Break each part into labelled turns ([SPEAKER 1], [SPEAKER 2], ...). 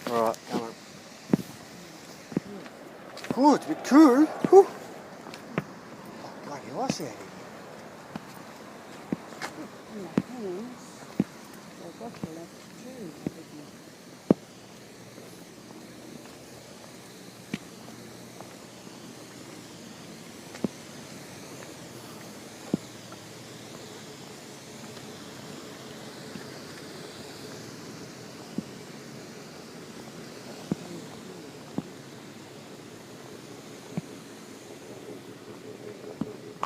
[SPEAKER 1] Alright, come on. Ooh, it's a bit cool. Ooh. Oh, bloody ice out here.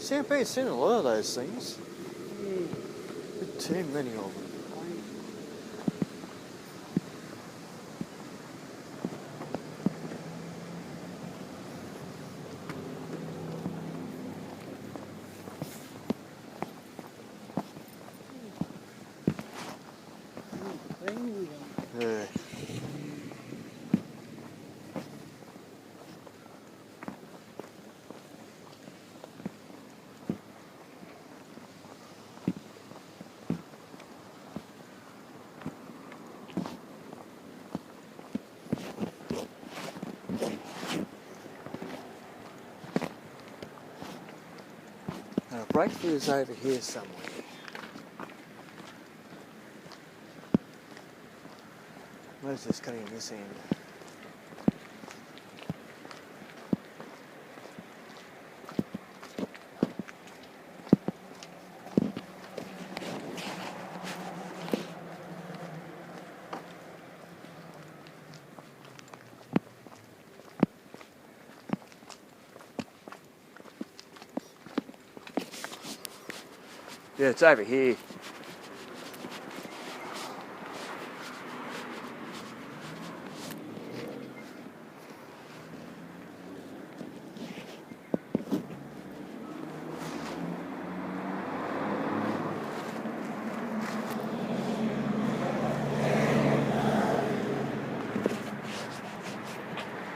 [SPEAKER 1] Sampere's seen a lot of those things. Bit too many of them. Yeah. Breakthrough is over here somewhere. Where's this cutting this end? Yeah, it's over here.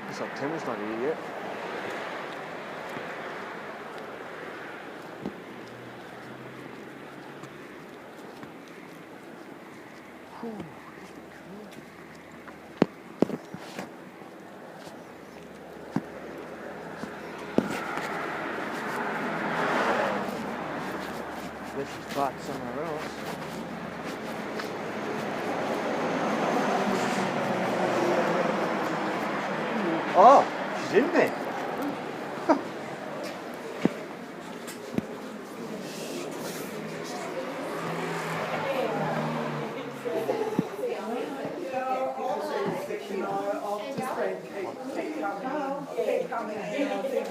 [SPEAKER 1] Looks like Tim's not here yet. Guess she's parked somewhere else. Oh, she's in there.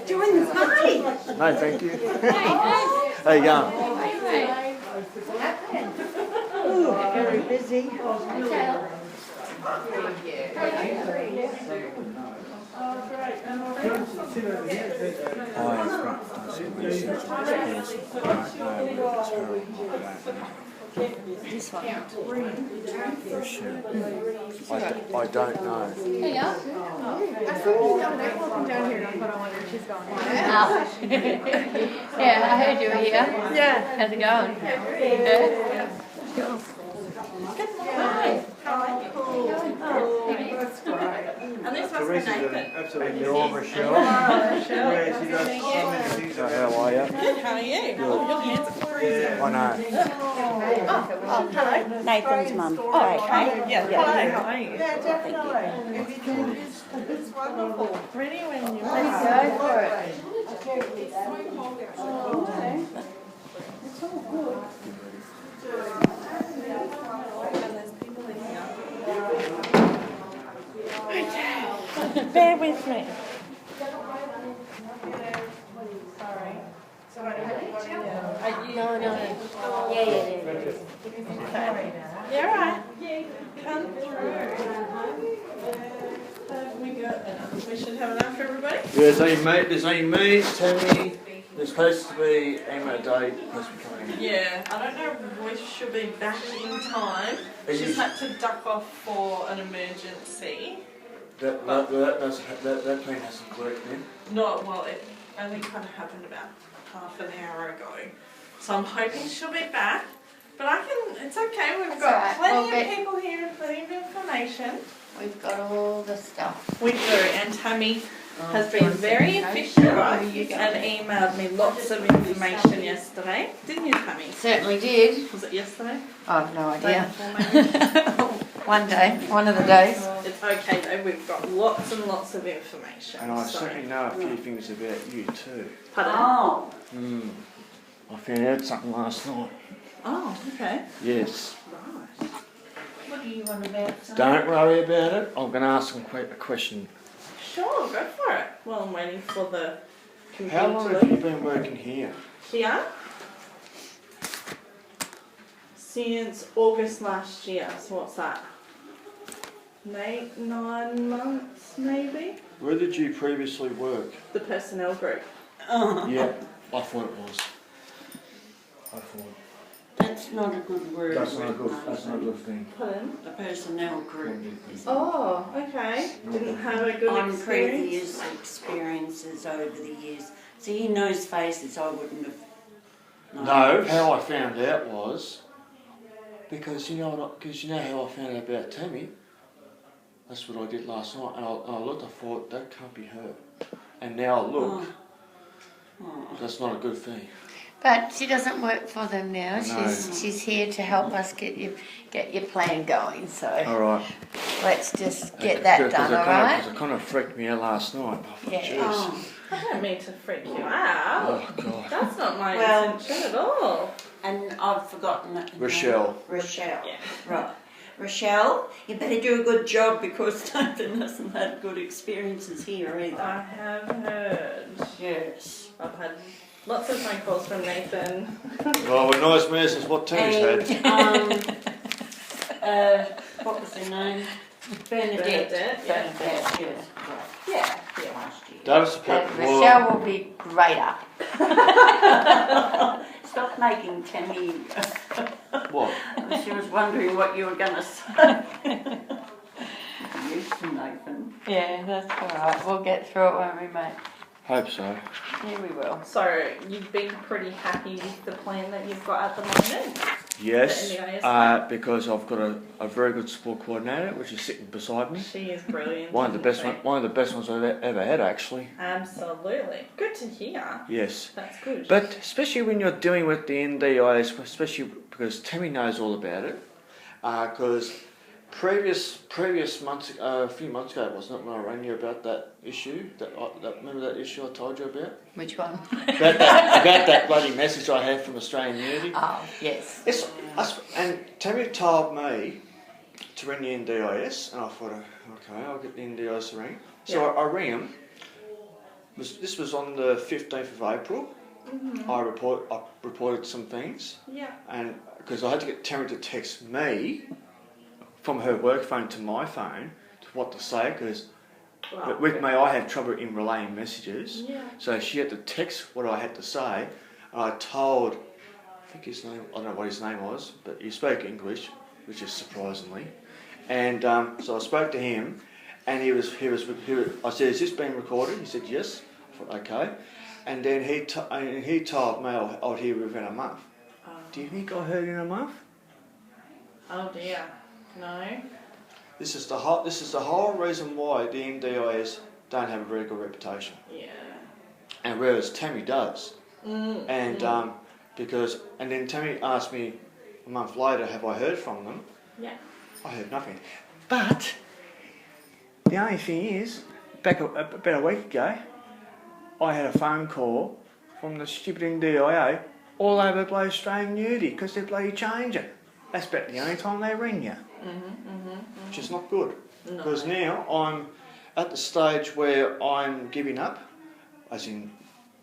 [SPEAKER 2] Join the party.
[SPEAKER 1] No, thank you. How you going?
[SPEAKER 2] Very busy.
[SPEAKER 3] This one.
[SPEAKER 1] For sure. I don't know.
[SPEAKER 3] There you are.
[SPEAKER 4] I saw you walking down here and I thought, I wonder if she's going.
[SPEAKER 3] Oh. Yeah, I heard you were here.
[SPEAKER 4] Yeah.
[SPEAKER 3] How's it going? Yeah.
[SPEAKER 4] And this was for Nathan.
[SPEAKER 1] Absolutely all Rochelle.
[SPEAKER 4] Yeah,
[SPEAKER 1] she does so many things. How are you?
[SPEAKER 4] Good, how are you? Your hands are freezing.
[SPEAKER 1] I know.
[SPEAKER 4] Oh, hello.
[SPEAKER 2] Nathan's mum. Right, right?
[SPEAKER 4] Yeah, hello. How are you?
[SPEAKER 2] Yeah, definitely.
[SPEAKER 4] It's wonderful. Ready when you are.
[SPEAKER 2] Let's go for it.
[SPEAKER 4] It's all good. Bear with me.
[SPEAKER 2] No. Yeah.
[SPEAKER 4] You're right. Come through. We got
[SPEAKER 5] we should have enough for everybody.
[SPEAKER 1] There's only me, Tammy. There's supposed to be Emma Day supposed to be coming in.
[SPEAKER 5] Yeah, I don't know if we should be back in time. She's had to duck off for an emergency.
[SPEAKER 1] That plan hasn't worked then.
[SPEAKER 5] No, well, it only kind of happened about half an hour ago. So I'm hoping she'll be back. But it's okay, we've got
[SPEAKER 3] alright,
[SPEAKER 5] plenty of people here and plenty of information.
[SPEAKER 3] We've got all the stuff.
[SPEAKER 5] We do, and Tammy has been very efficient and emailed me lots of information yesterday. Didn't you, Tammy?
[SPEAKER 3] Certainly did.
[SPEAKER 5] Was it yesterday?
[SPEAKER 3] I have no
[SPEAKER 5] Day
[SPEAKER 3] idea.
[SPEAKER 5] before, maybe?
[SPEAKER 3] One day, one of the days.
[SPEAKER 5] It's okay though, we've got lots and lots of information.
[SPEAKER 1] And I
[SPEAKER 5] so-
[SPEAKER 1] certainly know a few things about you too.
[SPEAKER 5] Pardon?
[SPEAKER 2] Oh,
[SPEAKER 1] I found out something last night.
[SPEAKER 5] Oh, okay.
[SPEAKER 1] Yes.
[SPEAKER 5] Right.
[SPEAKER 2] what do you want about? Son?
[SPEAKER 1] Don't worry about it. I'm going to ask them a question.
[SPEAKER 5] Sure, go for it. Well, I'm waiting for the computer
[SPEAKER 1] How long
[SPEAKER 5] to
[SPEAKER 1] have you
[SPEAKER 5] load.
[SPEAKER 1] been working here?
[SPEAKER 5] Here? Since August last year, so what's that? 9 months maybe?
[SPEAKER 1] Where did you previously work?
[SPEAKER 5] The personnel group.
[SPEAKER 1] Yeah, I thought it was. I thought.
[SPEAKER 2] That's not a good word.
[SPEAKER 1] That's not a good thing.
[SPEAKER 5] Pardon?
[SPEAKER 2] The personnel group. is-
[SPEAKER 5] Oh, okay. Didn't have a good
[SPEAKER 2] On
[SPEAKER 5] experience.
[SPEAKER 2] previous experiences over the years. See, he knows faces I wouldn't have.
[SPEAKER 1] No, how I found out was because you know how I found out about Tammy. That's what I did last night, and I looked. I thought that can't be her, and now I look.
[SPEAKER 2] Oh.
[SPEAKER 1] That's not a good thing.
[SPEAKER 3] But she doesn't work for them now.
[SPEAKER 1] No.
[SPEAKER 3] She's here to help us get your plan going. So
[SPEAKER 1] All right.
[SPEAKER 3] let's just get that done, all right?
[SPEAKER 1] Because it kind of freaked me out last night. I thought,
[SPEAKER 3] Yeah.
[SPEAKER 1] jeez.
[SPEAKER 2] Oh.
[SPEAKER 5] I don't mean to freak you out.
[SPEAKER 1] Oh God.
[SPEAKER 5] That's not my
[SPEAKER 2] Well-
[SPEAKER 5] intention at all.
[SPEAKER 2] And I've forgotten that.
[SPEAKER 1] Rochelle.
[SPEAKER 2] Rochelle.
[SPEAKER 5] Yeah.
[SPEAKER 2] Right. Rochelle, you better do a good job because Nathan hasn't had good experiences here either.
[SPEAKER 5] I have heard.
[SPEAKER 2] Yes.
[SPEAKER 5] I've had lots of phone calls from Nathan.
[SPEAKER 1] Well, we're nice mess is what Tammy's had.
[SPEAKER 2] And, what was her name? Bernadette.
[SPEAKER 5] Bernadette, yeah.
[SPEAKER 2] Bernadette, yes. Right.
[SPEAKER 5] Yeah, yeah.
[SPEAKER 2] Last year.
[SPEAKER 1] David's
[SPEAKER 3] And Rochelle will be greater.
[SPEAKER 2] Stop making Tammy.
[SPEAKER 1] What?
[SPEAKER 2] She was wondering what you were going to say. Used to Nathan.
[SPEAKER 3] Yeah, that's all right. We'll get through it, won't we, mate?
[SPEAKER 1] Hope so.
[SPEAKER 3] Yeah, we will.
[SPEAKER 5] So you've been pretty happy with the plan that you've got at the moment?
[SPEAKER 1] Yes,
[SPEAKER 5] The NDIS
[SPEAKER 1] because I've got a very good support coordinator, which is sitting beside me.
[SPEAKER 5] She is brilliant.
[SPEAKER 1] One of the
[SPEAKER 5] isn't
[SPEAKER 1] best
[SPEAKER 5] she?
[SPEAKER 1] one of the best ones I've ever had, actually.
[SPEAKER 5] Absolutely. Good to hear.
[SPEAKER 1] Yes.
[SPEAKER 5] That's good.
[SPEAKER 1] But especially when you're dealing with the NDIS, especially because Tammy knows all about it. Because previous months, a few months ago, wasn't it, when I rang you about that issue? Remember that issue I told you about?
[SPEAKER 3] Which one?
[SPEAKER 1] About that bloody message I had from Australian Unity.
[SPEAKER 3] Oh, yes.
[SPEAKER 1] And Tammy told me to ring the NDIS, and I thought, okay, I'll get the NDIS to ring. So I rang him. This was on the 15th of April.
[SPEAKER 5] Mm-hmm.
[SPEAKER 1] I reported some things,
[SPEAKER 5] Yeah.
[SPEAKER 1] and because I had to get Tammy to text me from her work phone to my phone to what to say, because
[SPEAKER 5] Wow.
[SPEAKER 1] with me I have trouble in relaying messages.
[SPEAKER 5] Yeah.
[SPEAKER 1] So she had to text what I had to say, and I told, I think his name, I don't know what his name was, but he spoke English, which is surprisingly. And so I spoke to him, and he was. I said, "Is this being recorded?" He said, "Yes." I thought, okay. And then he told me I'd hear within a month. Do you think I heard in a month?
[SPEAKER 5] Oh dear. No.
[SPEAKER 1] This is the whole reason why the NDIS don't have a very good reputation.
[SPEAKER 5] Yeah.
[SPEAKER 1] And whereas Tammy does.
[SPEAKER 5] Mm.
[SPEAKER 1] And and then Tammy asked me a month later, have I heard from them?
[SPEAKER 5] Yeah.
[SPEAKER 1] I heard nothing. But the only thing is, about a week ago, I had a phone call from the stupid NDIA all over bloody Australian Unity because they're bloody changing. That's about the only time they ring you. Which is not good.
[SPEAKER 5] No.
[SPEAKER 1] Because now I'm at the stage where I'm giving up, as in,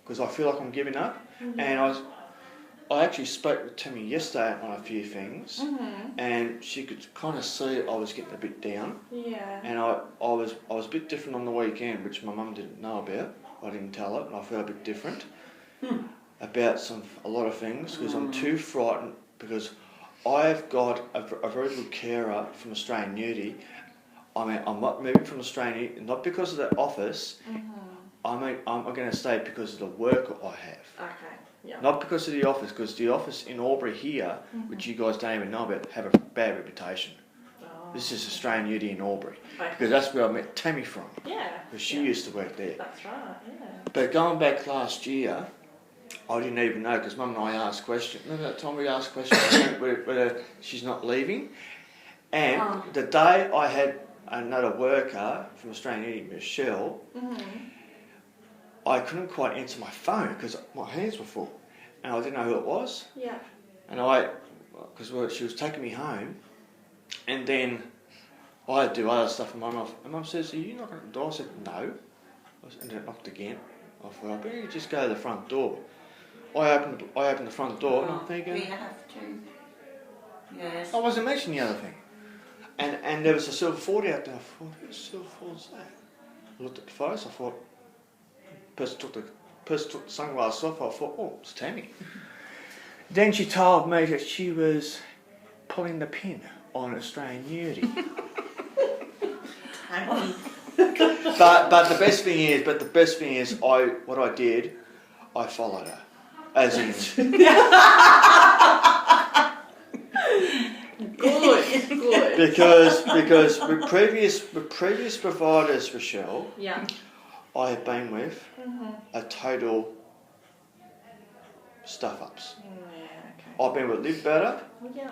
[SPEAKER 1] because I feel like I'm giving up, and I actually spoke with Tammy yesterday on a few things, and she could kind of see I was getting a bit down,
[SPEAKER 5] Yeah.
[SPEAKER 1] and I was a bit different on the weekend, which my mum didn't know about. I didn't tell her, and I felt a bit different about a lot of things because I'm too frightened because I've got a very good carer from Australian Nudity. I mean, I'm not moving from Australian Nudity, not because of the office. I'm going to stay because of the work I have.
[SPEAKER 5] Okay. Yeah.
[SPEAKER 1] Not because of the office, because the office in Albury here, which you guys don't even know about, have a bad reputation.
[SPEAKER 5] Oh.
[SPEAKER 1] This is Australian Nudity in Albury.
[SPEAKER 5] Okay.
[SPEAKER 1] Because that's where I met Tammy from.
[SPEAKER 5] Yeah.
[SPEAKER 1] Because she used to work there.
[SPEAKER 5] That's right. Yeah.
[SPEAKER 1] But going back last year, I didn't even know because Mum and I asked questions. Remember that time we asked questions whether she's not leaving? And the day I had another worker from Australian Nudity, Michelle, I couldn't quite answer my phone because my hands were full and I didn't know who it was.
[SPEAKER 5] Yeah.
[SPEAKER 1] And because she was taking me home, and then I had to do other stuff and Mum says, "Are you knocking at the door?" I said, "No." And it knocked again. I thought, I better just go to the front door. I opened the front door and I'm thinking,
[SPEAKER 2] We have to. Yes.
[SPEAKER 1] I wasn't mentioning the other thing. And there was a silver 40 out there. I thought, whose silver 40 is that? I looked at the photos, I thought, person took the sunglasses off, I thought, oh, it's Tammy. Then she told me that she was pulling the pin on Australian Nudity. but the best thing is, what I did, I followed her. As in,
[SPEAKER 5] Good.
[SPEAKER 1] because with previous providers, Rochelle,
[SPEAKER 5] Yeah.
[SPEAKER 1] I have been with a total stuff-ups.
[SPEAKER 5] Yeah. Okay.
[SPEAKER 1] I've been with Live Better.
[SPEAKER 5] Yeah.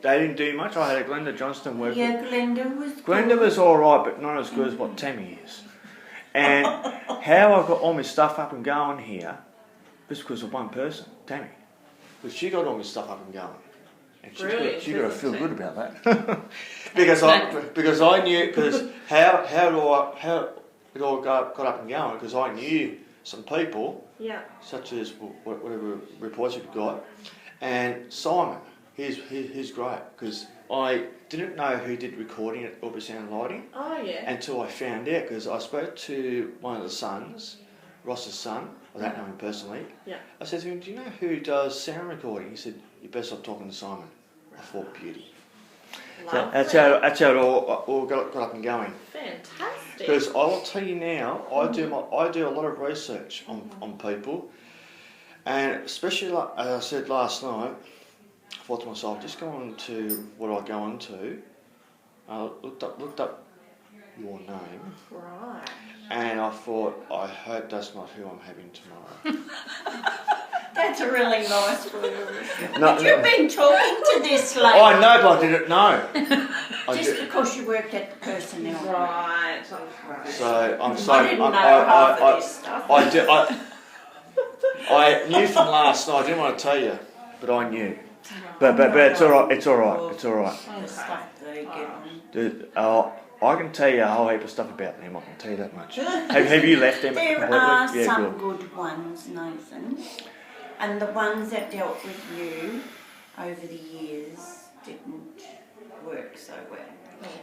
[SPEAKER 1] They didn't do much. I had a Glenda Johnston work with.
[SPEAKER 2] Yeah, Glenda was
[SPEAKER 1] Glenda was alright, but not as good as what Tammy is. And how I got all my stuff up and going here was because of one person, Tammy. Because she got all my stuff up and going. And she got to feel good about that. because I knew, because how it all got up and going, because I knew some people,
[SPEAKER 5] Yeah.
[SPEAKER 1] such as whatever reports you've got, and Simon, he's great, because I didn't know who did recording at Albury Sound Lighting
[SPEAKER 5] Oh yeah.
[SPEAKER 1] until I found out, because I spoke to one of the sons, Ross's son. I don't know him personally.
[SPEAKER 5] Yeah.
[SPEAKER 1] I said to him, "Do you know who does sound recording?" He said, "You better stop talking to Simon." I thought, beauty. So that's how it all got up and going.
[SPEAKER 5] Fantastic.
[SPEAKER 1] Because I will tell you now, I do a lot of research on people, and especially like as I said last night, I thought to myself, just go on to what I go on to. I looked up your name,
[SPEAKER 5] Right.
[SPEAKER 1] and I thought, I hope that's not who I'm having tomorrow.
[SPEAKER 2] That's a really nice word.
[SPEAKER 1] No,
[SPEAKER 2] But you've been talking to this lady.
[SPEAKER 1] Oh, I know, but I didn't know.
[SPEAKER 2] Just because you worked at the personnel.
[SPEAKER 5] Right.
[SPEAKER 1] So I'm
[SPEAKER 2] I
[SPEAKER 1] sorry.
[SPEAKER 2] didn't know half of this stuff.
[SPEAKER 1] I knew from last night. I didn't want to tell you, but I knew. But it's all right. It's all right. It's all right.
[SPEAKER 2] The stuff they get on.
[SPEAKER 1] Dude, I can tell you a whole heap of stuff about them. I can tell you that much. Have you left them
[SPEAKER 2] There
[SPEAKER 1] completely?
[SPEAKER 2] are
[SPEAKER 1] Yeah,
[SPEAKER 2] some
[SPEAKER 1] good.
[SPEAKER 2] good ones, Nathan. And the ones that dealt with you over the years didn't work so well.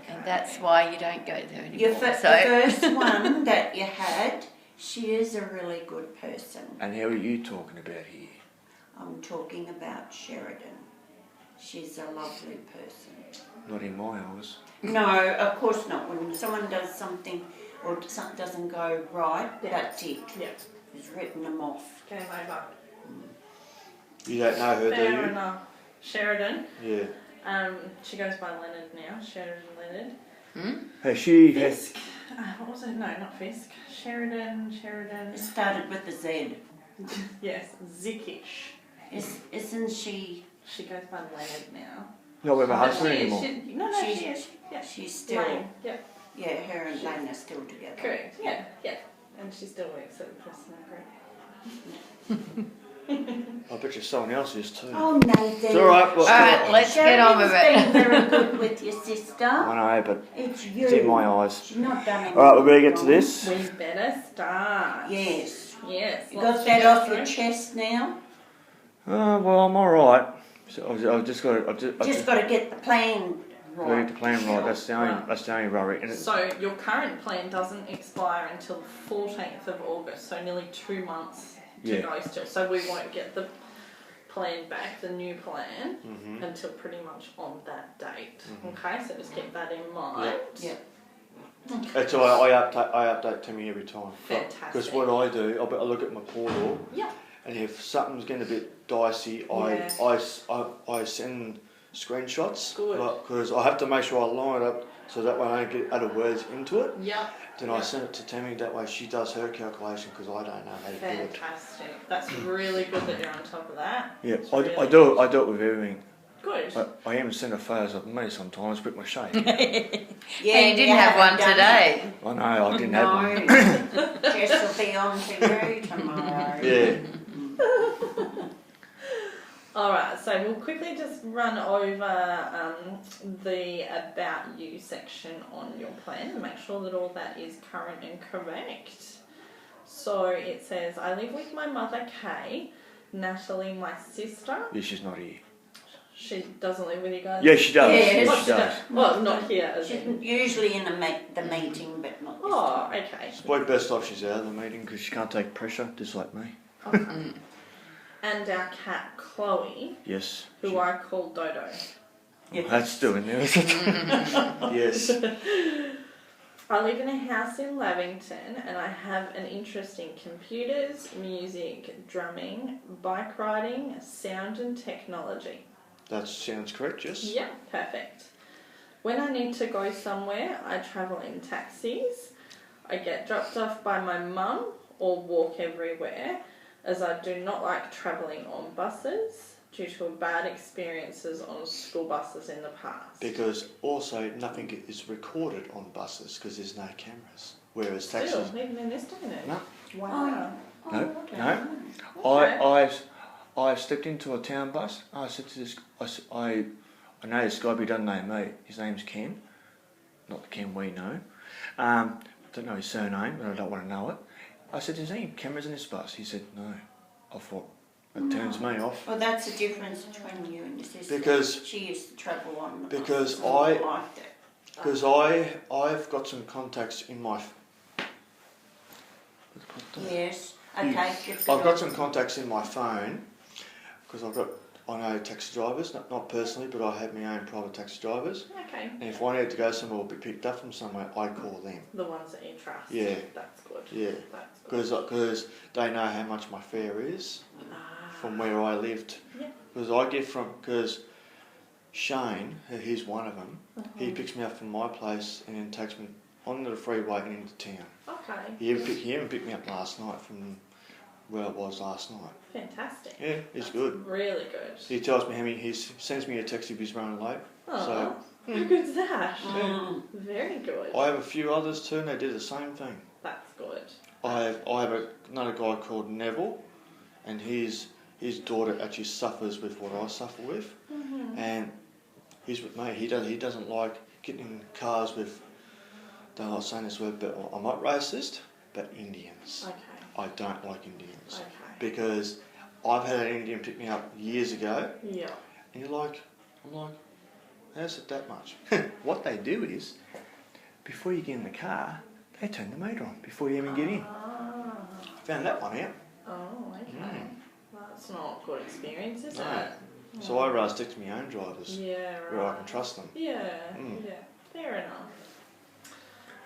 [SPEAKER 3] And that's why you don't go there anymore.
[SPEAKER 2] The first one that you had, she is a really good person.
[SPEAKER 1] And how are you talking about here?
[SPEAKER 2] I'm talking about Sheridan. She's a lovely person.
[SPEAKER 1] Not in my eyes.
[SPEAKER 2] No, of course not. When someone does something or something doesn't go right,
[SPEAKER 5] Yeah.
[SPEAKER 2] that's it.
[SPEAKER 5] Yeah.
[SPEAKER 2] It's written them off.
[SPEAKER 5] Game over.
[SPEAKER 1] You don't know her, do
[SPEAKER 5] Fair
[SPEAKER 1] you?
[SPEAKER 5] enough. Sheridan.
[SPEAKER 1] Yeah.
[SPEAKER 5] She goes by Leonard now. Sheridan Leonard.
[SPEAKER 1] Has she?
[SPEAKER 5] Fisk. What was it? No, not Fisk. Sheridan.
[SPEAKER 2] It started with a Z.
[SPEAKER 5] Yes, Zikish.
[SPEAKER 2] Isn't she?
[SPEAKER 5] She goes by Leonard now.
[SPEAKER 1] Not with her husband
[SPEAKER 5] She is,
[SPEAKER 1] anymore.
[SPEAKER 5] No,
[SPEAKER 2] She's-
[SPEAKER 5] she is. Yeah.
[SPEAKER 2] She's still.
[SPEAKER 5] Lane. Yeah,
[SPEAKER 2] Yeah, her and Lane are still together.
[SPEAKER 5] correct. Yeah, yeah. And she still works at the personnel group.
[SPEAKER 1] I bet you someone else is too.
[SPEAKER 2] Oh, Nathan.
[SPEAKER 1] It's all right. Well,
[SPEAKER 3] Alright, let's get on with
[SPEAKER 2] Sheridan's
[SPEAKER 3] it.
[SPEAKER 2] been very good with your sister.
[SPEAKER 1] I know, but
[SPEAKER 2] It's you.
[SPEAKER 1] it's in my eyes.
[SPEAKER 2] She's not done anything.
[SPEAKER 1] All right, we better get to
[SPEAKER 2] wrong.
[SPEAKER 1] this.
[SPEAKER 5] We better start.
[SPEAKER 2] Yes.
[SPEAKER 5] Yes.
[SPEAKER 2] You
[SPEAKER 5] lots
[SPEAKER 2] got
[SPEAKER 5] to
[SPEAKER 2] that
[SPEAKER 5] go
[SPEAKER 2] off your
[SPEAKER 5] through.
[SPEAKER 2] chest now?
[SPEAKER 1] Well, I'm all right. So I've just got to.
[SPEAKER 2] Just got to get the plan
[SPEAKER 1] Read
[SPEAKER 2] right.
[SPEAKER 1] the plan right. That's the only.
[SPEAKER 5] Right.
[SPEAKER 1] That's the only worry. And
[SPEAKER 5] So your current plan doesn't expire until the 14th of August, so nearly 2 months to
[SPEAKER 1] Yeah.
[SPEAKER 5] go still. So we won't get the plan back, the new plan,
[SPEAKER 1] Mhm.
[SPEAKER 5] until pretty much on that date.
[SPEAKER 1] Mhm.
[SPEAKER 5] Okay, so just keep that in mind.
[SPEAKER 2] Yeah.
[SPEAKER 1] That's why I update Timmy every time. Because
[SPEAKER 5] Fantastic.
[SPEAKER 1] what I do, I look at my portal,
[SPEAKER 5] Yeah.
[SPEAKER 1] and if something's getting a bit dicey,
[SPEAKER 5] Yeah.
[SPEAKER 1] I send screenshots.
[SPEAKER 5] Good.
[SPEAKER 1] Because I have to make sure I line it up so that way I don't get other words into it.
[SPEAKER 5] Yeah.
[SPEAKER 1] Then I send it to Tammy. That way she does her calculation because I don't know how to do it.
[SPEAKER 5] Fantastic. That's really good that you're on top of that.
[SPEAKER 1] Yeah,
[SPEAKER 5] It's
[SPEAKER 1] I
[SPEAKER 5] really
[SPEAKER 1] do it with everything.
[SPEAKER 5] Good.
[SPEAKER 1] I even send her photos of me sometimes with my shape.
[SPEAKER 2] Yeah,
[SPEAKER 3] And you didn't have
[SPEAKER 2] haven't
[SPEAKER 3] one
[SPEAKER 2] done
[SPEAKER 3] today.
[SPEAKER 1] I know, I didn't have one.
[SPEAKER 2] No, Jess will be on to you tomorrow.
[SPEAKER 1] Yeah.
[SPEAKER 5] Alright, so we'll quickly just run over the About You section on your plan and make sure that all that is current and correct. So it says, I live with my mother Kay, Natalie my sister.
[SPEAKER 1] Yeah, she's not here.
[SPEAKER 5] She doesn't live with you guys?
[SPEAKER 1] Yeah, she does.
[SPEAKER 2] Yes.
[SPEAKER 1] Yeah,
[SPEAKER 5] What
[SPEAKER 1] she does.
[SPEAKER 5] Well, not here as
[SPEAKER 2] She's
[SPEAKER 5] in.
[SPEAKER 2] usually in the meeting, but not this
[SPEAKER 5] Oh,
[SPEAKER 2] time.
[SPEAKER 5] okay.
[SPEAKER 1] It's probably best off she's out of the meeting because she can't take pressure, just like me.
[SPEAKER 5] Okay. And our cat Chloe,
[SPEAKER 1] Yes.
[SPEAKER 5] who I call Dodo.
[SPEAKER 2] Yes.
[SPEAKER 1] That's still in there, isn't it? Yes.
[SPEAKER 5] I live in a house in Lavington and I have an interest in computers, music, drumming, bike riding, sound and technology.
[SPEAKER 1] That sounds correct, yes?
[SPEAKER 5] Yeah, perfect. When I need to go somewhere, I travel in taxis. I get dropped off by my mum or walk everywhere, as I do not like travelling on buses due to bad experiences on school buses in the past.
[SPEAKER 1] Because also nothing is recorded on buses because there's no cameras. Whereas taxis.
[SPEAKER 5] Still, even in this day and age.
[SPEAKER 1] No.
[SPEAKER 5] Wow.
[SPEAKER 1] No,
[SPEAKER 2] okay.
[SPEAKER 1] no.
[SPEAKER 5] Okay.
[SPEAKER 1] I stepped into a town bus. I said to this, I know this guy, but he doesn't know me. His name's Ken, not the Ken we know. I don't know his surname, but I don't want to know it. I said, "Is there any cameras in this bus?" He said, "No." I thought that turns me off.
[SPEAKER 2] Well, that's the difference between you and your sister.
[SPEAKER 1] Because-
[SPEAKER 2] she used to travel on the
[SPEAKER 1] because
[SPEAKER 2] bus and
[SPEAKER 1] I-
[SPEAKER 2] liked it.
[SPEAKER 1] Because I've got some contacts in my.
[SPEAKER 2] Yes. Okay.
[SPEAKER 1] I've got some contacts in my phone because I know taxi drivers, not personally, but I have my own private taxi drivers.
[SPEAKER 5] Okay.
[SPEAKER 1] And if I need to go somewhere or be picked up from somewhere, I call them.
[SPEAKER 5] The ones that you trust.
[SPEAKER 1] Yeah.
[SPEAKER 5] That's good.
[SPEAKER 1] Yeah,
[SPEAKER 5] That's good.
[SPEAKER 1] because they know how much my fare is
[SPEAKER 5] Ah,
[SPEAKER 1] from where I lived.
[SPEAKER 5] Yeah.
[SPEAKER 1] Because Shane, he's one of them. He picks me up from my place and then takes me onto the freeway and into town.
[SPEAKER 5] Okay.
[SPEAKER 1] He even picked me up last night from where I was last night.
[SPEAKER 5] Fantastic.
[SPEAKER 1] Yeah, it's
[SPEAKER 5] That's
[SPEAKER 1] good.
[SPEAKER 5] Really good.
[SPEAKER 1] He tells me how many. He sends me a text if he's running late.
[SPEAKER 5] Oh, how good's that?
[SPEAKER 2] Mm.
[SPEAKER 5] Very good.
[SPEAKER 1] I have a few others too, and they do the same thing.
[SPEAKER 5] That's good.
[SPEAKER 1] I have another guy called Neville, and his daughter actually suffers with what I suffer with, and he's with me. He doesn't like getting in cars with. Don't like saying this word, but I'm not racist, but Indians.
[SPEAKER 5] Okay.
[SPEAKER 1] I don't like Indians
[SPEAKER 5] Okay.
[SPEAKER 1] because I've had an Indian pick me up years ago,
[SPEAKER 5] Yeah.
[SPEAKER 1] and I'm like, how's it that much? What they do is, before you get in the car, they turn the motor on before you even get in.
[SPEAKER 5] Ah.
[SPEAKER 1] Found that one out.
[SPEAKER 5] Oh, okay.
[SPEAKER 1] Mm.
[SPEAKER 5] Well, that's not a good experience, is
[SPEAKER 1] No.
[SPEAKER 5] it?
[SPEAKER 1] So I'd rather stick to my own drivers
[SPEAKER 5] Yeah, right.
[SPEAKER 1] where I can trust them.
[SPEAKER 5] Yeah,
[SPEAKER 1] Mm.
[SPEAKER 5] yeah, fair enough.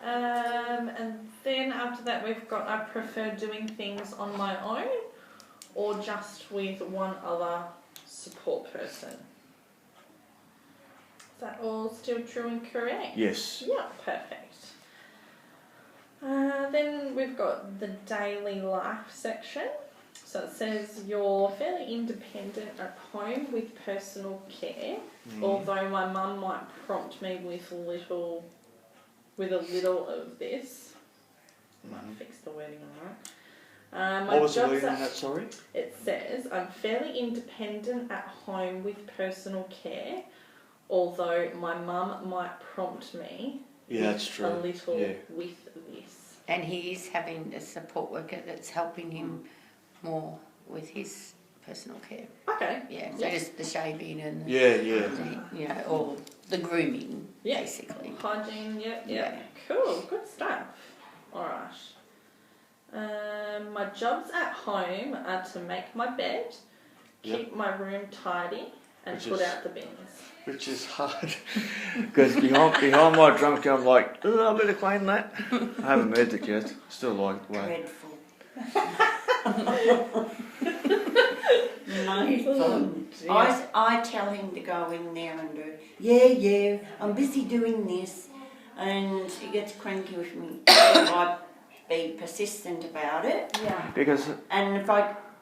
[SPEAKER 5] And then after that we've got I prefer doing things on my own or just with one other support person. Is that all still true and correct?
[SPEAKER 1] Yes.
[SPEAKER 5] Yeah, perfect. Then we've got the daily life section. So it says you're fairly independent at home with personal care, although my mum might prompt me with a little of this. Might fix the wording on that. My
[SPEAKER 1] What was the
[SPEAKER 5] job's
[SPEAKER 1] wording on
[SPEAKER 5] at-
[SPEAKER 1] that, sorry?
[SPEAKER 5] It says I'm fairly independent at home with personal care, although my mum might prompt me
[SPEAKER 1] Yeah, that's true.
[SPEAKER 5] a little
[SPEAKER 1] Yeah.
[SPEAKER 5] with this.
[SPEAKER 3] And he is having a support worker that's helping him more with his personal care.
[SPEAKER 5] Okay.
[SPEAKER 3] Yeah, so just the shaving and
[SPEAKER 1] Yeah.
[SPEAKER 3] the, all the grooming,
[SPEAKER 5] Yeah.
[SPEAKER 3] basically.
[SPEAKER 5] Hygiene, yep.
[SPEAKER 3] Yeah.
[SPEAKER 5] Cool, good stuff. Alright. My jobs at home are to make my bed, keep my room tidy, and
[SPEAKER 1] Which
[SPEAKER 5] put
[SPEAKER 1] is-
[SPEAKER 5] out the bins.
[SPEAKER 1] Which is hard. Because behind my drunk, I'm like, oh, I better clean that. I haven't moved it yet. Still like the way.
[SPEAKER 2] Dreadful. No fun. I tell him to go in there and do, yeah, I'm busy doing this. And he gets cranky with me. I be persistent about it.
[SPEAKER 5] Yeah.
[SPEAKER 1] Because
[SPEAKER 2] And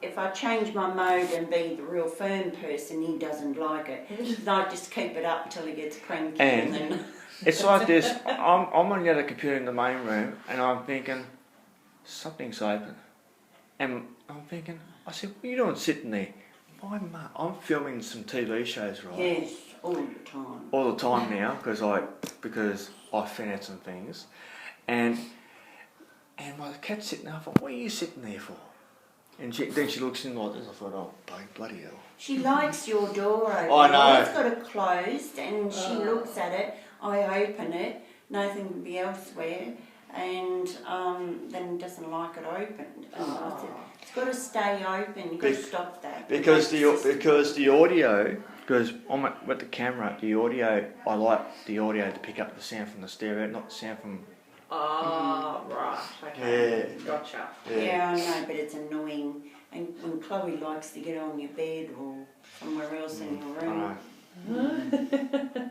[SPEAKER 2] if I change my mode and be the real firm person, he doesn't like it. So I just keep it up till he gets cranky
[SPEAKER 1] And-
[SPEAKER 2] and then
[SPEAKER 1] it's like this. I'm on the other computer in the main room, and I'm thinking something's open, and I'm thinking, I said, what are you doing sitting there? I'm filming some TV shows, right?
[SPEAKER 2] yes, all the time.
[SPEAKER 1] All the time now, because I finished some things, and my cat's sitting there. I thought, what are you sitting there for? And then she looks in like this. I thought, oh, bloody hell.
[SPEAKER 2] She likes your door open.
[SPEAKER 1] I know.
[SPEAKER 2] I've got it closed and she looks at it, I open it, nothing can be elsewhere, and then doesn't like it opened. And I said, it's got to stay open, you've got to stop that.
[SPEAKER 1] Because the audio, because with the camera, the audio, I like the audio to pick up the sound from the stereo, not the sound from.
[SPEAKER 5] Oh, right. Okay.
[SPEAKER 1] Yeah.
[SPEAKER 5] Gotcha.
[SPEAKER 2] Yeah, I know, but it's annoying. And when Chloe likes to get on your bed or somewhere else in your
[SPEAKER 1] I
[SPEAKER 2] room.
[SPEAKER 1] know.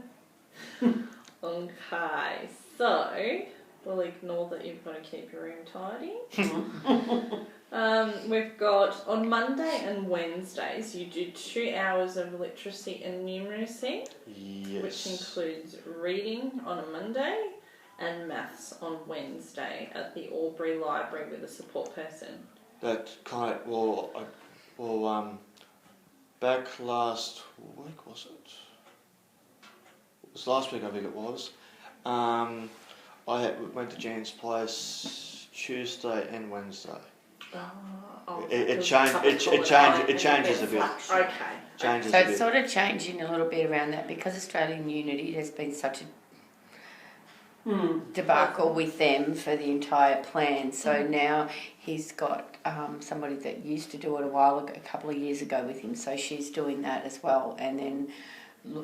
[SPEAKER 5] Okay, so we'll ignore that you've got to keep your room tidy. We've got on Monday and Wednesdays you do 2 hours of literacy and numeracy,
[SPEAKER 1] Yes.
[SPEAKER 5] which includes reading on a Monday and maths on Wednesday at the Albury Library with a support person.
[SPEAKER 1] That kind of, back last week, was it? It was last week, I think it was. Went to Jan's place Tuesday and Wednesday. It changes a bit.
[SPEAKER 5] Okay.
[SPEAKER 1] Changes
[SPEAKER 3] So
[SPEAKER 1] a
[SPEAKER 3] it's
[SPEAKER 1] bit.
[SPEAKER 3] sort of changing a little bit around that because Australian Unity, there's been such a debacle with them for the entire plan. So now he's got somebody that used to do it a couple of years ago with him. So she's doing that as well. And then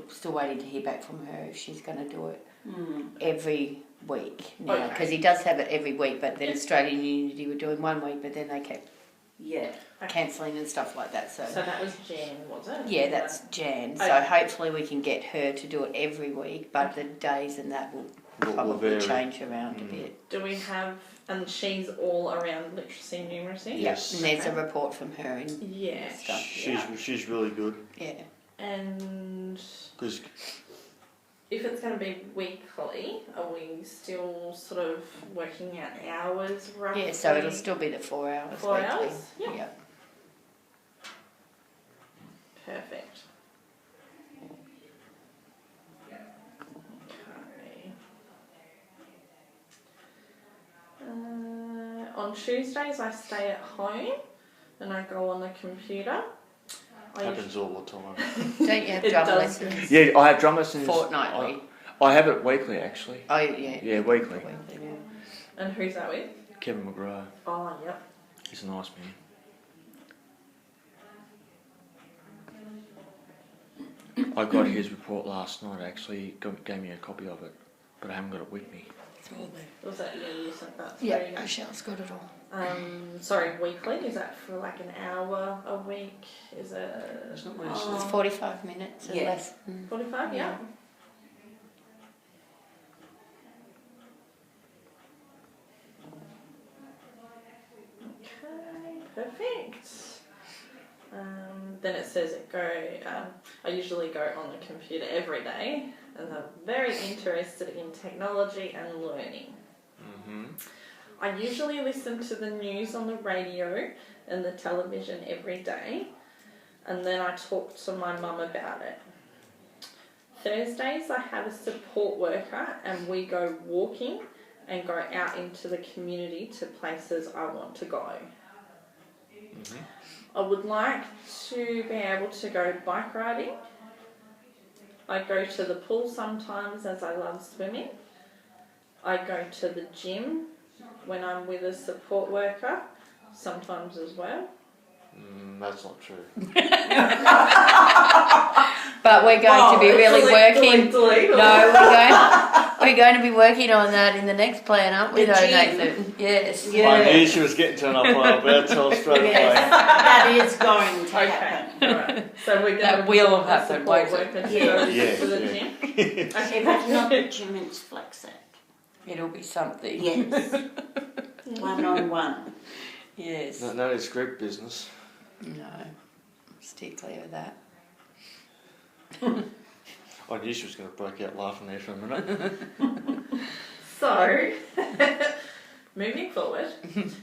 [SPEAKER 3] still waiting to hear back from her if she's going to do it every week now. Because he does have it every week, but then Australian Unity were doing 1 week, but then they kept cancelling and stuff like that. So
[SPEAKER 5] that was Jan, was it?
[SPEAKER 3] yeah, that's Jan. So
[SPEAKER 5] Okay.
[SPEAKER 3] hopefully we can get her to do it every week, but the days and that will probably
[SPEAKER 1] vary.
[SPEAKER 3] change around a bit.
[SPEAKER 5] Do we have, and she's all around literacy and numeracy?
[SPEAKER 1] Yes.
[SPEAKER 3] And there's a report from her and
[SPEAKER 5] Yeah.
[SPEAKER 3] stuff.
[SPEAKER 1] She's really good.
[SPEAKER 3] Yeah.
[SPEAKER 5] And
[SPEAKER 1] Because
[SPEAKER 5] if it's going to be weekly, are we still sort of working out hours roughly?
[SPEAKER 3] Yeah, so it'll still be the 4 hours
[SPEAKER 5] 4
[SPEAKER 3] weekly.
[SPEAKER 5] hours? Yeah.
[SPEAKER 3] Yeah.
[SPEAKER 5] Perfect. Okay. On Tuesdays I stay at home and I go on the computer.
[SPEAKER 1] happens all the time.
[SPEAKER 3] Don't you have
[SPEAKER 5] It
[SPEAKER 3] drum
[SPEAKER 5] does.
[SPEAKER 3] lessons
[SPEAKER 1] Yeah, I have drum lessons
[SPEAKER 3] fortnightly?
[SPEAKER 1] I have it weekly actually.
[SPEAKER 3] Oh, yeah.
[SPEAKER 1] Yeah, weekly.
[SPEAKER 3] Weekly, yeah.
[SPEAKER 5] And who's that with?
[SPEAKER 1] Kevin McGrath.
[SPEAKER 5] Oh, yep.
[SPEAKER 1] He's a nice man. I got his report last night actually. He gave me a copy of it, but I haven't got it with me.
[SPEAKER 5] Was that you sent that through?
[SPEAKER 3] Yeah, Michelle's got it all.
[SPEAKER 5] Sorry, weekly? Is that for like an hour a week? Is it
[SPEAKER 1] It's not really
[SPEAKER 3] It's 45 minutes or
[SPEAKER 2] Yeah.
[SPEAKER 3] less.
[SPEAKER 5] 45? Yeah. Okay, perfect. Then it says I usually go on the computer every day and I'm very interested in technology and learning. I usually listen to the news on the radio and the television every day, and then I talk to my mum about it. Thursdays I have a support worker and we go walking and go out into the community to places I want to go. I would like to be able to go bike riding. I go to the pool sometimes as I love swimming. I go to the gym when I'm with a support worker, sometimes as well.
[SPEAKER 1] That's not true.
[SPEAKER 3] But we're going to be really working.
[SPEAKER 5] Delete.
[SPEAKER 3] No, we're going to be working on that in the next plan, aren't we,
[SPEAKER 2] The
[SPEAKER 3] though,
[SPEAKER 2] gym.
[SPEAKER 3] Nathan? Yes.
[SPEAKER 2] Yeah.
[SPEAKER 1] I knew she was getting to enough point. I better tell her straight
[SPEAKER 2] Yes,
[SPEAKER 1] away.
[SPEAKER 2] that is going to
[SPEAKER 5] Okay,
[SPEAKER 2] happen.
[SPEAKER 5] alright. So we're going
[SPEAKER 3] That
[SPEAKER 5] to
[SPEAKER 3] will
[SPEAKER 5] have
[SPEAKER 3] happen,
[SPEAKER 5] support
[SPEAKER 3] won't it?
[SPEAKER 5] worker to
[SPEAKER 2] Yeah.
[SPEAKER 5] go
[SPEAKER 1] Yeah,
[SPEAKER 5] to the
[SPEAKER 1] yeah.
[SPEAKER 5] gym.
[SPEAKER 2] If it's not the gym, it's Flex It.
[SPEAKER 3] It'll be something.
[SPEAKER 2] Yes. One-on-one.
[SPEAKER 3] Yes.
[SPEAKER 1] No, it's group business.
[SPEAKER 3] No. Stay clear of that.
[SPEAKER 1] I knew she was going to break out laughing there for a minute.
[SPEAKER 5] So, moving forward,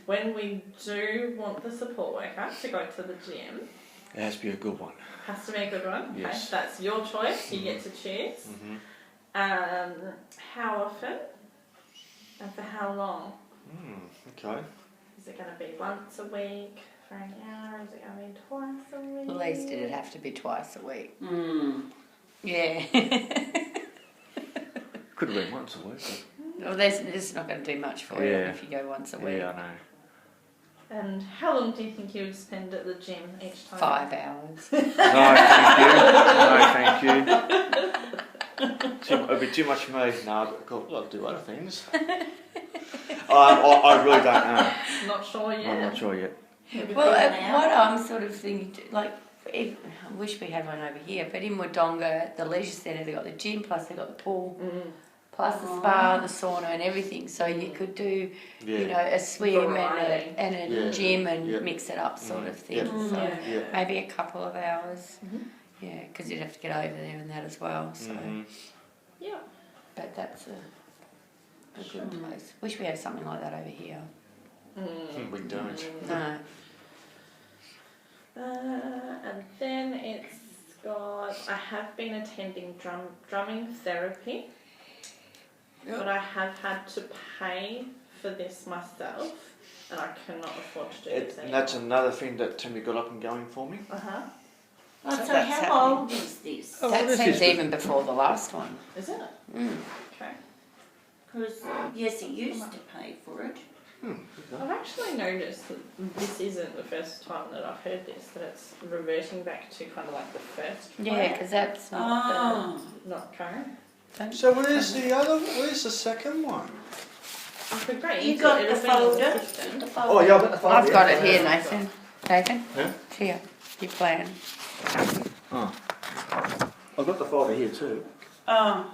[SPEAKER 5] when we do want the support worker to go to the gym,
[SPEAKER 1] It has to be a good one.
[SPEAKER 5] has to be a good one.
[SPEAKER 1] Yes.
[SPEAKER 5] Okay, that's your choice. You get to choose. How often and for how long?
[SPEAKER 1] Okay.
[SPEAKER 5] Is it going to be once a week for an hour? Is it going to be twice a week?
[SPEAKER 3] At least it'd have to be twice a week. Yeah.
[SPEAKER 1] Could have been once a week. But
[SPEAKER 3] Well, there's not going to do much for you
[SPEAKER 1] Yeah.
[SPEAKER 3] if you go once a week.
[SPEAKER 1] yeah, I know.
[SPEAKER 5] And how long do you think you would spend at the gym each time?
[SPEAKER 3] 5 hours.
[SPEAKER 1] No, thank you. No, thank you. It'd be too much for me. No, I'll do other things. I really don't know.
[SPEAKER 5] Not sure yet.
[SPEAKER 1] I'm not sure yet.
[SPEAKER 3] Well, what I'm sort of thinking, like, I wish we had one over here, but in Wodonga, at the leisure centre, they've got the gym, plus they've got the pool, plus the spa, the sauna and everything. So you could do, you know, a swim
[SPEAKER 5] Variety.
[SPEAKER 3] and a
[SPEAKER 1] Yeah.
[SPEAKER 3] gym and
[SPEAKER 1] Yeah.
[SPEAKER 3] mix it up sort of thing.
[SPEAKER 1] Yeah.
[SPEAKER 3] So
[SPEAKER 1] Yeah.
[SPEAKER 3] maybe a couple of hours. Yeah, because you'd have to get over there and that as well. So,
[SPEAKER 5] Yeah.
[SPEAKER 3] but that's a good place. Wish we had something like that over here.
[SPEAKER 1] We don't.
[SPEAKER 3] No.
[SPEAKER 5] And then it's got. I have been attending drumming therapy, but I have had to pay for this myself, and I cannot afford to do this
[SPEAKER 1] And
[SPEAKER 5] anymore.
[SPEAKER 1] that's another thing that Timmy got up and going for me.
[SPEAKER 2] So
[SPEAKER 3] that's
[SPEAKER 2] how
[SPEAKER 3] happening.
[SPEAKER 2] old is this?
[SPEAKER 3] That
[SPEAKER 1] this
[SPEAKER 3] seems
[SPEAKER 1] is
[SPEAKER 3] even before the last one.
[SPEAKER 5] Is it?
[SPEAKER 3] Mm.
[SPEAKER 5] Okay.
[SPEAKER 2] Because, yes, he used to pay for it.
[SPEAKER 5] I've actually noticed that this isn't the first time that I've heard this, that it's reverting back to kind of like the first
[SPEAKER 3] Yeah,
[SPEAKER 5] plan.
[SPEAKER 3] because that's not
[SPEAKER 5] Not current.
[SPEAKER 1] So where's the second one?
[SPEAKER 5] I could go
[SPEAKER 2] You
[SPEAKER 5] into
[SPEAKER 2] got
[SPEAKER 5] it,
[SPEAKER 2] the
[SPEAKER 5] it'll be on the
[SPEAKER 2] folder?
[SPEAKER 5] system.
[SPEAKER 2] The folder?
[SPEAKER 1] Oh yeah, I've got the phone.
[SPEAKER 3] I've got it here, Nathan. Nathan?
[SPEAKER 1] Yeah?
[SPEAKER 3] Here, your plan.
[SPEAKER 1] Oh. I've got the folder here too.
[SPEAKER 2] Oh.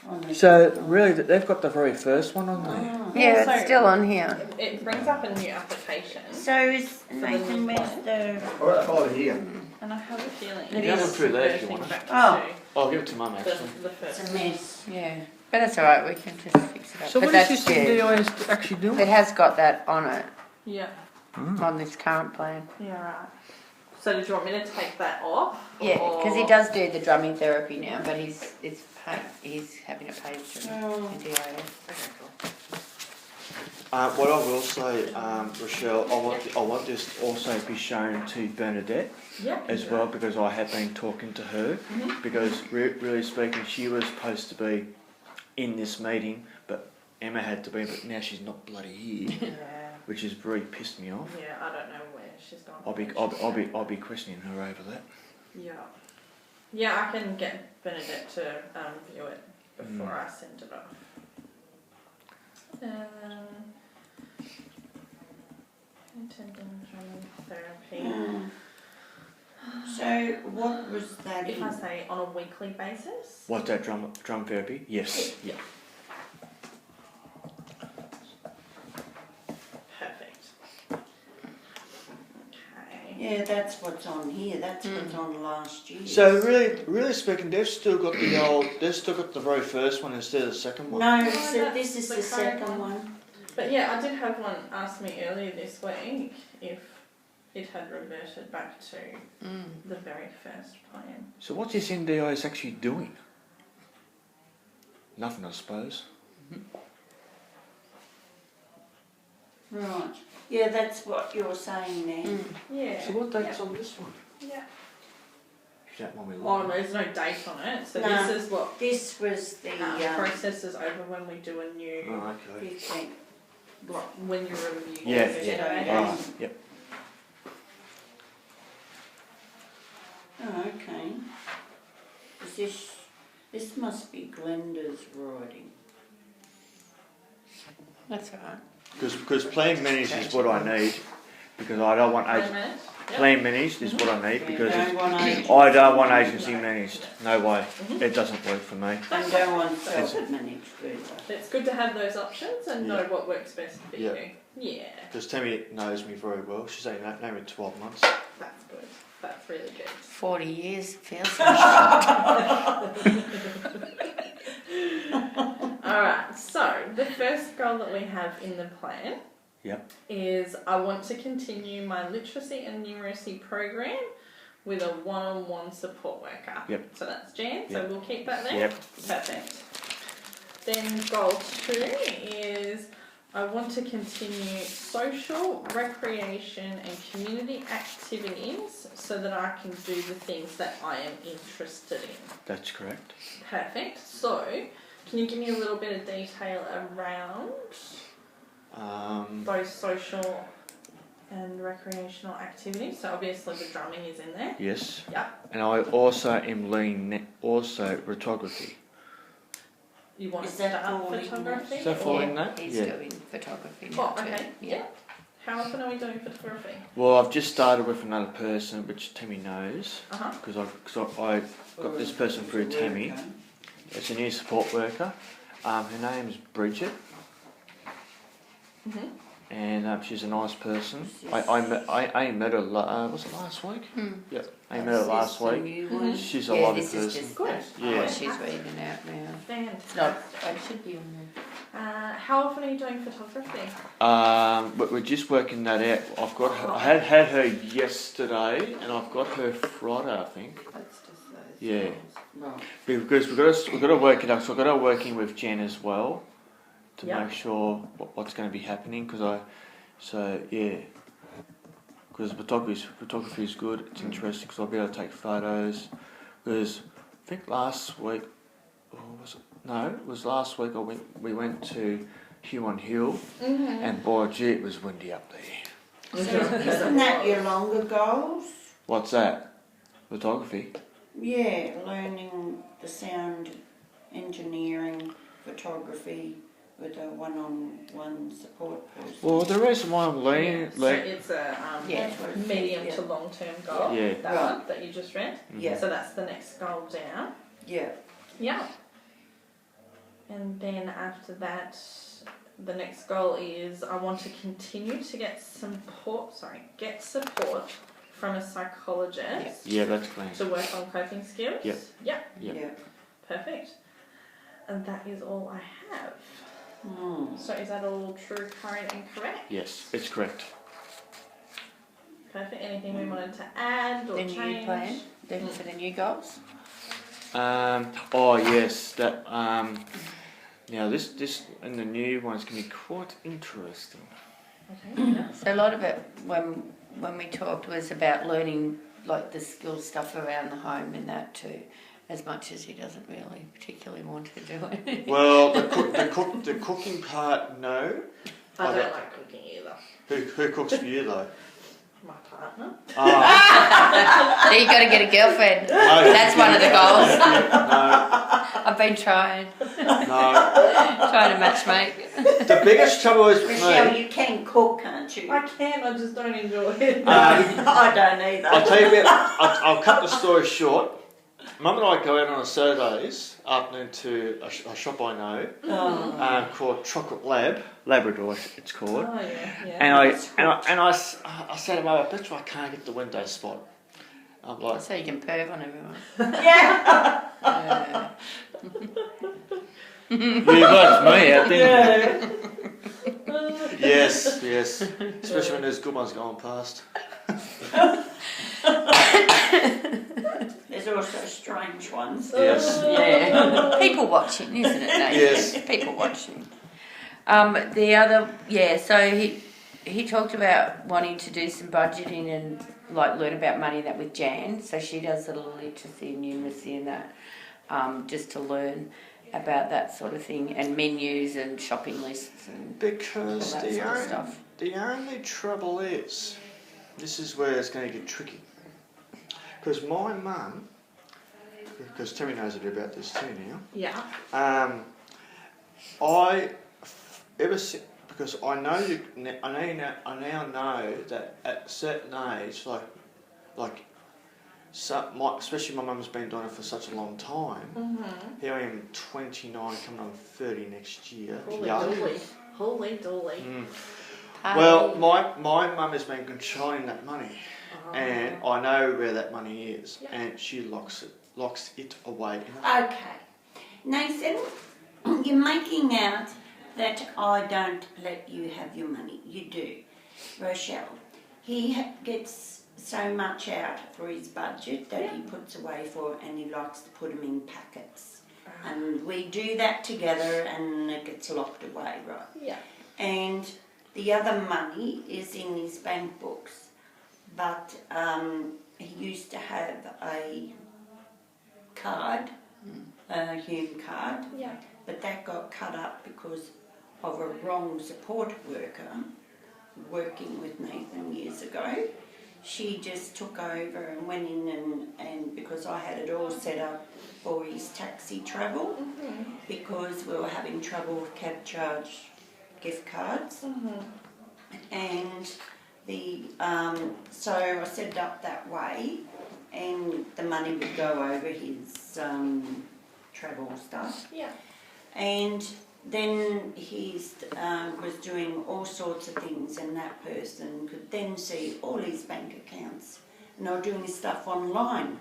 [SPEAKER 2] On the-
[SPEAKER 1] So really, they've got the very first one on there.
[SPEAKER 3] Yeah,
[SPEAKER 5] so-
[SPEAKER 3] it's still on here.
[SPEAKER 5] It brings up a new application,
[SPEAKER 2] So is Nathan, where's the...
[SPEAKER 1] I've got the folder here.
[SPEAKER 5] and I have a feeling
[SPEAKER 3] It
[SPEAKER 1] You have
[SPEAKER 3] is
[SPEAKER 1] one through there if you
[SPEAKER 5] reverting
[SPEAKER 1] want.
[SPEAKER 5] back
[SPEAKER 2] Oh.
[SPEAKER 1] I'll give it to Mum
[SPEAKER 5] to
[SPEAKER 1] actually.
[SPEAKER 5] the first.
[SPEAKER 2] It's a mess.
[SPEAKER 3] Yeah, but that's all right. We can just fix it up.
[SPEAKER 1] So
[SPEAKER 3] but
[SPEAKER 1] what
[SPEAKER 3] that's
[SPEAKER 1] is this NDI actually doing?
[SPEAKER 3] It has got that on it
[SPEAKER 5] Yeah,
[SPEAKER 3] on this current plan.
[SPEAKER 5] yeah, right. So did you want me to take that off?
[SPEAKER 3] Yeah, because he does do the drumming therapy now, but he's having it paid through NDIS.
[SPEAKER 5] Okay, cool.
[SPEAKER 1] What I will say, Rochelle, I want this to also be shown to Bernadette
[SPEAKER 5] Yeah.
[SPEAKER 1] as well, because I have been talking to her. Because really speaking, she was supposed to be in this meeting, but Emma had to be, but now she's not bloody here,
[SPEAKER 5] Yeah.
[SPEAKER 1] which has really pissed me off.
[SPEAKER 5] Yeah, I don't know where she's gone.
[SPEAKER 1] I'll be questioning her over that.
[SPEAKER 5] Yeah. Yeah, I can get Bernadette to view it before I send it off. Attending drumming therapy.
[SPEAKER 2] So what was that
[SPEAKER 5] If I
[SPEAKER 2] in?
[SPEAKER 5] say on a weekly basis.
[SPEAKER 1] What's that drum therapy? Yes. Yeah.
[SPEAKER 5] Perfect. Okay.
[SPEAKER 2] Yeah, that's what's on here. That's what's on last year.
[SPEAKER 1] So really speaking, they've still got the very first one instead of the second one.
[SPEAKER 2] No,
[SPEAKER 5] No,
[SPEAKER 2] so
[SPEAKER 5] that's
[SPEAKER 2] this is
[SPEAKER 5] the
[SPEAKER 2] the
[SPEAKER 5] current
[SPEAKER 2] second
[SPEAKER 5] one.
[SPEAKER 2] one.
[SPEAKER 5] But yeah, I did have one ask me earlier this week if it had reverted back to the very first plan.
[SPEAKER 1] So what's this NDIS actually doing? Nothing, I suppose.
[SPEAKER 2] Right. Yeah, that's what you're saying there.
[SPEAKER 5] Yeah.
[SPEAKER 1] So what date's on this one?
[SPEAKER 5] Yeah.
[SPEAKER 1] If you don't mind me
[SPEAKER 5] Well,
[SPEAKER 1] looking.
[SPEAKER 5] there's no date on it, so
[SPEAKER 2] No.
[SPEAKER 5] this is what
[SPEAKER 2] This was the
[SPEAKER 5] process is over when we do a new,
[SPEAKER 1] Oh, okay.
[SPEAKER 2] 15th.
[SPEAKER 5] like, when you review.
[SPEAKER 1] Yeah,
[SPEAKER 5] the
[SPEAKER 1] yeah.
[SPEAKER 5] generator.
[SPEAKER 1] Oh, yep.
[SPEAKER 2] Oh, okay. Is this must be Glenda's writing.
[SPEAKER 3] That's all right.
[SPEAKER 1] Because plain minis is what I need, because I don't want
[SPEAKER 5] Wait a
[SPEAKER 1] agency.
[SPEAKER 5] minute. Yep.
[SPEAKER 1] Plain minis is what I need because
[SPEAKER 2] Don't want agency.
[SPEAKER 1] I don't want agency managed. No way. It doesn't work for me.
[SPEAKER 2] And don't want self-managed either.
[SPEAKER 5] It's good to have those options and know what works best for
[SPEAKER 1] Yeah.
[SPEAKER 5] you. Yeah,
[SPEAKER 1] Because Tammy knows me very well. She's only known me 12 months.
[SPEAKER 5] that's good. That's really good.
[SPEAKER 3] 40 years feels like
[SPEAKER 5] Alright, so the first goal that we have in the plan
[SPEAKER 1] Yep.
[SPEAKER 5] is I want to continue my literacy and numeracy program with a one-on-one support worker.
[SPEAKER 1] Yep.
[SPEAKER 5] So that's Jan, so
[SPEAKER 1] Yep.
[SPEAKER 5] we'll keep that there.
[SPEAKER 1] Yep.
[SPEAKER 5] Perfect. Then goal 2 is I want to continue social, recreation and community activities so that I can do the things that I am interested in.
[SPEAKER 1] That's correct.
[SPEAKER 5] Perfect. So, can you give me a little bit of detail around those social and recreational activities? So obviously the drumming is in there.
[SPEAKER 1] Yes.
[SPEAKER 5] Yeah.
[SPEAKER 1] And I also am learning also photography.
[SPEAKER 5] You want to
[SPEAKER 2] Is that
[SPEAKER 5] start
[SPEAKER 2] falling in
[SPEAKER 5] photography?
[SPEAKER 1] Is that
[SPEAKER 5] or-
[SPEAKER 1] falling in that?
[SPEAKER 3] he's
[SPEAKER 1] Yeah.
[SPEAKER 3] doing photography.
[SPEAKER 5] Oh,
[SPEAKER 3] now too.
[SPEAKER 5] okay. Yeah. How often are we doing photography?
[SPEAKER 1] Well, I've just started with another person, which Tammy knows,
[SPEAKER 5] Uh-huh.
[SPEAKER 1] because I got this person through Tammy. It's a new support worker. Her name's Bridget,
[SPEAKER 5] Mhm.
[SPEAKER 1] and she's a nice person. I met her. Was it last week? Yep. I met her last week. She's a
[SPEAKER 3] Yeah,
[SPEAKER 1] lovely
[SPEAKER 3] this is
[SPEAKER 1] person.
[SPEAKER 3] just
[SPEAKER 5] Good.
[SPEAKER 1] Yeah.
[SPEAKER 3] what she's reading out now. It's not,
[SPEAKER 5] Fantastic.
[SPEAKER 3] it should be on there.
[SPEAKER 5] How often are you doing photography?
[SPEAKER 1] But we're just working that out. I've got. Her, I had her yesterday, and I've got her Friday, I think.
[SPEAKER 3] That's just those.
[SPEAKER 1] Yeah.
[SPEAKER 2] Right.
[SPEAKER 1] Because we've got to work it out. So I've got to work in with Jen as well to
[SPEAKER 5] Yep.
[SPEAKER 1] make sure what's going to be happening. Because photography is good. It's interesting because I'll be able to take photos. Because I think last week, or was it? No, it was last week. We went to Huon Hill, and boy, gee, it was windy up there.
[SPEAKER 2] So isn't that your longer goals?
[SPEAKER 1] What's that? Photography.
[SPEAKER 2] Yeah, learning the sound engineering, photography with a one-on-one support person.
[SPEAKER 1] Well, the reason why I'm learning,
[SPEAKER 5] So it's a
[SPEAKER 3] Yeah.
[SPEAKER 2] That's what it says,
[SPEAKER 5] medium
[SPEAKER 2] yeah.
[SPEAKER 5] to long-term goal.
[SPEAKER 1] Yeah.
[SPEAKER 5] That
[SPEAKER 2] Right.
[SPEAKER 5] one that you just read.
[SPEAKER 2] Yeah,
[SPEAKER 5] So that's the next goal down.
[SPEAKER 2] yeah.
[SPEAKER 5] Yeah. And then after that, the next goal is I want to continue to get support from a psychologist
[SPEAKER 1] yeah, that's clean.
[SPEAKER 5] to work on coping skills.
[SPEAKER 1] Yep.
[SPEAKER 5] Yep.
[SPEAKER 1] Yep.
[SPEAKER 2] Yeah.
[SPEAKER 5] Perfect. And that is all I have. So is that all true, current and correct?
[SPEAKER 1] Yes, it's correct.
[SPEAKER 5] Perfect. Anything we wanted to add or
[SPEAKER 3] The
[SPEAKER 5] change?
[SPEAKER 3] new plan, then for the new goals.
[SPEAKER 1] Oh yes, that now this and the new one's gonna be quite interesting.
[SPEAKER 5] Okay. Yeah.
[SPEAKER 3] So a lot of it, when we talked, was about learning like the skill stuff around the home and that too, as much as he doesn't really particularly want to do it.
[SPEAKER 1] Well, the cooking part, no.
[SPEAKER 5] I don't like cooking either.
[SPEAKER 1] Who cooks for you though?
[SPEAKER 5] My partner.
[SPEAKER 1] Ah,
[SPEAKER 3] So you got to get a girlfriend.
[SPEAKER 1] no,
[SPEAKER 3] That's one of the goals.
[SPEAKER 1] No,
[SPEAKER 3] I've been trying
[SPEAKER 1] no.
[SPEAKER 3] to match mate.
[SPEAKER 1] The biggest trouble is with
[SPEAKER 2] Michelle,
[SPEAKER 1] me.
[SPEAKER 2] you can cook, can't you?
[SPEAKER 5] I can, I just don't enjoy it.
[SPEAKER 2] I don't either.
[SPEAKER 1] I'll tell you a bit. I'll cut the story short. Mum and I go out on a Saturdays afternoon to a shop I know called Chocolate Labrador. It's called.
[SPEAKER 5] Oh yeah, yeah.
[SPEAKER 1] And I said to Mum, I bet you I can't get the window spot. I'm like,
[SPEAKER 3] So you can perv on everyone.
[SPEAKER 2] Yeah.
[SPEAKER 1] you got me out there. Yes, yes. Especially when there's good ones going past.
[SPEAKER 2] There's also strange ones.
[SPEAKER 1] Yes.
[SPEAKER 3] Yeah. People watching, isn't it, Nathan?
[SPEAKER 1] Yes.
[SPEAKER 3] People watching. The other, yeah, so he talked about wanting to do some budgeting and like learn about money and that with Jan. So she does a little literacy and numeracy and that, just to learn about that sort of thing and menus and shopping lists and
[SPEAKER 1] Because
[SPEAKER 3] all that sort of stuff.
[SPEAKER 1] the only trouble is, this is where it's going to get tricky. Because my mum, because Timmy knows a bit about this too now.
[SPEAKER 5] Yeah.
[SPEAKER 1] Because I now know that at a certain age, especially my mum's been doing it for such a long time.
[SPEAKER 5] Mm-hmm.
[SPEAKER 1] Here I am, 29, coming on 30 next year.
[SPEAKER 5] Holy
[SPEAKER 1] young.
[SPEAKER 5] dooly. Holy dooly.
[SPEAKER 1] Well, my mum has been controlling that money,
[SPEAKER 5] Oh.
[SPEAKER 1] and I know where that money is,
[SPEAKER 5] Yeah.
[SPEAKER 1] and she locks it away.
[SPEAKER 2] Okay. Nathan, you're making out that I don't let you have your money. You do. Rochelle, he gets so much out for his budget that he puts away for, and he likes to put them in packets. And we do that together, and it gets locked away, right?
[SPEAKER 5] Yeah.
[SPEAKER 2] And the other money is in his bank books, but he used to have a card, a Hume card,
[SPEAKER 5] Yeah.
[SPEAKER 2] but that got cut up because of a wrong support worker working with Nathan years ago. She just took over and went in and because I had it all set up for his taxi travel, because we were having trouble with cab charge gift cards, and so I set it up that way, and the money would go over his travel stuff.
[SPEAKER 5] Yeah.
[SPEAKER 2] And then he was doing all sorts of things, and that person could then see all his bank accounts, and they were doing stuff online.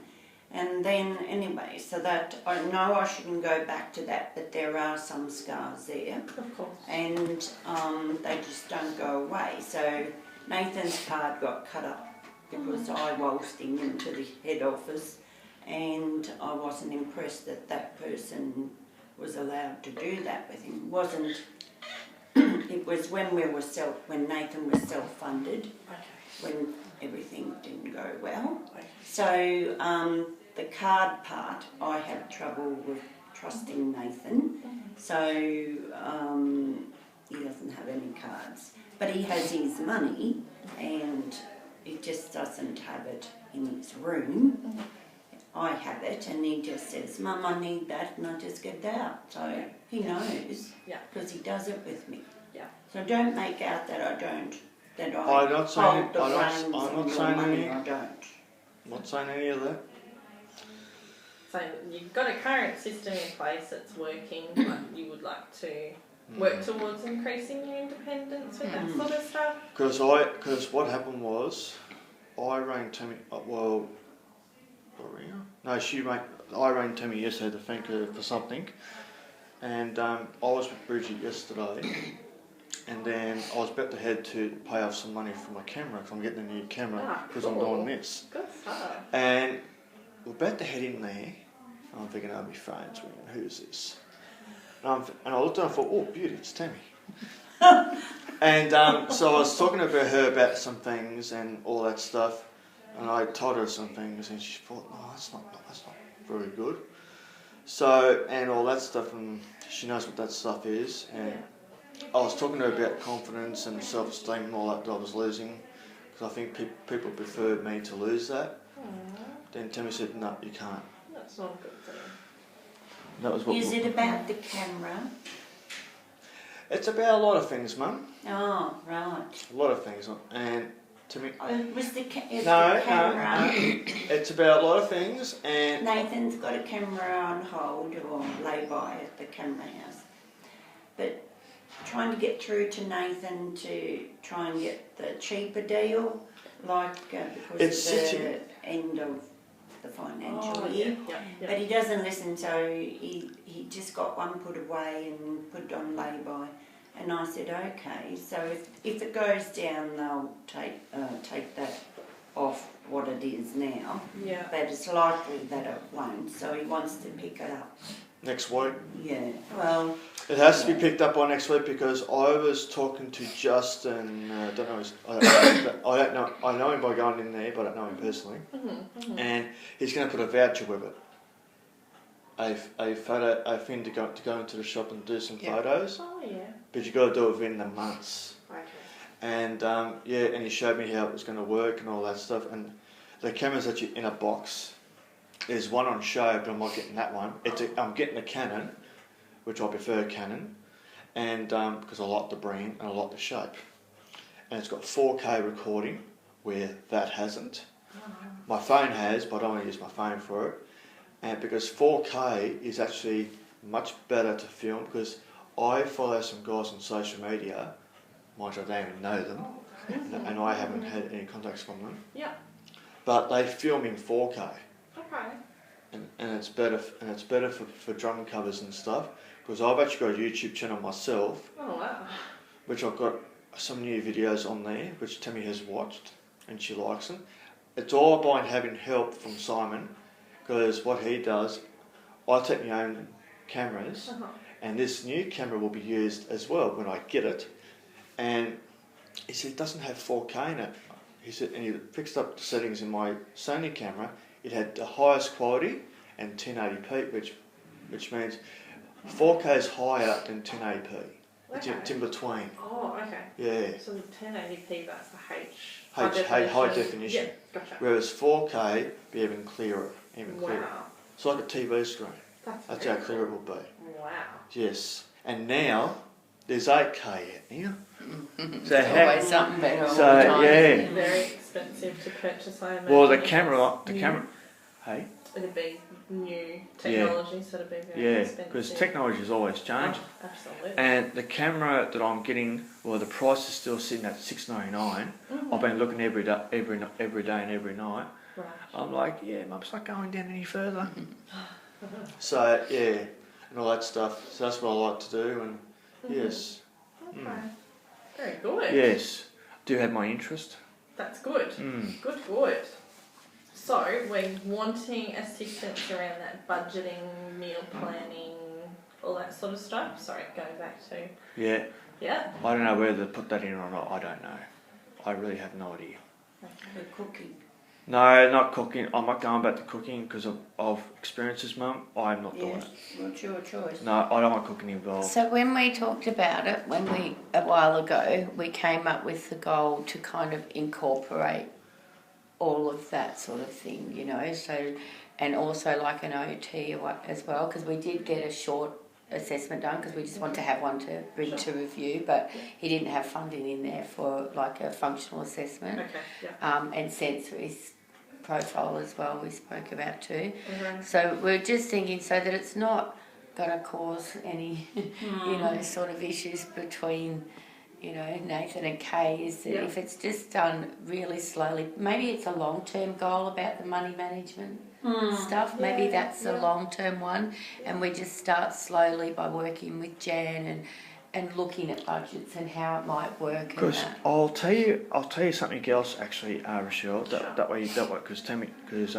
[SPEAKER 2] And then anyway, so that I know I shouldn't go back to that, but there are some scars there,
[SPEAKER 5] Of course.
[SPEAKER 2] and they just don't go away. So Nathan's card got cut up because I waltzed him into the head office, and I wasn't impressed that that person was allowed to do that with him. It was when when Nathan was self-funded, when everything didn't go well. So the card part, I had trouble with trusting Nathan. So he doesn't have any cards, but he has his money, and he just doesn't have it in his room. I have it, and he just says, "Mum, I need that," and I just get it out. So he knows, because he does it with me.
[SPEAKER 5] Yeah.
[SPEAKER 2] So don't make out that I don't, that I
[SPEAKER 1] I'm not saying-
[SPEAKER 2] hold the
[SPEAKER 1] I'm not-
[SPEAKER 2] reins
[SPEAKER 1] I'm
[SPEAKER 2] on
[SPEAKER 1] not
[SPEAKER 2] your
[SPEAKER 1] saying
[SPEAKER 2] money.
[SPEAKER 1] any-
[SPEAKER 2] I don't.
[SPEAKER 1] I'm not saying any of that.
[SPEAKER 5] So you've got a current system in place that's working, but you would like to work towards increasing your independence with that sort of stuff?
[SPEAKER 1] Because what happened was, I rang Tammy. I rang Tammy yesterday to thank her for something, and I was with Bridget yesterday, and then I was about to head to pay off some money for my camera, because I'm getting a new camera because I'm doing this,
[SPEAKER 5] Good stuff.
[SPEAKER 1] and we're about to head in there. And I'm thinking, I'll be phone's ringing. Who's this? And I looked and I thought, oh, beauty, it's Tammy. And so I was talking about her about some things and all that stuff, and I told her some things, and she thought, no, that's not very good. So, and all that stuff, and she knows what that stuff is, and I was talking to her about confidence and self-esteem and all that I was losing, because I think people preferred me to lose that. Then Tammy said, no, you can't.
[SPEAKER 5] That's not a good thing.
[SPEAKER 1] That was what.
[SPEAKER 2] Is it about the camera?
[SPEAKER 1] It's about a lot of things, Mum.
[SPEAKER 2] Oh, right.
[SPEAKER 1] A lot of things, and to me.
[SPEAKER 2] Was the camera?
[SPEAKER 1] No. It's about a lot of things, and
[SPEAKER 2] Nathan's got a camera on hold or lay-by at the camera house. But trying to get through to Nathan to try and get the cheaper deal, because
[SPEAKER 1] It's
[SPEAKER 2] of the
[SPEAKER 1] sitting-
[SPEAKER 2] end of the financial year.
[SPEAKER 5] Yeah.
[SPEAKER 2] But he doesn't listen, so he just got one put away and put it on lay-by. And I said, okay, so if it goes down, they'll take that off what it is now.
[SPEAKER 5] Yeah.
[SPEAKER 2] But it's likely that it won't, so he wants to pick it up
[SPEAKER 1] next week.
[SPEAKER 2] Yeah, well,
[SPEAKER 1] It has to be picked up by next week because I was talking to Justin. I don't know. I don't know. I know him by going in there, but I don't know him personally. And he's going to put a voucher with it. A thing to go into the shop and do some photos.
[SPEAKER 5] Oh yeah.
[SPEAKER 1] But you got to do it within the months.
[SPEAKER 5] Okay.
[SPEAKER 1] And and he showed me how it was going to work and all that stuff. And the camera's actually in a box. There's one on show, but I'm not getting that one. I'm getting a Canon, which I prefer Canon, and because I like the brand and I like the shape. And it's got 4K recording, where that hasn't. My phone has, but I don't want to use my phone for it. And because 4K is actually much better to film, because I follow some guys on social media, mind you, I don't even know them, and I haven't had any contacts from them.
[SPEAKER 5] Yeah.
[SPEAKER 1] But they film in 4K.
[SPEAKER 5] Okay.
[SPEAKER 1] And it's better for drum covers and stuff, because I've actually got a YouTube channel myself,
[SPEAKER 5] Oh wow.
[SPEAKER 1] which I've got some new videos on there, which Tammy has watched and she likes them. It's all by having help from Simon, because what he does, I take my own cameras, and this new camera will be used as well when I get it. And he said it doesn't have 4K in it. He said, and he fixed up the settings in my Sony camera. It had the highest quality and 1080p, which means 4K is higher than 1080p. It's in between.
[SPEAKER 5] Oh, okay.
[SPEAKER 1] Yeah.
[SPEAKER 5] So the 1080p, that's the H.
[SPEAKER 1] High definition.
[SPEAKER 5] Yeah, gotcha.
[SPEAKER 1] Whereas 4K be even clearer, clearer.
[SPEAKER 5] Wow.
[SPEAKER 1] It's like a TV screen.
[SPEAKER 5] That's
[SPEAKER 1] how
[SPEAKER 5] very
[SPEAKER 1] clear it will be.
[SPEAKER 5] Wow.
[SPEAKER 1] Yes. And now there's 8K out now. So
[SPEAKER 3] There's always something better all
[SPEAKER 1] so,
[SPEAKER 3] the time.
[SPEAKER 1] yeah.
[SPEAKER 5] Very expensive to purchase, I imagine.
[SPEAKER 1] Well, the camera. Hey.
[SPEAKER 5] It'd be new technology, so it'd be very
[SPEAKER 1] Yeah,
[SPEAKER 5] expensive.
[SPEAKER 1] because technology is always changing.
[SPEAKER 5] Oh, absolutely.
[SPEAKER 1] And the camera that I'm getting, well, the price is still sitting at $6.99. I've been looking every day and every night.
[SPEAKER 5] Right.
[SPEAKER 1] I'm like, yeah, Mum's not going down any further. So yeah, and all that stuff. So that's what I like to do. And yes,
[SPEAKER 5] Okay. Very good.
[SPEAKER 1] yes, do have my interest.
[SPEAKER 5] That's good. Good, good. So we're wanting assistance around that budgeting, meal planning, all that sort of stuff. Sorry, going back to
[SPEAKER 1] Yeah,
[SPEAKER 5] yeah.
[SPEAKER 1] I don't know whether to put that in or not. I don't know. I really have no idea.
[SPEAKER 2] the cooking.
[SPEAKER 1] No, not cooking. I'm not going back to cooking because of experiences, Mum. I'm not doing
[SPEAKER 2] Yes,
[SPEAKER 1] it.
[SPEAKER 2] what's your choice?
[SPEAKER 1] No, I don't want cooking involved.
[SPEAKER 3] So when we talked about it, a while ago, we came up with the goal to kind of incorporate all of that sort of thing, you know. So, and also like an OT as well, because we did get a short assessment done because we just want to have one to bring to review, but he didn't have funding in there for like a functional assessment.
[SPEAKER 5] Okay. Yeah.
[SPEAKER 3] And sensory profile as well we spoke about too.
[SPEAKER 5] Mhm.
[SPEAKER 3] So we're just thinking so that it's not going to cause any, you know, sort of issues between, you know, Nathan and Kay, is that if it's just done really slowly, maybe it's a long-term goal about the money management stuff, maybe that's a long-term one, and we just start slowly by working with Jan and looking at budgets and how it might work.
[SPEAKER 1] Because I'll tell you something else actually, Rochelle. That way, because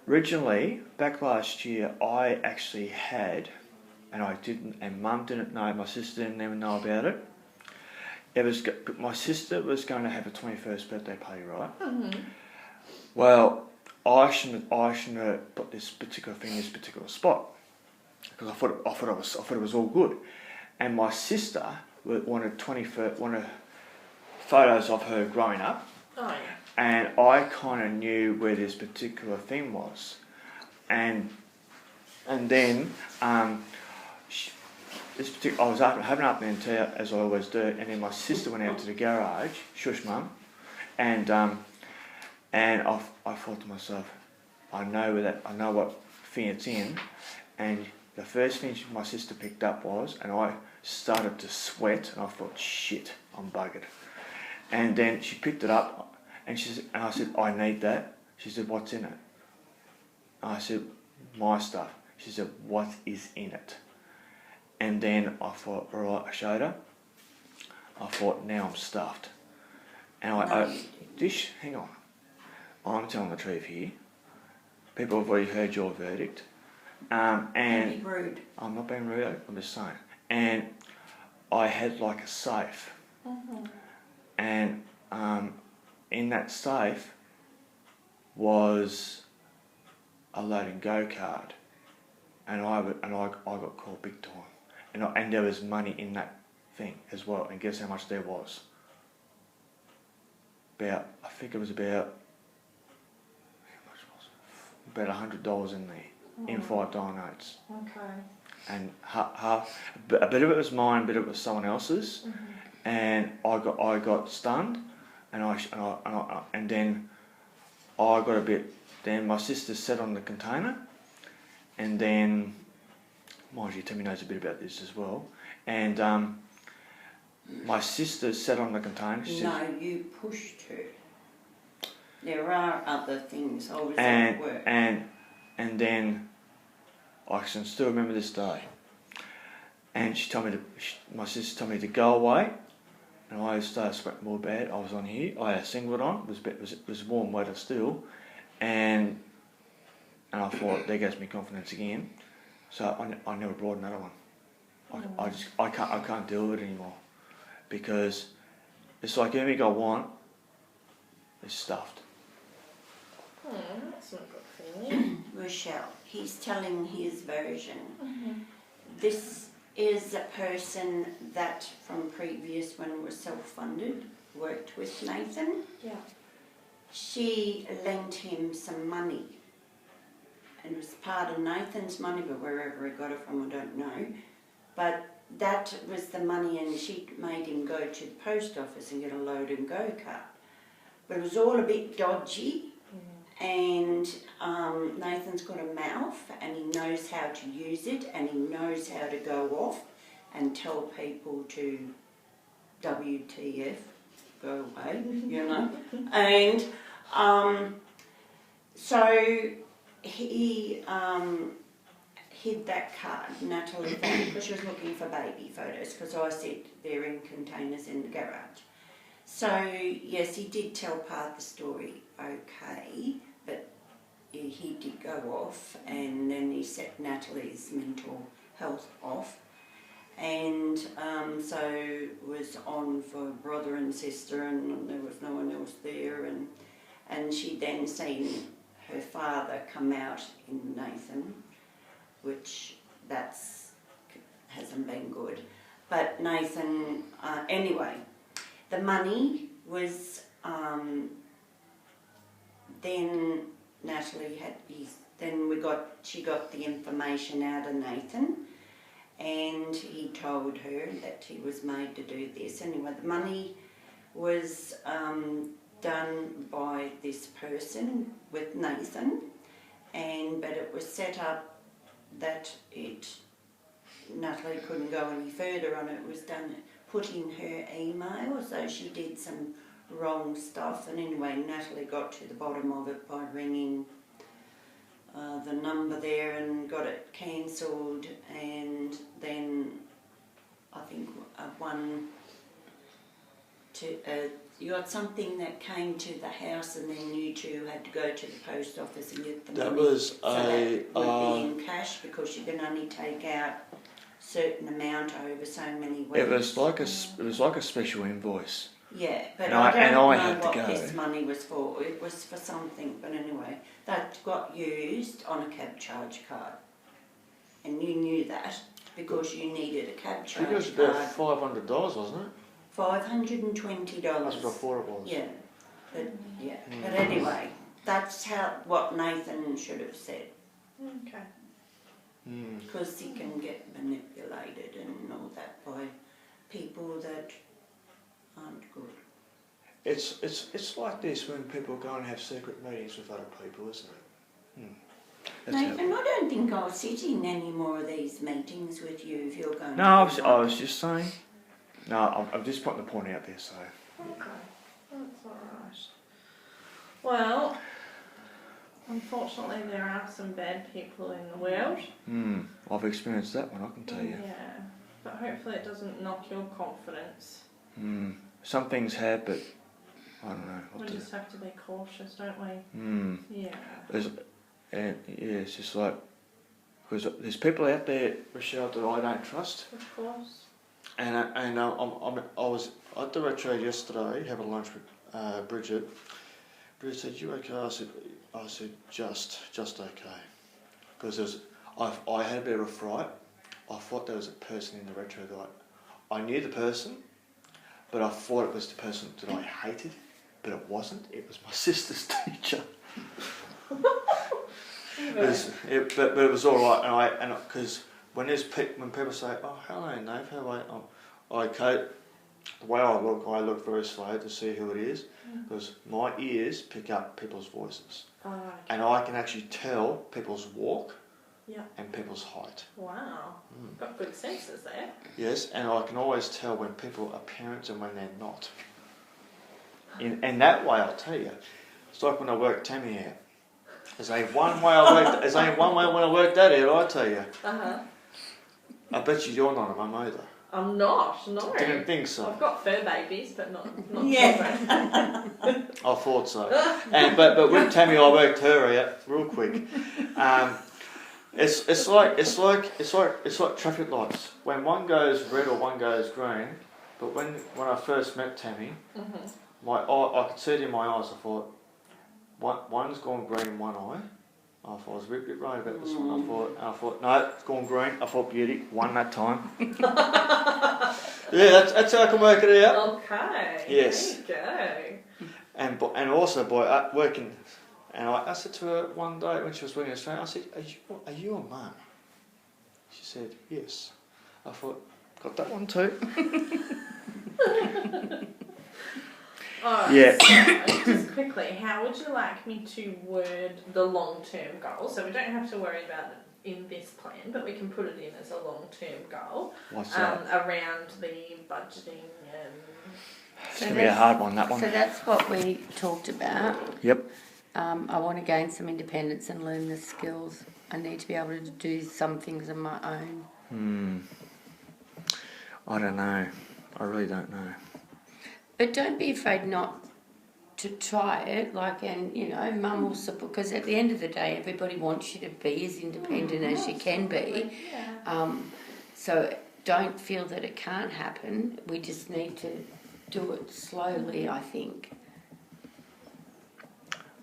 [SPEAKER 1] originally back last year I actually had, and I didn't, and Mum didn't know, my sister didn't even know about it. It was my sister was going to have a 21st birthday party, right? Mm-hmm. Well, I shouldn't have put this particular thing in this particular spot because I thought it was all good. And my sister wanted photos of her growing up.
[SPEAKER 5] Oh yeah.
[SPEAKER 1] And I kind of knew where this particular thing was. And then I was having up there tea as I always do, and then my sister went out to the garage, shush Mum, and I thought to myself, I know what thing it's in, and the first thing my sister picked up was, and I started to sweat, and I thought, shit, I'm buggered. And then she picked it up, and I said, I need that. She said, what's in it? I said, my stuff. She said, what is in it? And then I thought, all right, I showed her. I thought, now I'm stuffed. And hang on. I'm telling the truth here. People have already heard your verdict.
[SPEAKER 2] Don't
[SPEAKER 1] and
[SPEAKER 2] be rude.
[SPEAKER 1] I'm not being rude, I'm just saying. And I had like a safe, and in that safe was a loading go card, and I got caught big time, and there was money in that thing as well. And guess how much there was? I think it was about $100 in there, in $5 notes.
[SPEAKER 5] Okay.
[SPEAKER 1] And a bit of it was mine, a bit of it was someone else's, and I got stunned, and then I got a bit. Then my sister sat on the container, and then, mind you, Timmy knows a bit about this as well, and my sister sat on the container.
[SPEAKER 2] No, you pushed her. There are other things. I was
[SPEAKER 1] and
[SPEAKER 2] at work.
[SPEAKER 1] and then I can still remember this day. And she told me my sister told me to go away, and I started sweating more bad. I was on here. I had a singlet on. It was warm weather still, and I thought there goes my confidence again. So I never brought another one. I can't deal with it anymore, because it's like everything I want is stuffed.
[SPEAKER 5] That's not good feeling.
[SPEAKER 2] Rochelle, he's telling his version. This is a person that from previous, when it was self-funded, worked with Nathan.
[SPEAKER 5] Yeah.
[SPEAKER 2] She lent him some money. And it was part of Nathan's money, but wherever he got it from, I don't know. But that was the money, and she made him go to the post office and get a load and go card. But it was all a bit dodgy. And Nathan's got a mouth, and he knows how to use it, and he knows how to go off and tell people to WTF, go away, you know. And so he hid that card, Natalie found, because she was looking for baby photos, because I said they're in containers in the garage. So yes, he did tell part of the story okay, but he did go off, and then he set Natalie's mental health off, and so was on for brother and sister, and there was no one else there, and she then seen her father come out in Nathan, which hasn't been good. But Nathan, anyway, the money was then Natalie she got the information out of Nathan, and he told her that he was made to do this. Anyway, the money was done by this person with Nathan, but it was set up that Natalie couldn't go any further on it. It was done, put in her email, so she did some wrong stuff, and anyway Natalie got to the bottom of it by ringing the number there and got it cancelled, and then I think you got something that came to the house, and then you two had to go to the post office and get the money.
[SPEAKER 1] That was
[SPEAKER 2] so that would be in cash, because you can only take out certain amount over so many weeks.
[SPEAKER 1] It was like a special invoice.
[SPEAKER 2] Yeah, but
[SPEAKER 1] And
[SPEAKER 2] I don't know
[SPEAKER 1] had to
[SPEAKER 2] what
[SPEAKER 1] go.
[SPEAKER 2] this money was for. It was for something, but anyway, that got used on a cab charge card, and you knew that because you needed a cab
[SPEAKER 1] I think it was
[SPEAKER 2] charge
[SPEAKER 1] about
[SPEAKER 2] card.
[SPEAKER 1] $500, wasn't it?
[SPEAKER 2] $520.
[SPEAKER 1] That's what I thought it was.
[SPEAKER 2] Yeah, but anyway, that's what Nathan should have said,
[SPEAKER 5] Okay.
[SPEAKER 2] because he can get manipulated and all that by people that aren't good.
[SPEAKER 1] It's like this when people go and have secret meetings with other people, isn't it? That's how-
[SPEAKER 2] Nathan, I don't think I'll sit in any more of these meetings with you if you're going
[SPEAKER 1] No,
[SPEAKER 2] to.
[SPEAKER 1] I was just saying. No, I'm just putting the point out there. So
[SPEAKER 5] Okay. That's alright. Well, unfortunately there are some bad people in the world.
[SPEAKER 1] I've experienced that one, I can tell you.
[SPEAKER 5] Yeah. But hopefully it doesn't knock your confidence.
[SPEAKER 1] Some things have, but I don't know.
[SPEAKER 5] We just have to be cautious, don't we? Yeah.
[SPEAKER 1] And yeah, it's just like Because there's people out there, Rochelle, that I don't trust.
[SPEAKER 5] Of course.
[SPEAKER 1] And I was at the retro yesterday having lunch with Bridget. Bridget said, "You okay?" I said, just okay. Because I had a bit of a fright. I thought there was a person in the retro that I knew the person, but I thought it was the person that I hated, but it wasn't. It was my sister's teacher. But it was all right, and because when people say, "Oh, hello, Nave, how are you?" Okay, the way I look very slow to see who it is, because my ears pick up people's voices, and I can actually tell people's walk, and people's height.
[SPEAKER 5] Wow, got good senses there.
[SPEAKER 1] Yes, and I can always tell when people are parents and when they're not. In that way, I'll tell you, it's like when I worked Tammy out. There's only one way when I worked that out, I tell you. I bet you're not a mum either.
[SPEAKER 5] I'm not, no.
[SPEAKER 1] Didn't think so.
[SPEAKER 5] I've got fur babies, but not children.
[SPEAKER 1] I thought so. But with Tammy, I worked her out real quick. It's like traffic lights. When one goes red or one goes green, but when I first met Tammy, I could see it in my eyes. I thought, one's gone green in one eye. I thought I was a bit right about this one. I thought, no, it's gone green. I thought beauty, won that time. Yeah, that's how I can work it out.
[SPEAKER 5] Okay.
[SPEAKER 1] Yes.
[SPEAKER 5] There you
[SPEAKER 1] go. And also by working, and I said to her one day when she was working in Australia, I said, "Are you a mum?" She said, "Yes." I thought, got that one too.
[SPEAKER 5] Alright,
[SPEAKER 1] yeah.
[SPEAKER 5] So, just quickly, how would you like me to word the long-term goal? So we don't have to worry about it in this plan, but we can put it in as a long-term goal.
[SPEAKER 1] What's that?
[SPEAKER 5] Around the budgeting and...
[SPEAKER 1] It's going to be a hard one, that one.
[SPEAKER 3] So that's what we talked about.
[SPEAKER 1] Yep.
[SPEAKER 3] I want to gain some independence and learn the skills. I need to be able to do some things on my own.
[SPEAKER 1] I don't know. I really don't know.
[SPEAKER 3] But don't be afraid not to try it, Mum will support, because at the end of the day, everybody wants you to be as independent as you can be. So don't feel that it can't happen. We just need to do it slowly, I think.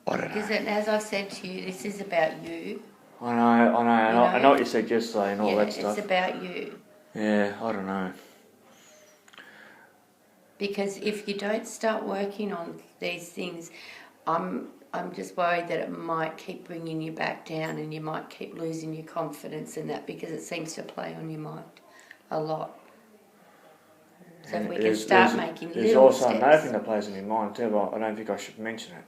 [SPEAKER 1] I don't know.
[SPEAKER 3] Because as I've said to you, this is about you.
[SPEAKER 1] I know what you said yesterday and all that stuff.
[SPEAKER 3] It's about you.
[SPEAKER 1] Yeah, I don't know.
[SPEAKER 3] Because if you don't start working on these things, I'm just worried that it might keep bringing you back down and you might keep losing your confidence in that, because it seems to play on your mind a lot. So if we can start making little steps.
[SPEAKER 1] There's also another thing that plays on your mind too, but I don't think I should mention it,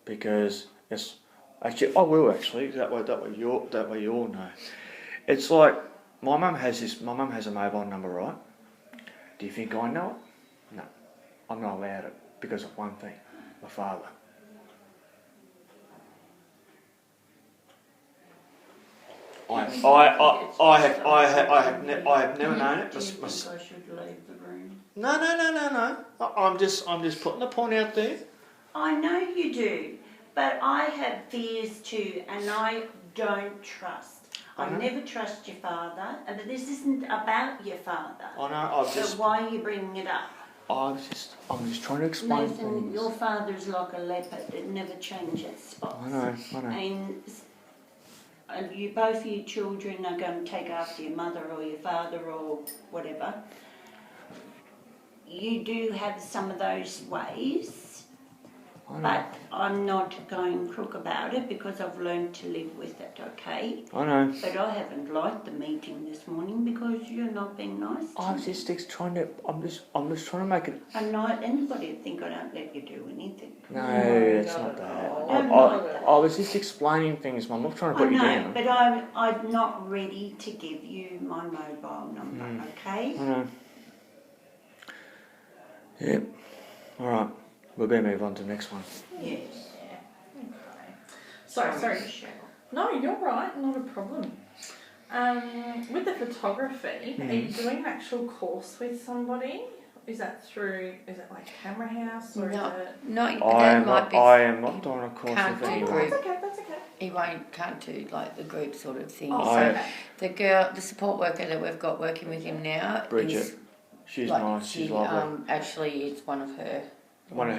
[SPEAKER 1] because it's actually I will actually that way you all know. It's like my mum has a mobile number, right? Do you think I know it? No, I'm not allowed it because of one thing, my father. I have never known it.
[SPEAKER 2] Do you think I should leave the room?
[SPEAKER 1] No. I'm just putting the point out there.
[SPEAKER 2] I know you do, but I have fears too, and I don't trust. I never trust your father, but this isn't about your father.
[SPEAKER 1] I know.
[SPEAKER 2] So why are you bringing it up?
[SPEAKER 1] I'm just trying to explain
[SPEAKER 2] Nathan,
[SPEAKER 1] things.
[SPEAKER 2] your father's like a leopard; it never changes spots.
[SPEAKER 1] I know.
[SPEAKER 2] And both you children are going to take after your mother or your father or whatever. You do have some of those ways. But I'm not going crook about it because I've learned to live with it, okay?
[SPEAKER 1] I know.
[SPEAKER 2] But I haven't liked the meeting this morning because you're not being nice to me.
[SPEAKER 1] I'm just trying to make it.
[SPEAKER 2] I'm not anybody would think I don't let you do anything.
[SPEAKER 1] No, it's not that. I was just explaining things, Mum. I'm not trying to put you down.
[SPEAKER 2] But I'm not ready to give you my mobile number, okay?
[SPEAKER 1] I know. Yep. All right. We're going to move on to the next one.
[SPEAKER 2] Yes.
[SPEAKER 5] Yeah. Okay. Sorry. No, you're right. Not a problem. With the photography, are you doing an actual course with somebody? Is that through? Is it like Camera House or
[SPEAKER 3] No.
[SPEAKER 5] is it?
[SPEAKER 3] No,
[SPEAKER 1] I
[SPEAKER 3] that
[SPEAKER 1] am
[SPEAKER 3] might
[SPEAKER 1] not,
[SPEAKER 3] be.
[SPEAKER 1] I am not doing a course
[SPEAKER 3] can't
[SPEAKER 1] with
[SPEAKER 3] do
[SPEAKER 1] anyone.
[SPEAKER 3] group.
[SPEAKER 5] That's okay. That's okay.
[SPEAKER 3] He can't do like the group sort of thing.
[SPEAKER 5] Oh,
[SPEAKER 3] So
[SPEAKER 5] okay.
[SPEAKER 3] the support worker that we've got working with him now
[SPEAKER 1] Bridget.
[SPEAKER 3] is
[SPEAKER 1] She's
[SPEAKER 3] like,
[SPEAKER 1] nice, she's lovely.
[SPEAKER 3] actually it's one of her
[SPEAKER 1] It's one,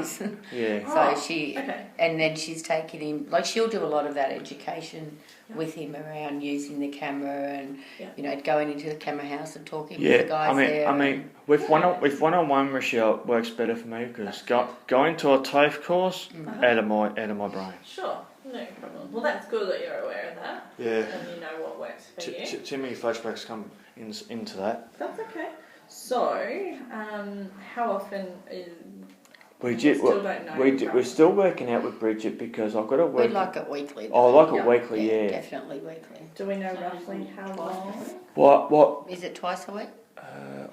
[SPEAKER 3] hobbies.
[SPEAKER 1] yeah.
[SPEAKER 5] Oh,
[SPEAKER 3] So she
[SPEAKER 5] Okay.
[SPEAKER 3] and then she's taken him like she'll do a lot of that education with him around using the camera and
[SPEAKER 5] Yeah.
[SPEAKER 3] going into the camera house and talking
[SPEAKER 1] Yeah,
[SPEAKER 3] with the guys there.
[SPEAKER 1] I mean, with one-on-one, Michelle, it works better for me because going to a TAFE course out of my brain.
[SPEAKER 5] Sure. No problem. Well, that's good that you're aware of that
[SPEAKER 1] Yeah.
[SPEAKER 5] and you know what works for you.
[SPEAKER 1] Too many flashbacks come into that.
[SPEAKER 5] That's okay. So, how often is...
[SPEAKER 1] Bridget,
[SPEAKER 5] still don't know,
[SPEAKER 1] we're
[SPEAKER 5] right?
[SPEAKER 1] still working out with Bridget because I've got to
[SPEAKER 3] we
[SPEAKER 1] work.
[SPEAKER 3] like it weekly.
[SPEAKER 1] I like
[SPEAKER 5] Yeah.
[SPEAKER 1] it weekly, yeah.
[SPEAKER 3] Definitely weekly.
[SPEAKER 5] Do we know roughly how long?
[SPEAKER 1] What?
[SPEAKER 3] Is it twice a week?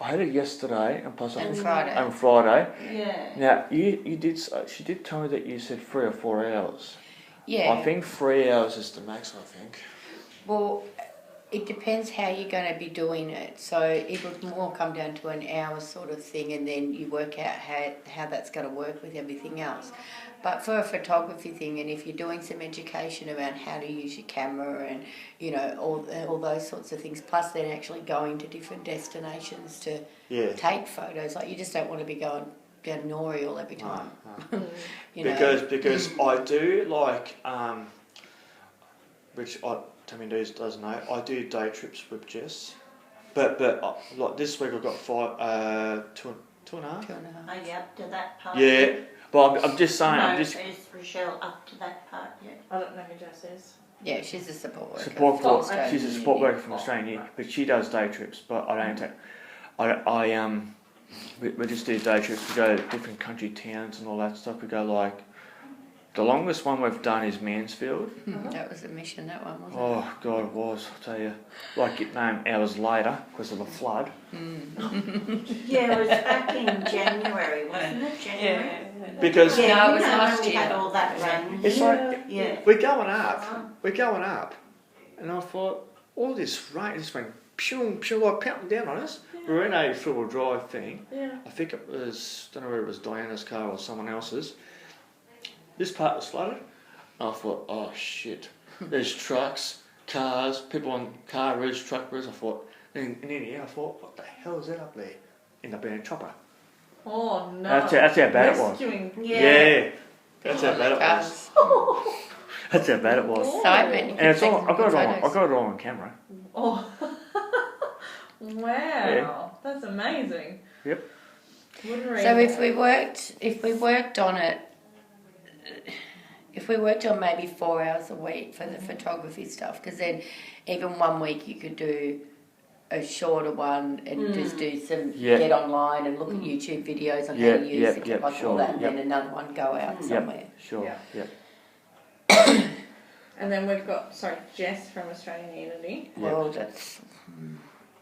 [SPEAKER 1] I had it yesterday and plus
[SPEAKER 3] And
[SPEAKER 1] on
[SPEAKER 3] Friday.
[SPEAKER 1] Friday.
[SPEAKER 2] Yeah.
[SPEAKER 1] Now you did. She did tell me that you said 3 or 4 hours.
[SPEAKER 3] Yeah.
[SPEAKER 1] I think 3 hours is the max. I think.
[SPEAKER 3] Well, it depends how you're going to be doing it. So it would more come down to an hour sort of thing, and then you work out how that's going to work with everything else. But for a photography thing, and if you're doing some education around how to use your camera and all those sorts of things, plus then actually going to different destinations to
[SPEAKER 1] Yeah.
[SPEAKER 3] take photos, like you just don't want to be going down Noriel every time.
[SPEAKER 1] No.
[SPEAKER 3] You know.
[SPEAKER 1] Because I do like which Tammy doesn't know. I do day trips with Jess, but like this week I've got 2.5.
[SPEAKER 3] 2.5.
[SPEAKER 2] Are you up to that part?
[SPEAKER 1] Yeah, but I'm just saying.
[SPEAKER 2] No,
[SPEAKER 1] I'm just
[SPEAKER 2] is Rochelle up to that part yet?
[SPEAKER 5] I don't know who Jess is.
[SPEAKER 3] Yeah, she's a support worker.
[SPEAKER 1] support
[SPEAKER 5] Oh,
[SPEAKER 1] for.
[SPEAKER 5] okay.
[SPEAKER 1] She's a support worker from Australia, but she does day trips. But I don't take. We just do day trips. We go to different country towns and all that stuff. We go like. The longest one we've done is Mansfield.
[SPEAKER 3] That was a mission, that one, wasn't it?
[SPEAKER 1] Oh God, it was. I'll tell you, like it named hours later because of the flood.
[SPEAKER 2] Yeah, it was back in January, wasn't it? January.
[SPEAKER 1] Because
[SPEAKER 2] Yeah,
[SPEAKER 3] No, it
[SPEAKER 2] you
[SPEAKER 3] was
[SPEAKER 2] know,
[SPEAKER 3] last
[SPEAKER 2] we
[SPEAKER 3] year.
[SPEAKER 2] had all that rain.
[SPEAKER 1] it's like
[SPEAKER 2] Yeah.
[SPEAKER 1] we're going up, and I thought all this rain just went pew pew like pounding down on us. We were in a 4-wheel drive thing.
[SPEAKER 5] Yeah.
[SPEAKER 1] I think it was, don't know whether it was Diana's car or someone else's. This part was flooded. I thought, oh shit, there's trucks, cars, people on car roofs, truck roofs. I thought, and in here I thought, what the hell is that up there? End up being a chopper.
[SPEAKER 5] Oh no.
[SPEAKER 1] That's how bad it was.
[SPEAKER 5] Rescuing.
[SPEAKER 1] Yeah, that's how bad it was.
[SPEAKER 3] Cars.
[SPEAKER 1] That's how bad it was.
[SPEAKER 3] So many.
[SPEAKER 1] And it's all, I got it all.
[SPEAKER 3] photos.
[SPEAKER 1] I got it all on camera.
[SPEAKER 5] Oh. Wow.
[SPEAKER 1] Yeah.
[SPEAKER 5] That's amazing.
[SPEAKER 1] Yep.
[SPEAKER 5] Wouldn't read
[SPEAKER 3] So if
[SPEAKER 5] that.
[SPEAKER 3] we worked on it, if we worked on maybe 4 hours a week for the photography stuff, because then even 1 week you could do a shorter one and just do some get online and look at YouTube videos on how to use the camera, like all that, and then another one go out somewhere.
[SPEAKER 1] Sure.
[SPEAKER 5] Yeah.
[SPEAKER 1] Yep.
[SPEAKER 5] And then we've got Jess from Australian Unity.
[SPEAKER 3] Well, that's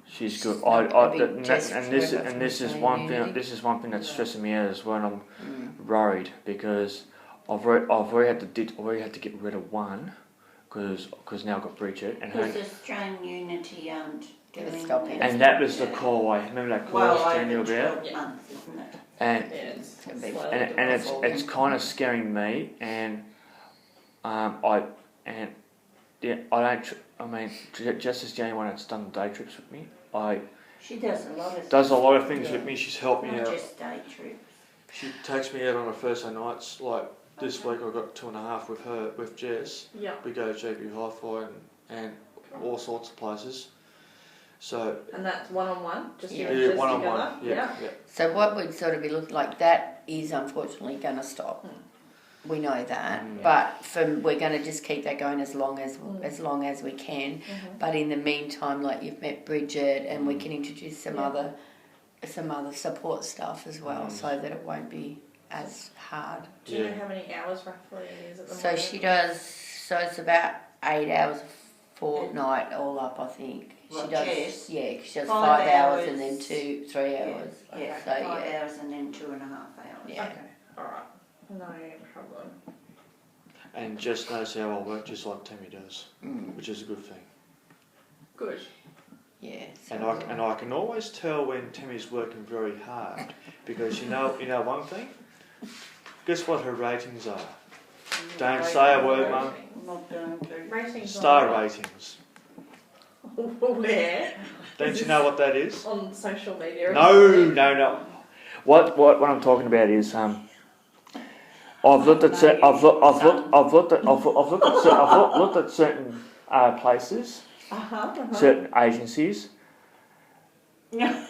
[SPEAKER 1] She's good.
[SPEAKER 3] Not a big
[SPEAKER 1] And
[SPEAKER 3] test
[SPEAKER 1] this
[SPEAKER 3] forever from
[SPEAKER 1] is
[SPEAKER 3] Australian
[SPEAKER 1] one thing.
[SPEAKER 3] Unity.
[SPEAKER 1] This is one thing that's stressing me out as well. And I'm worried because I've already had to get rid of one because now I've got Bridget and
[SPEAKER 2] Because
[SPEAKER 1] her.
[SPEAKER 2] Australian Unity doing
[SPEAKER 3] stopping.
[SPEAKER 1] And that was the call I remember that call I was telling you
[SPEAKER 2] over
[SPEAKER 1] about.
[SPEAKER 2] 12 months, isn't it?
[SPEAKER 1] And
[SPEAKER 5] Yeah, it's
[SPEAKER 3] gonna be-
[SPEAKER 5] slowly
[SPEAKER 1] and
[SPEAKER 5] doing
[SPEAKER 1] it's kind of scaring me and I don't. I mean, Jess is the only one that's done day trips with me.
[SPEAKER 2] She does a lot of
[SPEAKER 1] Does a lot of things with me. She's helped me
[SPEAKER 2] not
[SPEAKER 1] out.
[SPEAKER 2] just day trips.
[SPEAKER 1] She takes me out on a Thursday nights. Like this week, I got 2.5 with her, with Jess.
[SPEAKER 5] Yeah.
[SPEAKER 1] We go to JB Hi-Fi and all sorts of places. So
[SPEAKER 5] And that's one-on-one, just you
[SPEAKER 3] Yeah.
[SPEAKER 5] and
[SPEAKER 1] yeah,
[SPEAKER 5] Jess
[SPEAKER 1] one on
[SPEAKER 5] together.
[SPEAKER 1] one. Yeah.
[SPEAKER 3] so what we'd sort of be looking like. That is unfortunately going to stop. We know that, but we're going to just keep that going as long as we can. But in the meantime, like you've met Bridget, and we can introduce some other support stuff as well, so that it won't be as hard.
[SPEAKER 5] Do you know how many hours roughly it is at the
[SPEAKER 3] So
[SPEAKER 5] moment?
[SPEAKER 3] she does. So it's about 8 hours a fortnight all up, I think.
[SPEAKER 2] Well,
[SPEAKER 3] She does.
[SPEAKER 2] Jess,
[SPEAKER 3] Yeah, she does
[SPEAKER 2] 5
[SPEAKER 3] 5 hours and then
[SPEAKER 2] hours.
[SPEAKER 3] 3 hours.
[SPEAKER 2] Yeah,
[SPEAKER 3] So
[SPEAKER 2] 5
[SPEAKER 3] yeah.
[SPEAKER 2] hours and then 2.5 hours.
[SPEAKER 3] Yeah.
[SPEAKER 5] Okay, alright. No problem.
[SPEAKER 1] And Jess knows how I work, just like Tammy does, which is a good thing.
[SPEAKER 5] Good.
[SPEAKER 3] Yeah.
[SPEAKER 1] And I can always tell when Tammy's working very hard because you know one thing. Guess what her ratings are? Don't say a word, Mum.
[SPEAKER 2] Not going to.
[SPEAKER 5] Ratings
[SPEAKER 1] Star
[SPEAKER 5] on
[SPEAKER 1] ratings.
[SPEAKER 5] where?
[SPEAKER 1] Don't you know what that is?
[SPEAKER 5] On social media.
[SPEAKER 1] No. What I'm talking about is I've looked at certain places, certain agencies.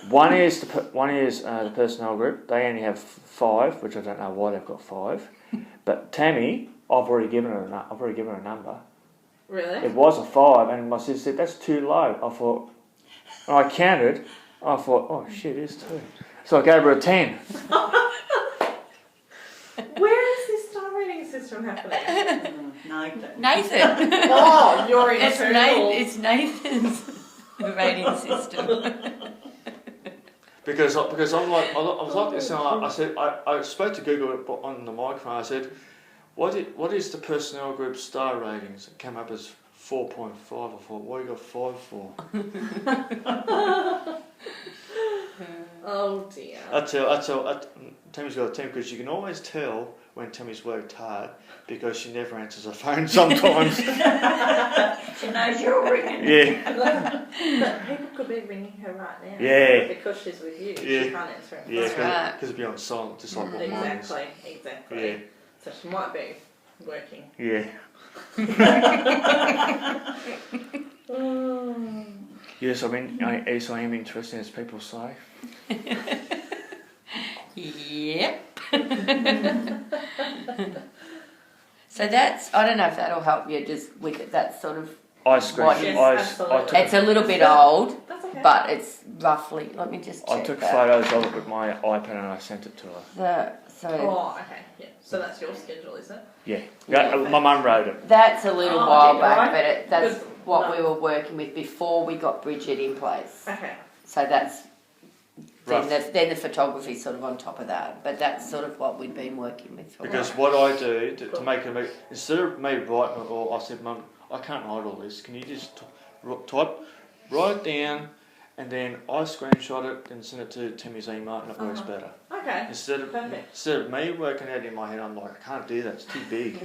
[SPEAKER 1] One is the personnel group. They only have 5, which I don't know why they've got 5. But Tammy, I've already given her a number.
[SPEAKER 5] Really?
[SPEAKER 1] It was a 5, and my sister said that's too low. I thought, and I counted. I thought, oh shit, it's 2. So I gave her a 10.
[SPEAKER 5] Where is this star rating system happening?
[SPEAKER 2] Nathan.
[SPEAKER 5] Oh, you're internal.
[SPEAKER 3] It's Nathan's rating system.
[SPEAKER 1] Because I'm like I was like this, and I said I spoke to Google on the microphone. I said, what is the personnel group star ratings? It came up as 4.5. I thought, what you got 5 for?
[SPEAKER 5] Oh dear.
[SPEAKER 1] I tell. Tammy's got a 10 because you can always tell when Tammy's worked hard because she never answers her phone sometimes.
[SPEAKER 2] She knows you're ringing.
[SPEAKER 1] Yeah.
[SPEAKER 5] But people could be ringing her right now.
[SPEAKER 1] Yeah.
[SPEAKER 5] Because she's with you.
[SPEAKER 1] Yeah.
[SPEAKER 5] She can't answer it.
[SPEAKER 1] Yeah,
[SPEAKER 3] That's right.
[SPEAKER 1] because it'd be on silent, just like what mine is.
[SPEAKER 5] Exactly.
[SPEAKER 1] Yeah.
[SPEAKER 5] So she might be working.
[SPEAKER 1] Yeah. Yes, I am interested, as people say.
[SPEAKER 3] Yep. So that's, I don't know if that'll help you just with it, that sort of,
[SPEAKER 1] I screenshot.
[SPEAKER 5] Yes,
[SPEAKER 1] I took
[SPEAKER 3] it's a little bit old,
[SPEAKER 5] That's okay.
[SPEAKER 3] but it's roughly, let me just check
[SPEAKER 1] I took
[SPEAKER 3] that.
[SPEAKER 1] photos of it with my iPad and I sent it to her.
[SPEAKER 5] Oh, okay. Yeah. So that's your schedule, is it?
[SPEAKER 1] Yeah. My mum wrote it.
[SPEAKER 3] That's a little
[SPEAKER 5] Oh,
[SPEAKER 3] while
[SPEAKER 5] did
[SPEAKER 3] back,
[SPEAKER 5] I?
[SPEAKER 3] but that's
[SPEAKER 5] Good.
[SPEAKER 3] what
[SPEAKER 5] No.
[SPEAKER 3] we were working with before we got Bridget in place.
[SPEAKER 5] Okay.
[SPEAKER 3] So that's
[SPEAKER 1] Rough.
[SPEAKER 3] then the photography's sort of on top of that, but that's sort of what we've been working with. For a
[SPEAKER 1] Because
[SPEAKER 3] while.
[SPEAKER 1] what I do to make it, instead of me writing it all, I said, Mum, I can't write all this. Can you just write it down, and then I screenshot it and send it to Timmy's email, and it works better.
[SPEAKER 5] Okay.
[SPEAKER 1] Instead of me working out in my head, I'm like, I can't do that. It's too big.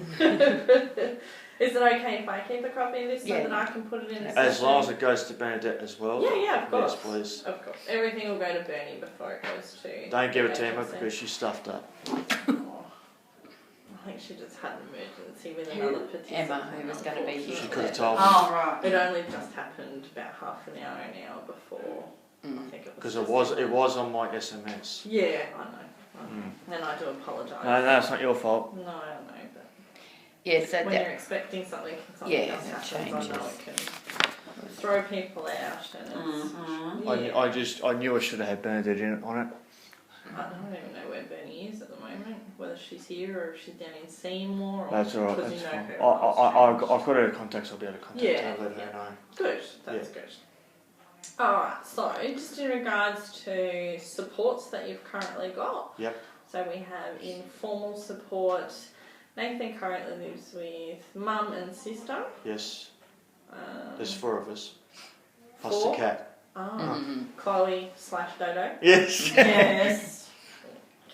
[SPEAKER 5] Is it okay if I keep a copy of this so
[SPEAKER 3] Yeah.
[SPEAKER 5] that I can put it in?
[SPEAKER 1] As long as it goes to Bernadette as well.
[SPEAKER 5] Yeah, of course.
[SPEAKER 1] Yes, please.
[SPEAKER 5] Of course. Everything will go to Bernie before it goes to.
[SPEAKER 1] Don't give it to
[SPEAKER 5] the
[SPEAKER 1] Emma
[SPEAKER 5] agency.
[SPEAKER 1] because she's stuffed up.
[SPEAKER 5] Oh. I think she just had an emergency with another participant.
[SPEAKER 3] Emma, who was going to be here.
[SPEAKER 1] She could have told me.
[SPEAKER 2] Oh, right.
[SPEAKER 5] It only just happened about half an hour before. I think it was.
[SPEAKER 1] Because it was on my SMS.
[SPEAKER 5] Yeah, I know. And I do apologise.
[SPEAKER 1] No, it's not your fault.
[SPEAKER 5] No, I know, but
[SPEAKER 3] Yeah, so
[SPEAKER 5] when
[SPEAKER 3] that,
[SPEAKER 5] you're expecting something
[SPEAKER 3] Yeah,
[SPEAKER 5] else
[SPEAKER 3] it
[SPEAKER 5] happens, I know
[SPEAKER 3] changes.
[SPEAKER 5] it can throw people out, and it's,
[SPEAKER 1] I knew I should have had Bernadette on it.
[SPEAKER 5] I don't even know where Bernie is at the moment, whether she's here or if she's down in Seymour. Or
[SPEAKER 1] That's all right.
[SPEAKER 5] because
[SPEAKER 1] That's
[SPEAKER 5] you know
[SPEAKER 1] fine.
[SPEAKER 5] her
[SPEAKER 1] I've
[SPEAKER 5] last
[SPEAKER 1] got her contacts. I'll be able to contact
[SPEAKER 5] Yeah,
[SPEAKER 1] her. Let her know.
[SPEAKER 5] Good, that's good. Alright, so just in regards to supports that you've currently got.
[SPEAKER 1] Yep.
[SPEAKER 5] So we have informal support. Nathan currently lives with mum and sister.
[SPEAKER 1] Yes.
[SPEAKER 5] Um,
[SPEAKER 1] There's 4 of us. Plus
[SPEAKER 5] 4?
[SPEAKER 1] the cat.
[SPEAKER 5] Chloe/Dodo.
[SPEAKER 1] Yes.
[SPEAKER 2] Yes.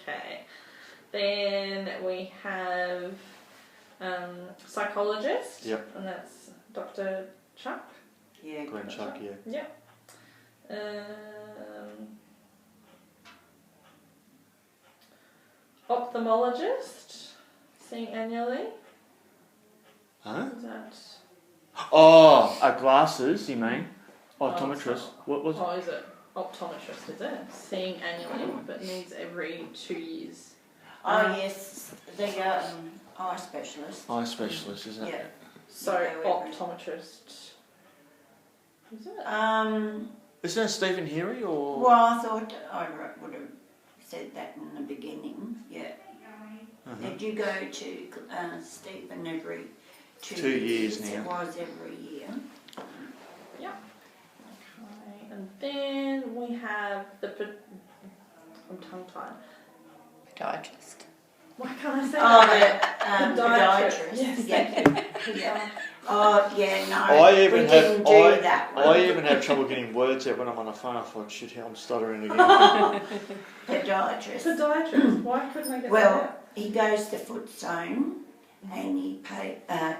[SPEAKER 5] Okay. Then we have psychologist.
[SPEAKER 1] Yep.
[SPEAKER 5] And that's Dr. Chuck.
[SPEAKER 2] Yeah.
[SPEAKER 1] Glenn Chuck, yeah.
[SPEAKER 5] Yep. Ophthalmologist, seeing annually.
[SPEAKER 1] Huh?
[SPEAKER 5] Is that?
[SPEAKER 1] Oh, glasses, you mean?
[SPEAKER 5] Oh,
[SPEAKER 1] Optometrist.
[SPEAKER 5] it's
[SPEAKER 1] What was it?
[SPEAKER 5] Oh, is it optometrist? Is it seeing annually, but needs every 2 years?
[SPEAKER 2] Oh, yes. The eye specialist.
[SPEAKER 1] Eye specialist, isn't it?
[SPEAKER 2] Yeah.
[SPEAKER 5] So
[SPEAKER 2] Yeah, every-
[SPEAKER 5] optometrist. Is it?
[SPEAKER 1] Isn't it Stephen Heary or?
[SPEAKER 2] Well, I thought I would have said that in the beginning. Yeah. Did you go to Stephen every
[SPEAKER 1] 2 years now.
[SPEAKER 2] It was every year.
[SPEAKER 5] Yeah. Okay, and then we have I'm tongue-tied.
[SPEAKER 3] podiatrist.
[SPEAKER 5] Why can't I say
[SPEAKER 2] Oh,
[SPEAKER 5] that?
[SPEAKER 2] the podiatrist.
[SPEAKER 5] Yes,
[SPEAKER 2] Yeah.
[SPEAKER 5] thank you.
[SPEAKER 2] Yeah. Oh, yeah, no.
[SPEAKER 1] I even
[SPEAKER 2] we
[SPEAKER 1] have
[SPEAKER 2] didn't do that one.
[SPEAKER 1] I even have trouble getting words out when I'm on the phone. I thought, shit, I'm stuttering again.
[SPEAKER 2] Podiatrist.
[SPEAKER 5] Podiatrist. Why couldn't I get that
[SPEAKER 2] Well,
[SPEAKER 5] out?
[SPEAKER 2] he goes to Footzone and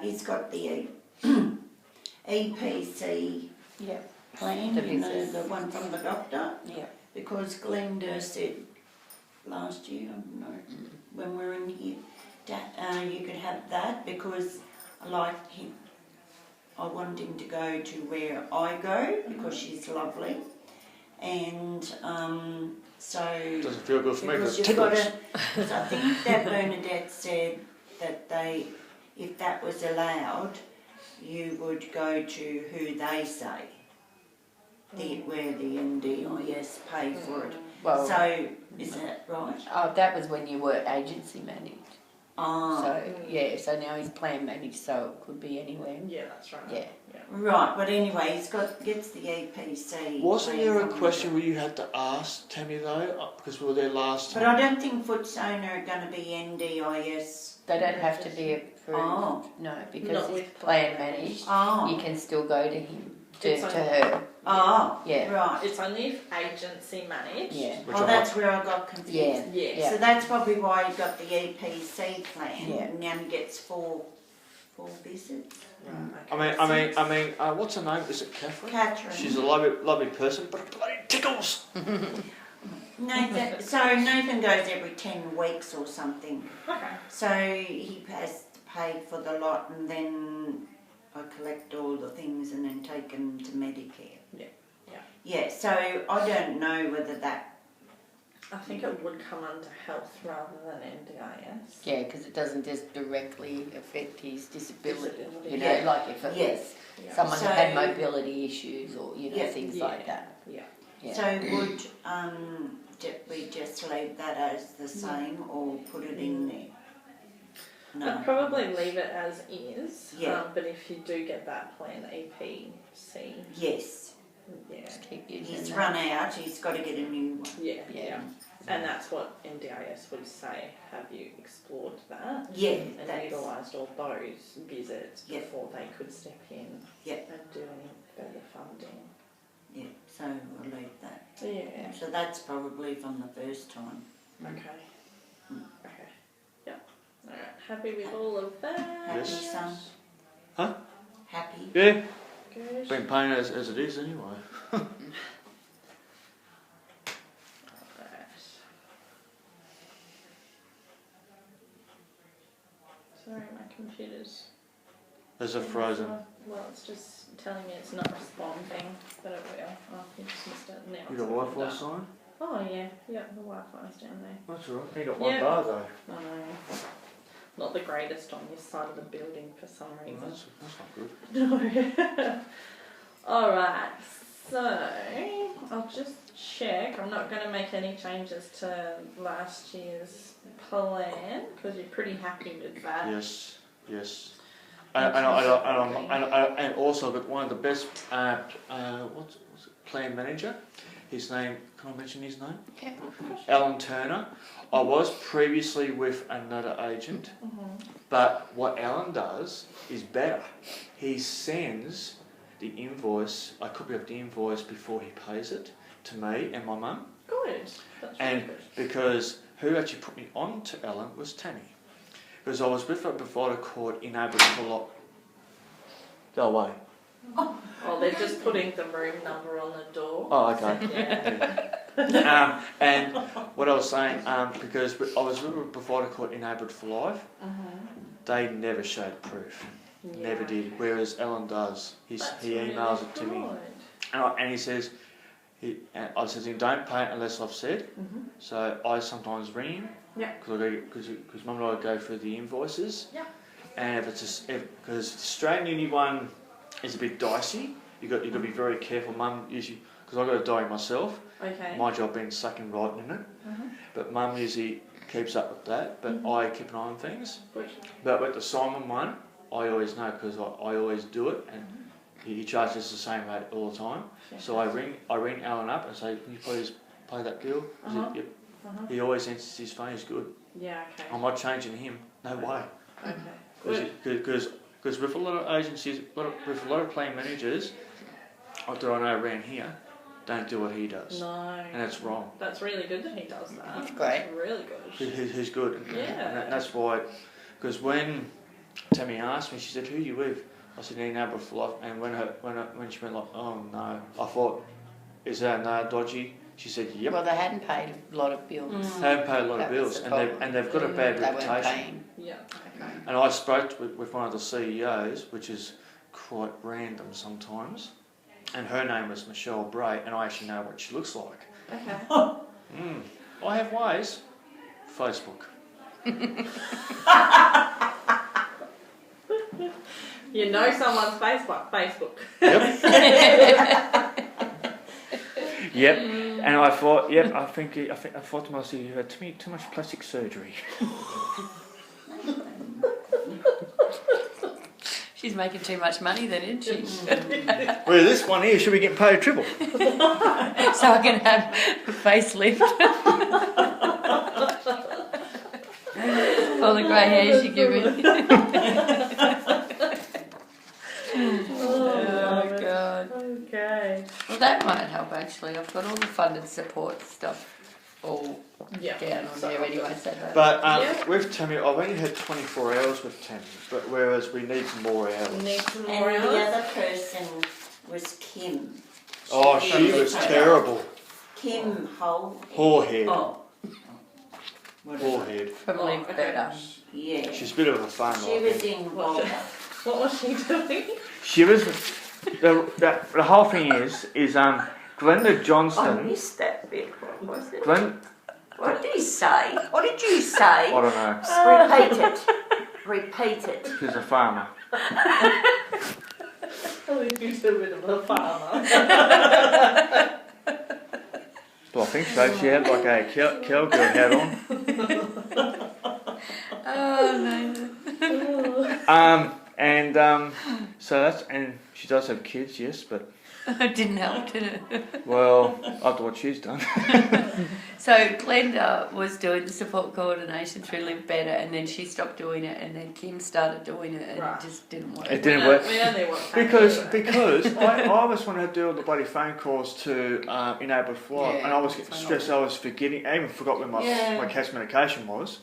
[SPEAKER 2] he's got the EPC
[SPEAKER 3] Yeah.
[SPEAKER 2] plan,
[SPEAKER 3] The
[SPEAKER 2] you know,
[SPEAKER 3] business.
[SPEAKER 2] the one from the doctor.
[SPEAKER 3] Yeah.
[SPEAKER 2] Because Glenda said last year, I don't know, when we were in here, that you could have that because I like him. I want him to go to where I go because she's lovely. And so...
[SPEAKER 1] Doesn't feel good for me because
[SPEAKER 2] because
[SPEAKER 1] it
[SPEAKER 2] you've got
[SPEAKER 1] tickles.
[SPEAKER 2] because I think that Bernadette said that if that was allowed, you would go to who they say, where the NDIS pay for it.
[SPEAKER 3] Well,
[SPEAKER 2] So, is that right?
[SPEAKER 3] that was when you were agency managed.
[SPEAKER 2] Ah,
[SPEAKER 3] So yeah, so now he's plan managed, so it could be anywhere.
[SPEAKER 5] Yeah, that's right.
[SPEAKER 3] Yeah.
[SPEAKER 2] right. But anyway, gets the EPC.
[SPEAKER 1] Wasn't
[SPEAKER 2] plan
[SPEAKER 1] there a
[SPEAKER 2] from
[SPEAKER 1] question
[SPEAKER 2] the-
[SPEAKER 1] where you had to ask Tammy though, because we were there last
[SPEAKER 2] But
[SPEAKER 1] time?
[SPEAKER 2] I don't think Footzone are going to be NDIS.
[SPEAKER 3] They don't have to be approved.
[SPEAKER 2] Oh.
[SPEAKER 3] No, because
[SPEAKER 5] Not
[SPEAKER 3] it's
[SPEAKER 5] with
[SPEAKER 3] plan
[SPEAKER 5] plan
[SPEAKER 3] managed.
[SPEAKER 2] Oh.
[SPEAKER 3] You can still go to him,
[SPEAKER 5] It's
[SPEAKER 3] to
[SPEAKER 5] on-
[SPEAKER 3] her.
[SPEAKER 2] Oh,
[SPEAKER 3] Yeah.
[SPEAKER 2] right.
[SPEAKER 5] It's only if agency managed.
[SPEAKER 3] Yeah.
[SPEAKER 1] Which
[SPEAKER 2] Oh,
[SPEAKER 1] I
[SPEAKER 2] that's where I got confused.
[SPEAKER 3] Yeah.
[SPEAKER 5] Yes.
[SPEAKER 3] Yeah.
[SPEAKER 2] So that's probably why you got the EPC plan.
[SPEAKER 3] Yeah.
[SPEAKER 2] And now he gets four visits.
[SPEAKER 5] Right, okay.
[SPEAKER 1] I mean, what's her name? Is it Catherine?
[SPEAKER 2] Catherine.
[SPEAKER 1] She's a lovely person, but it bloody tickles.
[SPEAKER 2] Nathan. So Nathan goes every 10 weeks or something.
[SPEAKER 5] Okay.
[SPEAKER 2] So he has to pay for the lot, and then I collect all the things and then take them to Medicare.
[SPEAKER 5] Yeah. Yeah.
[SPEAKER 2] Yeah. So I don't know whether that.
[SPEAKER 5] I think it would come under health rather than NDIS.
[SPEAKER 3] Yeah, because it doesn't just directly affect his disability.
[SPEAKER 5] Disability.
[SPEAKER 3] You know,
[SPEAKER 2] Yeah.
[SPEAKER 3] like if it
[SPEAKER 2] Yes.
[SPEAKER 3] was
[SPEAKER 5] Yeah.
[SPEAKER 3] someone
[SPEAKER 2] So-
[SPEAKER 3] that had mobility issues or
[SPEAKER 2] Yeah.
[SPEAKER 3] things
[SPEAKER 5] Yeah.
[SPEAKER 3] like that.
[SPEAKER 5] Yeah.
[SPEAKER 3] Yeah.
[SPEAKER 2] So would we just leave that as the same or put it in there?
[SPEAKER 5] I'd probably leave it as is.
[SPEAKER 2] Yeah.
[SPEAKER 5] But if you do get that plan EPC,
[SPEAKER 2] Yes.
[SPEAKER 5] yeah.
[SPEAKER 3] Just keep using
[SPEAKER 2] He's
[SPEAKER 3] that.
[SPEAKER 2] run out. He's got to get a new one.
[SPEAKER 5] Yeah.
[SPEAKER 3] Yeah.
[SPEAKER 5] Yeah. And that's what NDIS would say. Have you explored that?
[SPEAKER 2] Yeah.
[SPEAKER 5] And
[SPEAKER 2] That's,
[SPEAKER 5] utilised all those visits
[SPEAKER 2] Yeah.
[SPEAKER 5] before they could step in
[SPEAKER 2] Yeah.
[SPEAKER 5] and do any further funding.
[SPEAKER 2] yeah. So we'll leave that.
[SPEAKER 5] Yeah.
[SPEAKER 2] So that's probably from the first time.
[SPEAKER 5] Okay. Okay. Yeah. Alright. Happy with all of that?
[SPEAKER 2] Happy,
[SPEAKER 1] Yes.
[SPEAKER 2] son?
[SPEAKER 1] Huh?
[SPEAKER 2] Happy?
[SPEAKER 1] Yeah,
[SPEAKER 5] Good.
[SPEAKER 1] been paying as it is anyway.
[SPEAKER 5] Alright. Sorry, my computer's...
[SPEAKER 1] As a frozen.
[SPEAKER 5] Well, it's just telling me it's not responding, but it will. Oh, you just missed it. Now
[SPEAKER 1] You
[SPEAKER 5] it's
[SPEAKER 1] got
[SPEAKER 5] opened
[SPEAKER 1] Wi-Fi
[SPEAKER 5] up.
[SPEAKER 1] sign?
[SPEAKER 5] Oh yeah, yeah, the Wi-Fi's down there.
[SPEAKER 1] That's all right. You got
[SPEAKER 5] Yeah.
[SPEAKER 1] one bar though.
[SPEAKER 5] I know. Not the greatest on this side of the building for some
[SPEAKER 1] Well,
[SPEAKER 5] reason.
[SPEAKER 1] that's not good.
[SPEAKER 5] No. Alright, so I'll just check. I'm not going to make any changes to last year's plan because you're pretty happy with that.
[SPEAKER 1] Yes, yes.
[SPEAKER 5] Thank
[SPEAKER 1] And also got one of the best what's it, plan manager. His name, can I mention his name?
[SPEAKER 3] Yeah.
[SPEAKER 1] Alan Turner. I was previously with another agent, but what Alan does is better. He sends the invoice, a copy of the invoice before he pays it to me and my mum.
[SPEAKER 5] Good. That's really
[SPEAKER 1] And
[SPEAKER 5] good.
[SPEAKER 1] because who actually put me on to Alan was Tammy. Because I was with her before the court in Aberfoyle. Go away.
[SPEAKER 5] Oh, they're just putting the room number on the door.
[SPEAKER 1] Oh, okay.
[SPEAKER 5] Yeah.
[SPEAKER 1] And what I was saying, because I was with her before the court in Aberfoyle for life, they never showed proof. Never did. Whereas Alan does. He emails it to me. And he says, I said to him, don't pay it unless I've said. So I sometimes ring him.
[SPEAKER 5] Yeah.
[SPEAKER 1] Because Mum and I go through the invoices.
[SPEAKER 5] Yeah.
[SPEAKER 1] And if it's because the Australian Uni one is a bit dicey, you got to be very careful. Mum usually, because I've got a diary myself.
[SPEAKER 5] Okay.
[SPEAKER 1] My job being sucking right in it. But Mum usually keeps up with that. But I keep an eye on things.
[SPEAKER 5] Good.
[SPEAKER 1] But with the Simon one, I always know because I always do it, and he charges the same rate all the time. So I ring Alan up and say, can you please pay that bill? He said, yep. He always answers his phone. He's good.
[SPEAKER 5] Yeah. Okay.
[SPEAKER 1] I'm not changing him. No way.
[SPEAKER 5] Okay. Good.
[SPEAKER 1] Because Because with a lot of agencies, with a lot of plan managers, that I know around here, don't do what he does.
[SPEAKER 5] No.
[SPEAKER 1] And that's wrong.
[SPEAKER 5] That's really good that he does that.
[SPEAKER 3] That's great.
[SPEAKER 5] That's really good.
[SPEAKER 1] He's good.
[SPEAKER 5] Yeah.
[SPEAKER 1] And that's why, because when Tammy asked me, she said, "Who are you with?" I said, "Any neighbour for life." And when she went like, "Oh no," I thought, "Is that no dodgy?" She said, "Yep."
[SPEAKER 3] Well, they hadn't paid a lot of bills.
[SPEAKER 1] They haven't paid a lot
[SPEAKER 3] That
[SPEAKER 1] of
[SPEAKER 3] was
[SPEAKER 1] bills,
[SPEAKER 3] the
[SPEAKER 1] and they've got a bad
[SPEAKER 3] They weren't
[SPEAKER 1] reputation.
[SPEAKER 3] paying.
[SPEAKER 5] Yeah. Okay.
[SPEAKER 1] And I spoke with one of the CEOs, which is quite random sometimes, and her name was Michelle Bray, and I actually know what she looks like.
[SPEAKER 5] Okay.
[SPEAKER 1] I have ways. Facebook.
[SPEAKER 5] You know someone's Facebook.
[SPEAKER 1] Yep. Yep. And I thought, I thought to myself, you had too much plastic surgery.
[SPEAKER 3] She's making too much money then, isn't she?
[SPEAKER 1] Well, this one here should be getting paid triple.
[SPEAKER 3] So I can have a facelift. All the grey hairs you give me. Oh God.
[SPEAKER 5] Okay.
[SPEAKER 3] Well, that might help actually. I've got all the funded support stuff all
[SPEAKER 5] Yeah.
[SPEAKER 3] down on there anyway. So that.
[SPEAKER 1] But
[SPEAKER 5] Yeah.
[SPEAKER 1] with Tammy, I've only had 24 hours with Tammy, but whereas we need some more hours.
[SPEAKER 5] Need some more
[SPEAKER 2] And the
[SPEAKER 5] hours?
[SPEAKER 2] other person was Kim.
[SPEAKER 1] Oh, she was terrible.
[SPEAKER 2] Kim Hole.
[SPEAKER 1] Whorehead.
[SPEAKER 2] Oh.
[SPEAKER 1] Whorehead.
[SPEAKER 3] Probably
[SPEAKER 5] Oh, okay.
[SPEAKER 3] better.
[SPEAKER 2] Yeah.
[SPEAKER 1] She's a bit of a farmer.
[SPEAKER 2] She was in Boulder.
[SPEAKER 5] What was she doing?
[SPEAKER 1] She was. The whole thing is Glenda
[SPEAKER 3] I
[SPEAKER 1] Johnston.
[SPEAKER 3] missed that bit. What was it?
[SPEAKER 2] What did he say? What did you say?
[SPEAKER 1] I don't know.
[SPEAKER 2] Repeat it. Repeat it.
[SPEAKER 1] She's a farmer.
[SPEAKER 5] Oh, he's a bit of a farmer.
[SPEAKER 1] Well, I think so. She had like a cowgirl hat on.
[SPEAKER 3] Oh no.
[SPEAKER 1] So that's, and she does have kids, yes, but
[SPEAKER 3] It didn't help, did it?
[SPEAKER 1] well, after what she's done.
[SPEAKER 3] So Glenda was doing the support coordination through Live Better, and then she stopped doing it, and then Kim started doing it, and
[SPEAKER 5] Right.
[SPEAKER 3] it just didn't work.
[SPEAKER 1] It didn't work.
[SPEAKER 5] We only want
[SPEAKER 1] Because I always wanted to do all the bloody phone calls to Enable Flight,
[SPEAKER 3] Yeah,
[SPEAKER 1] and I was getting
[SPEAKER 3] phone
[SPEAKER 1] stressed. I was forgetting. I even forgot where
[SPEAKER 2] Yeah.
[SPEAKER 1] my cat's medication was.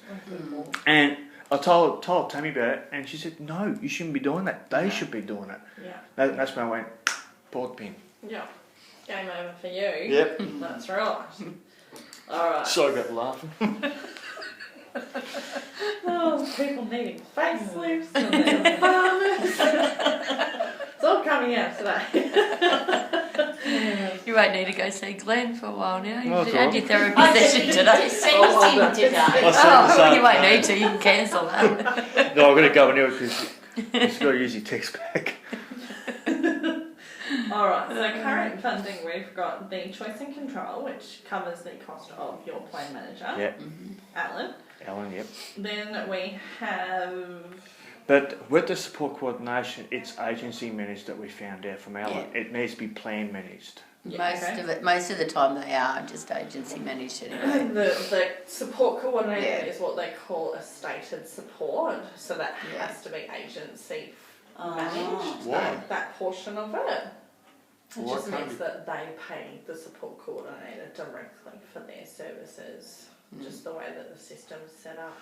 [SPEAKER 1] And I told Tammy about it, and she said, "No, you shouldn't be doing that. They should be doing it."
[SPEAKER 5] Yeah.
[SPEAKER 1] That's when I went, board pin.
[SPEAKER 5] Yeah. Game over for you.
[SPEAKER 1] Yep.
[SPEAKER 5] That's right. Alright.
[SPEAKER 1] Sorry about laughing.
[SPEAKER 5] Oh, people needing facelifts and they're farmers. It's all coming out today.
[SPEAKER 3] You won't need to go see Glenn for a while now. You
[SPEAKER 1] Oh,
[SPEAKER 3] had
[SPEAKER 1] cool.
[SPEAKER 3] your therapy
[SPEAKER 2] I
[SPEAKER 3] session
[SPEAKER 2] just
[SPEAKER 3] today.
[SPEAKER 2] seen him today.
[SPEAKER 3] Oh, you won't need to. You can cancel that.
[SPEAKER 1] No, I'm going to go anyway because he's got to use your text back.
[SPEAKER 5] Alright, so current funding we've got the choice and control, which covers the cost of your plan manager,
[SPEAKER 1] Yep,
[SPEAKER 5] Alan.
[SPEAKER 1] Alan, yep.
[SPEAKER 5] Then we have
[SPEAKER 1] But with the support coordination, it's agency managed that we found out from Alan.
[SPEAKER 3] Yeah.
[SPEAKER 1] It needs to be plan managed.
[SPEAKER 3] Most of the time they are just agency managed anyway.
[SPEAKER 5] the support coordinator
[SPEAKER 3] Yeah.
[SPEAKER 5] is what they call a stated support, so that
[SPEAKER 3] Yeah.
[SPEAKER 5] has to be agency
[SPEAKER 2] Oh.
[SPEAKER 5] managed,
[SPEAKER 1] Why?
[SPEAKER 5] that portion of it. It
[SPEAKER 1] Why
[SPEAKER 5] just
[SPEAKER 1] can't
[SPEAKER 5] means that they pay the support coordinator directly for their services, just the way that the system's set up.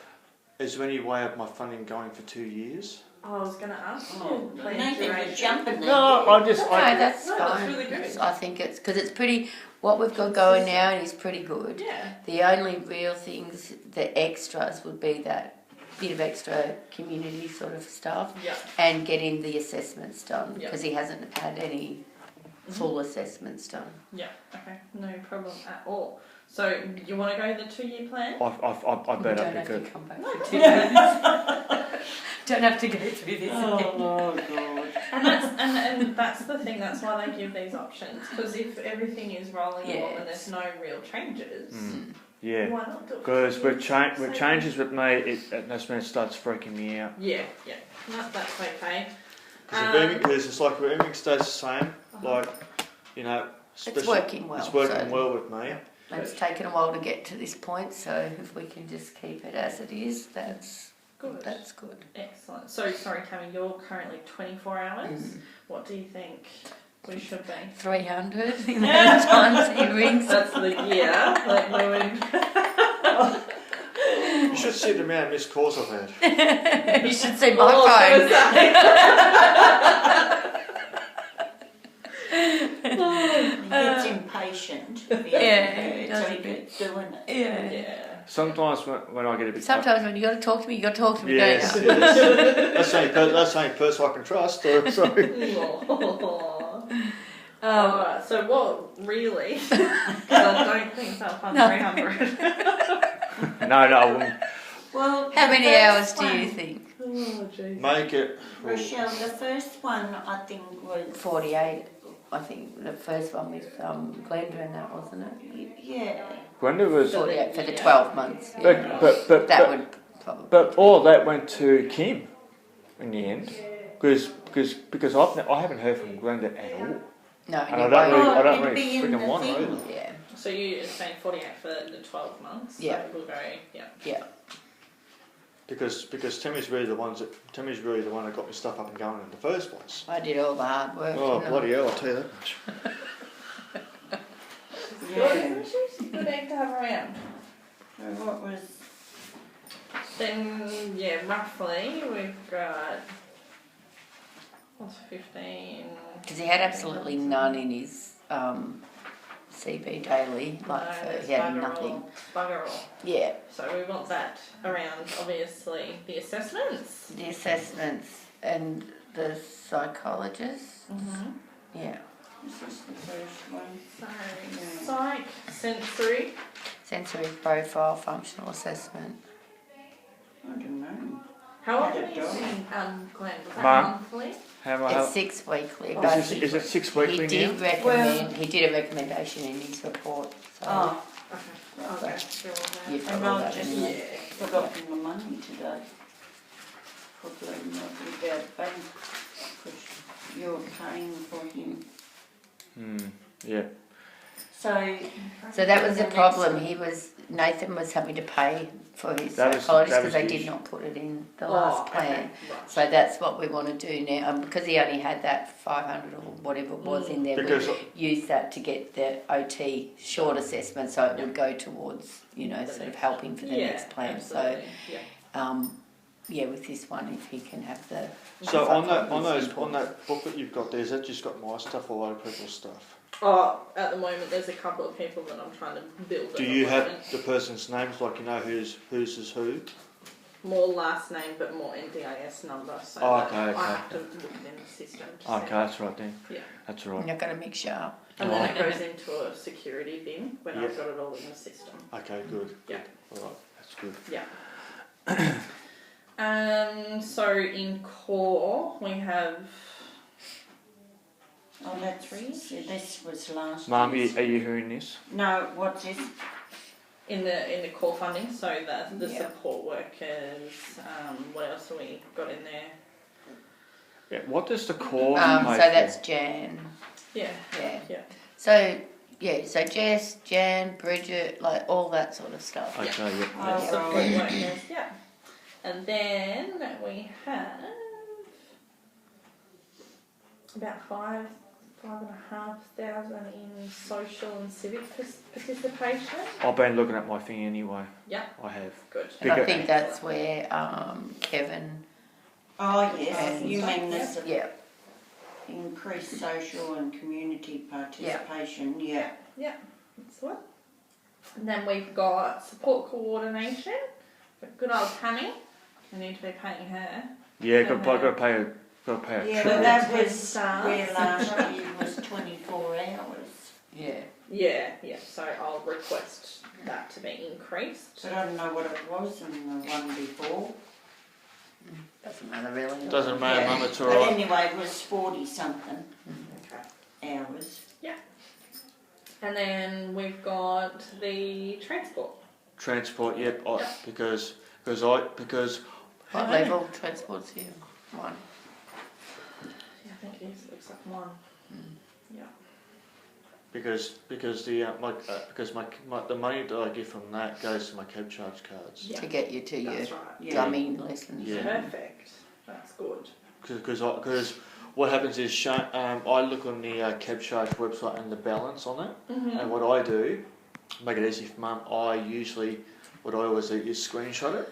[SPEAKER 1] Is there any way of my funding going for 2 years?
[SPEAKER 5] I was going to ask
[SPEAKER 2] Oh,
[SPEAKER 5] you, plan
[SPEAKER 2] Nathan, you're
[SPEAKER 5] duration.
[SPEAKER 2] jumping there.
[SPEAKER 1] No, I just.
[SPEAKER 3] No, that's
[SPEAKER 5] No, that's
[SPEAKER 3] fine.
[SPEAKER 5] really good.
[SPEAKER 3] I think it's because it's pretty. What we've got going now is pretty good.
[SPEAKER 5] Yeah.
[SPEAKER 3] The only real things, the extras, would be that bit of extra community sort of stuff
[SPEAKER 5] Yeah.
[SPEAKER 3] and getting the assessments done
[SPEAKER 5] Yeah.
[SPEAKER 3] because he hasn't had any full assessments done.
[SPEAKER 5] Yeah. Okay. No problem at all. So you want to go the 2-year plan?
[SPEAKER 1] I
[SPEAKER 3] You
[SPEAKER 1] better
[SPEAKER 3] don't have to
[SPEAKER 1] because.
[SPEAKER 3] come back for 2 minutes. Don't have to go through this again.
[SPEAKER 1] Oh God.
[SPEAKER 5] And that's the thing. That's why they give these options, because if everything is rolling along and there's no real changes,
[SPEAKER 1] Yeah.
[SPEAKER 5] why not do it?
[SPEAKER 1] Because with
[SPEAKER 5] Save
[SPEAKER 1] changes with me, that's when it starts freaking me out.
[SPEAKER 5] Yeah. Yeah. No, that's okay.
[SPEAKER 1] Because it's like when everything stays the same, like, you know,
[SPEAKER 3] It's working well.
[SPEAKER 1] it's working
[SPEAKER 3] so
[SPEAKER 1] well with me.
[SPEAKER 3] It's taken a while to get to this point, so if we can just keep it as it is, that's
[SPEAKER 5] Good.
[SPEAKER 3] That's good.
[SPEAKER 5] Excellent. So, sorry, Tammy, you're currently 24 hours. What do you think we should be?
[SPEAKER 3] 300 the amount of times he rings.
[SPEAKER 5] That's the year. Like we would.
[SPEAKER 1] You should see the amount of missed calls I've had.
[SPEAKER 3] You should see
[SPEAKER 5] Oh, I
[SPEAKER 3] my
[SPEAKER 5] was
[SPEAKER 2] He gets impatient.
[SPEAKER 3] Yeah,
[SPEAKER 2] So he keeps doing it.
[SPEAKER 3] phone. Yeah.
[SPEAKER 5] Yeah.
[SPEAKER 1] Sometimes when I get a bit...
[SPEAKER 3] Sometimes when you got to talk to me, you got to talk to me,
[SPEAKER 1] Yes,
[SPEAKER 3] don't you?
[SPEAKER 1] yes. That's the only person I can trust. Sorry.
[SPEAKER 5] Alright, so what really? Because I don't think they'll fund 300.
[SPEAKER 1] No, I wouldn't.
[SPEAKER 2] Well,
[SPEAKER 3] How
[SPEAKER 2] the
[SPEAKER 3] many
[SPEAKER 2] first
[SPEAKER 3] hours do you
[SPEAKER 2] one-
[SPEAKER 3] think?
[SPEAKER 5] Oh, jeez.
[SPEAKER 1] Make it...
[SPEAKER 2] Rochelle, the first one I think was
[SPEAKER 3] 48. I think the first one with Glenda and that, wasn't it?
[SPEAKER 2] Yeah.
[SPEAKER 1] Gwenda was...
[SPEAKER 3] 48 for the 12 months. Yeah.
[SPEAKER 1] But
[SPEAKER 3] That would probably.
[SPEAKER 1] But all that went to Kim in the end, because I haven't heard from Glenda at all,
[SPEAKER 3] No,
[SPEAKER 1] and
[SPEAKER 3] you
[SPEAKER 1] I don't
[SPEAKER 3] won't.
[SPEAKER 1] really
[SPEAKER 2] it'd be in
[SPEAKER 1] freaking
[SPEAKER 2] the
[SPEAKER 1] want her
[SPEAKER 2] thing.
[SPEAKER 1] either.
[SPEAKER 3] Yeah.
[SPEAKER 5] So you're saying 48 for the 12 months?
[SPEAKER 3] Yeah.
[SPEAKER 5] So we'll go, yeah.
[SPEAKER 3] Yeah.
[SPEAKER 1] Because Timmy's really the one that got me stuff up and going in the first place.
[SPEAKER 3] I did all the hard work.
[SPEAKER 1] Oh
[SPEAKER 3] you know.
[SPEAKER 1] bloody hell! I'll tell you that much.
[SPEAKER 5] Good, isn't she? She's a good egg to have around.
[SPEAKER 2] So what was...
[SPEAKER 5] Then, yeah, roughly we've got. What's 15?
[SPEAKER 3] Because he had absolutely none in his CB daily. He had nothing.
[SPEAKER 5] Bugger all.
[SPEAKER 3] Yeah.
[SPEAKER 5] So we want that around, obviously, the assessments.
[SPEAKER 3] The assessments and the psychologists.
[SPEAKER 5] Mm-hmm.
[SPEAKER 3] Yeah.
[SPEAKER 2] This is the first one.
[SPEAKER 5] So, psych, sensory.
[SPEAKER 3] Sensory profile, functional assessment.
[SPEAKER 2] I don't know.
[SPEAKER 5] How
[SPEAKER 2] I
[SPEAKER 5] often
[SPEAKER 2] don't
[SPEAKER 5] are you
[SPEAKER 2] know.
[SPEAKER 5] seeing Glenn? Was that
[SPEAKER 1] Mum?
[SPEAKER 5] monthly?
[SPEAKER 3] It's 6 weekly.
[SPEAKER 1] Oh,
[SPEAKER 3] But
[SPEAKER 1] is it 6 weekly
[SPEAKER 3] he
[SPEAKER 1] now?
[SPEAKER 3] did recommend. He did a recommendation in his report. So
[SPEAKER 2] Oh,
[SPEAKER 5] Okay. I'll go through all
[SPEAKER 3] you've
[SPEAKER 5] that.
[SPEAKER 3] got
[SPEAKER 2] and
[SPEAKER 3] all
[SPEAKER 2] I've
[SPEAKER 3] that
[SPEAKER 2] just
[SPEAKER 3] anyway.
[SPEAKER 2] forgotten the money today. Probably not about bank, because you're paying for him.
[SPEAKER 1] Yeah.
[SPEAKER 2] So...
[SPEAKER 3] So that was the
[SPEAKER 2] next
[SPEAKER 3] problem.
[SPEAKER 2] one.
[SPEAKER 3] Nathan was having to pay for his
[SPEAKER 1] That was-
[SPEAKER 3] psychologist
[SPEAKER 1] that
[SPEAKER 3] because
[SPEAKER 1] was
[SPEAKER 3] they
[SPEAKER 1] the
[SPEAKER 3] did
[SPEAKER 1] issue.
[SPEAKER 3] not put it in the
[SPEAKER 5] Oh,
[SPEAKER 3] last
[SPEAKER 5] okay.
[SPEAKER 3] plan.
[SPEAKER 5] Right.
[SPEAKER 3] So that's what we want to do now. Because he only had that 500 or whatever it was in there,
[SPEAKER 1] Because
[SPEAKER 3] we used that to get the OT short assessment, so it would go towards sort of helping for the
[SPEAKER 5] Yeah,
[SPEAKER 3] next plan.
[SPEAKER 5] absolutely. Yeah.
[SPEAKER 3] So with this one, if he can have the
[SPEAKER 1] So on
[SPEAKER 3] important.
[SPEAKER 1] that book that you've got there, is that just got my stuff or other people's stuff?
[SPEAKER 5] Oh, at the moment, there's a couple of people that I'm trying to build.
[SPEAKER 1] Do
[SPEAKER 5] at
[SPEAKER 1] you
[SPEAKER 5] the
[SPEAKER 1] have
[SPEAKER 5] moment.
[SPEAKER 1] the person's names, like you know who's is who?
[SPEAKER 5] More last name, but more NDIS number, so
[SPEAKER 1] Oh,
[SPEAKER 5] that
[SPEAKER 1] okay,
[SPEAKER 5] I
[SPEAKER 1] okay.
[SPEAKER 5] have to look in the system. To
[SPEAKER 1] Okay,
[SPEAKER 5] see.
[SPEAKER 1] that's right then.
[SPEAKER 5] Yeah.
[SPEAKER 1] That's
[SPEAKER 3] You're
[SPEAKER 1] right.
[SPEAKER 3] not going to mix you up.
[SPEAKER 5] And then it
[SPEAKER 1] Right.
[SPEAKER 5] goes into a security bin when
[SPEAKER 1] Yeah.
[SPEAKER 5] I've got it all in the system.
[SPEAKER 1] Okay, good.
[SPEAKER 5] Yeah.
[SPEAKER 1] All right, that's good.
[SPEAKER 5] Yeah. So in core we have
[SPEAKER 2] Oh, that's see, this was last
[SPEAKER 1] Mum,
[SPEAKER 2] year's.
[SPEAKER 1] are you hearing this?
[SPEAKER 2] No, what's this?
[SPEAKER 5] in the core funding. So the
[SPEAKER 3] Yeah.
[SPEAKER 5] support workers. What else have we got in there?
[SPEAKER 1] Yeah. What does the core
[SPEAKER 3] So
[SPEAKER 1] pay for?
[SPEAKER 3] that's Jan.
[SPEAKER 5] Yeah.
[SPEAKER 3] Yeah.
[SPEAKER 5] Yeah.
[SPEAKER 3] So Jess, Jan, Bridget, like all that sort of stuff.
[SPEAKER 1] Okay, yeah.
[SPEAKER 2] Oh,
[SPEAKER 5] Support
[SPEAKER 2] right.
[SPEAKER 5] workers. Yeah. And then we have about 5,500 in social and civic participation.
[SPEAKER 1] I've been looking at my thing anyway.
[SPEAKER 5] Yeah.
[SPEAKER 1] I have.
[SPEAKER 5] Good.
[SPEAKER 3] And I
[SPEAKER 1] Bigger-
[SPEAKER 3] think that's where Kevin.
[SPEAKER 2] Oh, yes,
[SPEAKER 3] And-
[SPEAKER 2] you mean this
[SPEAKER 3] Yeah.
[SPEAKER 2] increased social and community participation, yeah.
[SPEAKER 5] That's what. And then we've got support coordination. But good old Tammy. We need to be paying her.
[SPEAKER 1] Yeah, got
[SPEAKER 5] Okay.
[SPEAKER 1] to pay a
[SPEAKER 2] Yeah,
[SPEAKER 1] triple.
[SPEAKER 2] but that
[SPEAKER 5] Ten
[SPEAKER 2] was
[SPEAKER 5] stars.
[SPEAKER 2] where last year was 24 hours.
[SPEAKER 3] Yeah.
[SPEAKER 5] Yeah. So I'll request that to be increased.
[SPEAKER 2] But I don't know what it was in the one before.
[SPEAKER 3] Doesn't matter really.
[SPEAKER 1] Doesn't matter,
[SPEAKER 2] Yeah.
[SPEAKER 1] Mum. It's all
[SPEAKER 2] But
[SPEAKER 1] right.
[SPEAKER 2] anyway, it was 40 something
[SPEAKER 5] Okay.
[SPEAKER 2] hours.
[SPEAKER 5] And then we've got the transport.
[SPEAKER 1] Transport, yep.
[SPEAKER 5] Yeah.
[SPEAKER 1] Because
[SPEAKER 3] What level transport's here? One.
[SPEAKER 5] Yeah, I think it is. Looks like one. Yeah.
[SPEAKER 1] because the money that I get from that goes to my cab charge cards.
[SPEAKER 5] Yeah.
[SPEAKER 3] To get you to your
[SPEAKER 5] That's right.
[SPEAKER 2] Yeah.
[SPEAKER 3] dummy lessons.
[SPEAKER 1] Yeah.
[SPEAKER 5] Perfect. That's good.
[SPEAKER 1] Because what happens is I look on the cab charge website and the balance on it, and what I do, make it easy for Mum. What I always do is screenshot it,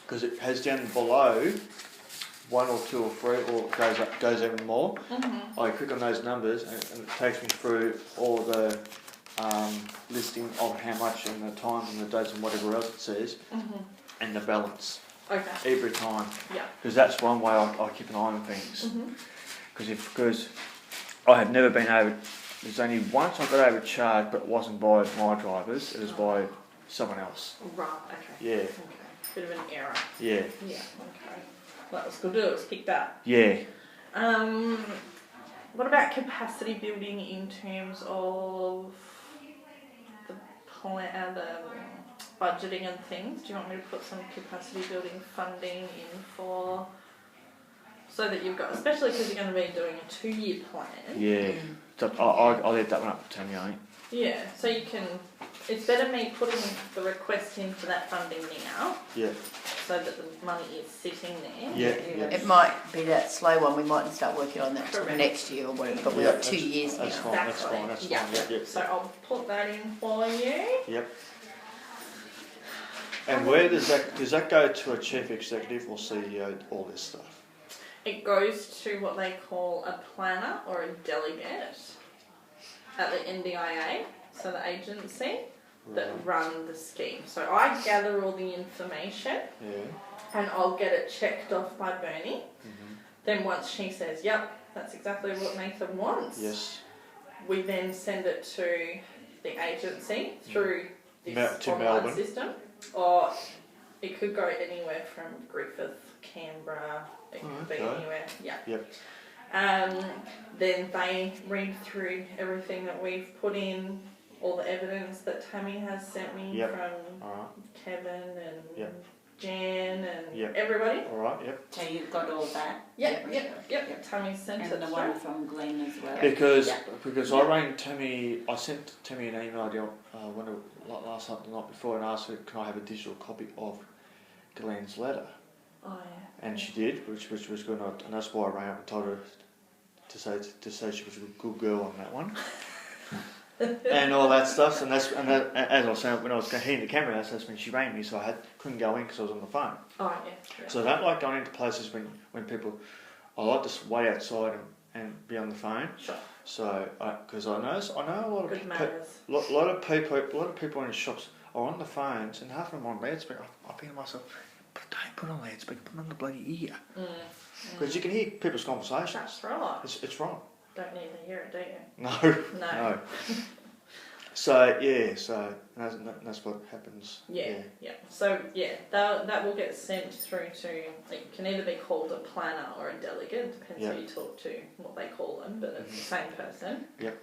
[SPEAKER 1] because it has down below 1 or 2 or 3, or goes even more. I click on those numbers and it takes me through all the listing of how much and the times and the dates and whatever else it says, and the balance
[SPEAKER 5] Okay.
[SPEAKER 1] every time.
[SPEAKER 5] Yeah.
[SPEAKER 1] Because that's one way I keep an eye on things. Because I have never been over. There's only once I got overcharged, but it wasn't by my drivers. It was by someone else.
[SPEAKER 5] Right. Okay.
[SPEAKER 1] Yeah.
[SPEAKER 5] Okay. Bit of an error.
[SPEAKER 1] Yeah.
[SPEAKER 5] Yeah. Okay. Well, that was good. It was picked up.
[SPEAKER 1] Yeah.
[SPEAKER 5] What about capacity building in terms of the budgeting and things? Do you want me to put some capacity building funding in for, so that you've got, especially because you're going to be doing a 2-year plan?
[SPEAKER 1] Yeah. So I'll let that one up to Tammy, I think.
[SPEAKER 5] Yeah. So you can. It's better me putting the request in for that funding now,
[SPEAKER 1] Yeah.
[SPEAKER 5] so that the money is sitting there.
[SPEAKER 1] Yeah. Yeah.
[SPEAKER 3] It might be that slow one. We mightn't start working on that till
[SPEAKER 5] Correct.
[SPEAKER 3] next year or whatever. But we've
[SPEAKER 1] Yeah,
[SPEAKER 3] got 2 years now.
[SPEAKER 1] that's fine. That's fine. That's
[SPEAKER 5] Yeah.
[SPEAKER 1] fine. Yeah.
[SPEAKER 5] So I'll put that in for you.
[SPEAKER 1] Yep. And where does that go to a chief executive or CEO? All this stuff.
[SPEAKER 5] It goes to what they call a planner or a delegate at the NDIA, so the agency that run the scheme. So I gather all the information
[SPEAKER 1] Yeah.
[SPEAKER 5] and I'll get it checked off by Bernie. Then once she says, yep, that's exactly what Nathan wants,
[SPEAKER 1] Yes.
[SPEAKER 5] we then send it to the agency through this
[SPEAKER 1] To
[SPEAKER 5] online
[SPEAKER 1] Melbourne.
[SPEAKER 5] system, or it could go anywhere from Griffith, Canberra, it could be
[SPEAKER 1] okay.
[SPEAKER 5] anywhere. Yeah.
[SPEAKER 1] Yep.
[SPEAKER 5] Then they read through everything that we've put in, all the evidence that Tammy has sent me
[SPEAKER 1] Yep.
[SPEAKER 5] from
[SPEAKER 1] All right.
[SPEAKER 5] Kevin and
[SPEAKER 1] Yep.
[SPEAKER 5] Jan and
[SPEAKER 1] Yep.
[SPEAKER 5] everybody.
[SPEAKER 1] All right. Yep.
[SPEAKER 2] So you've got all that?
[SPEAKER 5] Yep. Tammy sent
[SPEAKER 2] And
[SPEAKER 5] it
[SPEAKER 2] the
[SPEAKER 5] through.
[SPEAKER 2] one from Glenn as well?
[SPEAKER 1] Because
[SPEAKER 5] Yeah.
[SPEAKER 1] I rang Tammy. I sent Tammy an email last night, the night before, and asked her, can I have a digital copy of Glenn's letter?
[SPEAKER 5] Oh yeah.
[SPEAKER 1] And she did, which was good, and that's why I rang up and told her to say she was a good girl on that one, and all that stuff. And as I was saying, when I was hitting the camera, that's when she rang me, so couldn't go in because I was on the phone.
[SPEAKER 5] Oh yeah.
[SPEAKER 1] So I don't like going into places when people. I like to wait outside and be on the phone.
[SPEAKER 5] Sure.
[SPEAKER 1] So because I know a lot of
[SPEAKER 5] Good manners.
[SPEAKER 1] lot of people in shops are on the phones, and half of them on loudspeaker. I think to myself, but don't put on loudspeaker, put on the bloody ear, because you can hear people's conversations.
[SPEAKER 5] That's right.
[SPEAKER 1] It's wrong.
[SPEAKER 5] Don't need to hear it, do you?
[SPEAKER 1] No.
[SPEAKER 5] No.
[SPEAKER 1] So that's what happens.
[SPEAKER 5] Yeah. So that will get sent through to. It can either be called a planner or a delegate. Depends who you talk to, what they call them, but it's the same person.
[SPEAKER 1] Yep.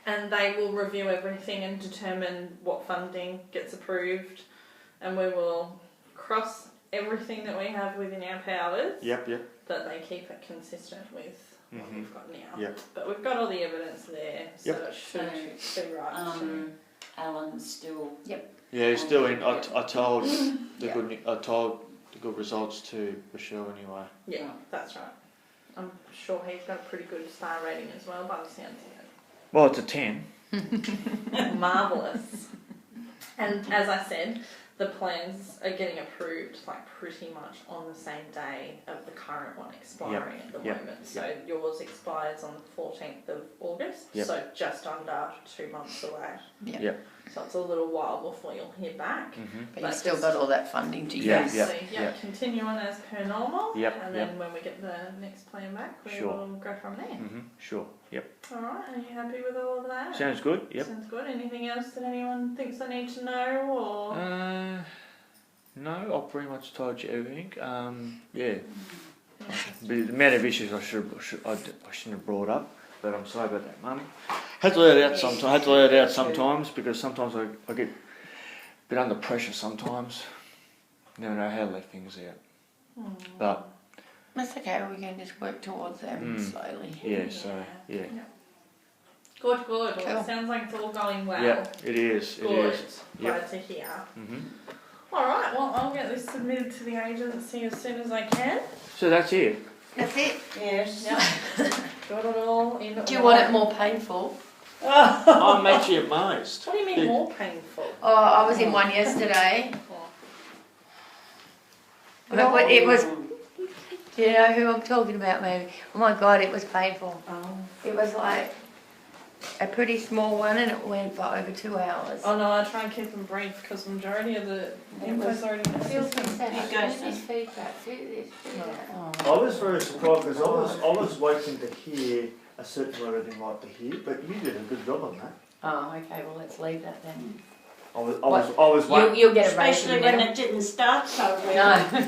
[SPEAKER 5] And they will review everything and determine what funding gets approved, and we will cross everything that we have within our powers.
[SPEAKER 1] Yep.
[SPEAKER 5] That they keep it consistent with what we've got now.
[SPEAKER 1] Yep.
[SPEAKER 5] But we've got all the evidence there, so it should be right.
[SPEAKER 2] Alan's still...
[SPEAKER 1] Yeah, he's still in. I told the
[SPEAKER 5] Yeah.
[SPEAKER 1] good results to Rochelle anyway.
[SPEAKER 5] Yeah, that's right. I'm sure he's got a pretty good star rating as well by the sounds of
[SPEAKER 1] Well, it's a 10.
[SPEAKER 5] it. Marvellous. And as I said, the plans are getting approved like pretty much on the same day of the current one expiring at the moment. So yours expires on the 14th of August, so just under 2 months away.
[SPEAKER 3] Yeah.
[SPEAKER 5] So it's a little while before you'll hear back.
[SPEAKER 3] But you've still got all that funding to
[SPEAKER 1] Yeah.
[SPEAKER 3] use.
[SPEAKER 5] So continue on as per normal.
[SPEAKER 1] Yep,
[SPEAKER 5] And then when we get the next plan back, we will go from there.
[SPEAKER 1] Sure. Yep.
[SPEAKER 5] Alright, are you happy with all of that?
[SPEAKER 1] Sounds good. Yep.
[SPEAKER 5] Sounds good. Anything else that anyone thinks they need to know or
[SPEAKER 1] No, I've pretty much told you everything. Yeah. The amount of issues I shouldn't have brought up, but I'm sorry about that, Mum. Had to let it out sometimes. Because sometimes I get a bit under pressure sometimes. Never know how to let things out. But
[SPEAKER 3] That's okay, we can just work towards them slowly.
[SPEAKER 1] yeah, so yeah.
[SPEAKER 5] Good, good. Well,
[SPEAKER 3] Cool.
[SPEAKER 5] it sounds like it's all going well.
[SPEAKER 1] Yeah, it is. It
[SPEAKER 5] Good.
[SPEAKER 1] is.
[SPEAKER 5] Glad to hear.
[SPEAKER 1] Mm-hmm.
[SPEAKER 5] All right. Well, I'll get this submitted to the agency as soon as I can.
[SPEAKER 1] So that's it.
[SPEAKER 3] That's it.
[SPEAKER 2] Yes.
[SPEAKER 5] Got it all in.
[SPEAKER 3] Do you want it more painful?
[SPEAKER 1] I'm actually amazed.
[SPEAKER 5] What do you mean more painful?
[SPEAKER 3] Oh, I was in one yesterday. It was. Do you know who I'm talking about, maybe? Oh my God, it was painful.
[SPEAKER 2] Oh.
[SPEAKER 3] It was like a pretty small one, and it went for over 2 hours.
[SPEAKER 5] Oh no, I try and keep them brief because the majority of the info's already in the system.
[SPEAKER 3] Feedback. Do this. Do that.
[SPEAKER 1] I was very surprised because I was waiting to hear a certain word I didn't like to hear, but you did a good job on that.
[SPEAKER 3] Oh, okay. Well, let's leave that then.
[SPEAKER 1] I was waiting.
[SPEAKER 3] You'll get a rating
[SPEAKER 2] Especially when
[SPEAKER 3] now.
[SPEAKER 2] it didn't start so well.
[SPEAKER 3] No.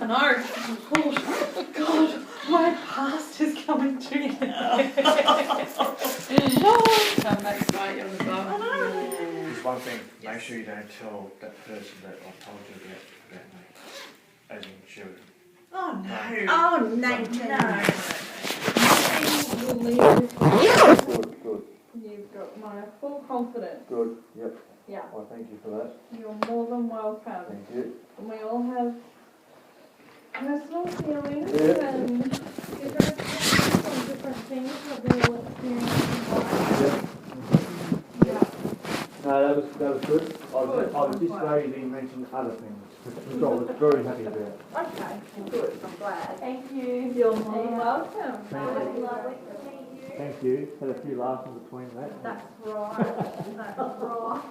[SPEAKER 5] I know. Oh, God, my past is coming to you.
[SPEAKER 3] Come back straight on the phone.
[SPEAKER 1] There's one thing. Make sure you don't tell that person that I told you about me, as in children.
[SPEAKER 5] Oh no.
[SPEAKER 2] Oh, Nathan.
[SPEAKER 1] Good.
[SPEAKER 5] You've got my full confidence.
[SPEAKER 1] Good. Yep.
[SPEAKER 5] Yeah.
[SPEAKER 1] Well, thank you for that.
[SPEAKER 5] You're more than welcome.
[SPEAKER 1] Thank you.
[SPEAKER 5] And we all have personal feelings
[SPEAKER 1] Yeah.
[SPEAKER 5] and different experiences on different things that we all experience in life. Yeah.
[SPEAKER 1] No, that was good. I was just glad you didn't mention other things, which I was very happy about.
[SPEAKER 5] Okay, good. I'm glad. Thank you. You're more than welcome.
[SPEAKER 1] Thank you. Had a few laughs in between that.
[SPEAKER 5] That's right. That's right.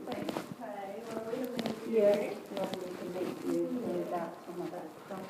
[SPEAKER 5] Thanks, Kay. Lovely to meet you.
[SPEAKER 2] Yeah, lovely to meet you about some of that stuff.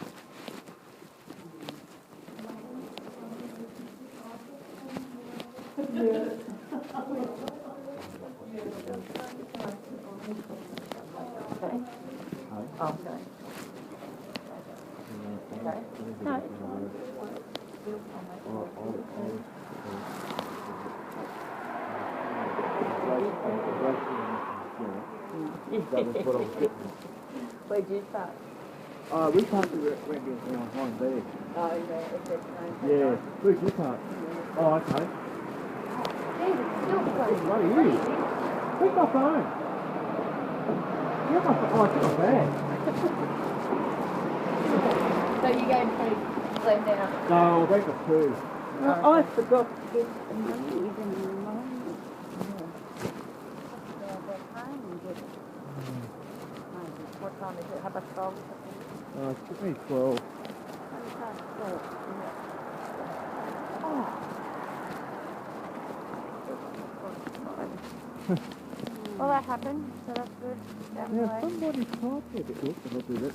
[SPEAKER 6] Where'd you start?
[SPEAKER 7] We parked at Renegade behind there.
[SPEAKER 6] Oh, yeah,
[SPEAKER 7] Yeah. Where'd you park? Oh, okay. Bloody you. Pick my phone. Get my phone. Oh, I took my bag.
[SPEAKER 6] So you going pretty slim down?
[SPEAKER 7] No, I went for two.
[SPEAKER 6] I forgot to get the money, even remind me. What time is it? How about 12 or something?
[SPEAKER 7] It took me 12.
[SPEAKER 6] Well, that happened, so that's good.
[SPEAKER 7] Yeah, somebody told me a bit. Look, I'll do that.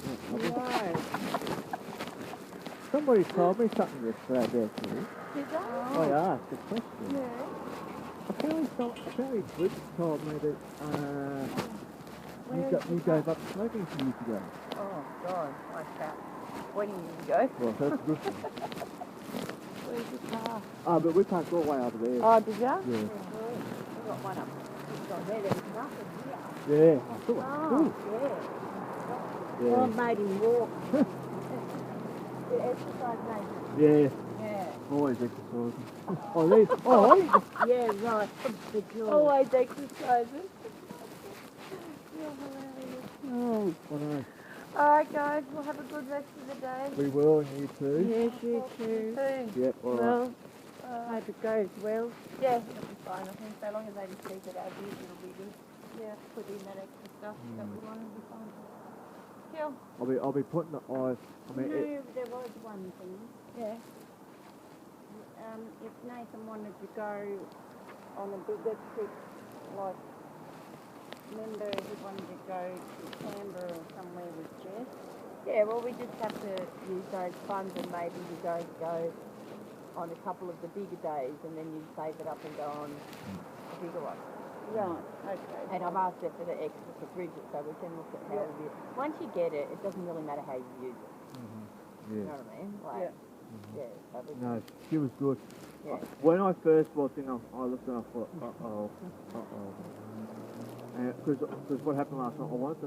[SPEAKER 7] Somebody told me something yesterday about you.
[SPEAKER 6] Did that?
[SPEAKER 7] I asked a question.
[SPEAKER 6] Yeah.
[SPEAKER 7] Apparently Bruce told me that you gave up smoking a few years ago.
[SPEAKER 6] Oh, God, like that. When you go?
[SPEAKER 7] Well, that's good.
[SPEAKER 6] Where's your car?
[SPEAKER 7] But we parked all the way over there.
[SPEAKER 6] Oh, did you?
[SPEAKER 7] Yeah.
[SPEAKER 6] We've got one up. We've got there. There's nothing here.
[SPEAKER 7] Yeah, I thought it was good.
[SPEAKER 6] Yeah.
[SPEAKER 7] Yeah.
[SPEAKER 6] Well, I made him walk. The exercise made
[SPEAKER 7] Yeah,
[SPEAKER 6] Yeah.
[SPEAKER 7] always exercising. Oh, these. Oh,
[SPEAKER 6] Yeah, right. Always exercising. You're hilarious.
[SPEAKER 7] I know.
[SPEAKER 6] Alright guys, we'll have a good rest of the day.
[SPEAKER 7] We will, and you too.
[SPEAKER 6] Yes, you too.
[SPEAKER 7] Yep, alright.
[SPEAKER 6] Well, hope it goes well. Yeah, it'll be fine. I think so long as they just keep it as is, it'll be good. Yeah, put in that extra stuff that we want, it'll be fine. Cool.
[SPEAKER 7] I'll be putting the eyes. I mean,
[SPEAKER 8] There was one thing.
[SPEAKER 6] Yeah.
[SPEAKER 8] If Nathan wanted to go on a bigger trip, like, remember he wanted to go to Canberra or somewhere with Jess?
[SPEAKER 6] Yeah, well, we just have to use those funds and maybe you guys go on a couple of the bigger days and then you save it up and go on a bigger one.
[SPEAKER 8] Right, okay.
[SPEAKER 6] And I've asked her for the extra for Bridget so we can look at how we once you get it, it doesn't really matter how you use it. You know
[SPEAKER 7] yeah.
[SPEAKER 6] what I mean? Like, yeah, so we
[SPEAKER 7] No, she was good.
[SPEAKER 6] Yeah.
[SPEAKER 7] When I first walked in, I looked and I thought, Because what happened last night, I wanted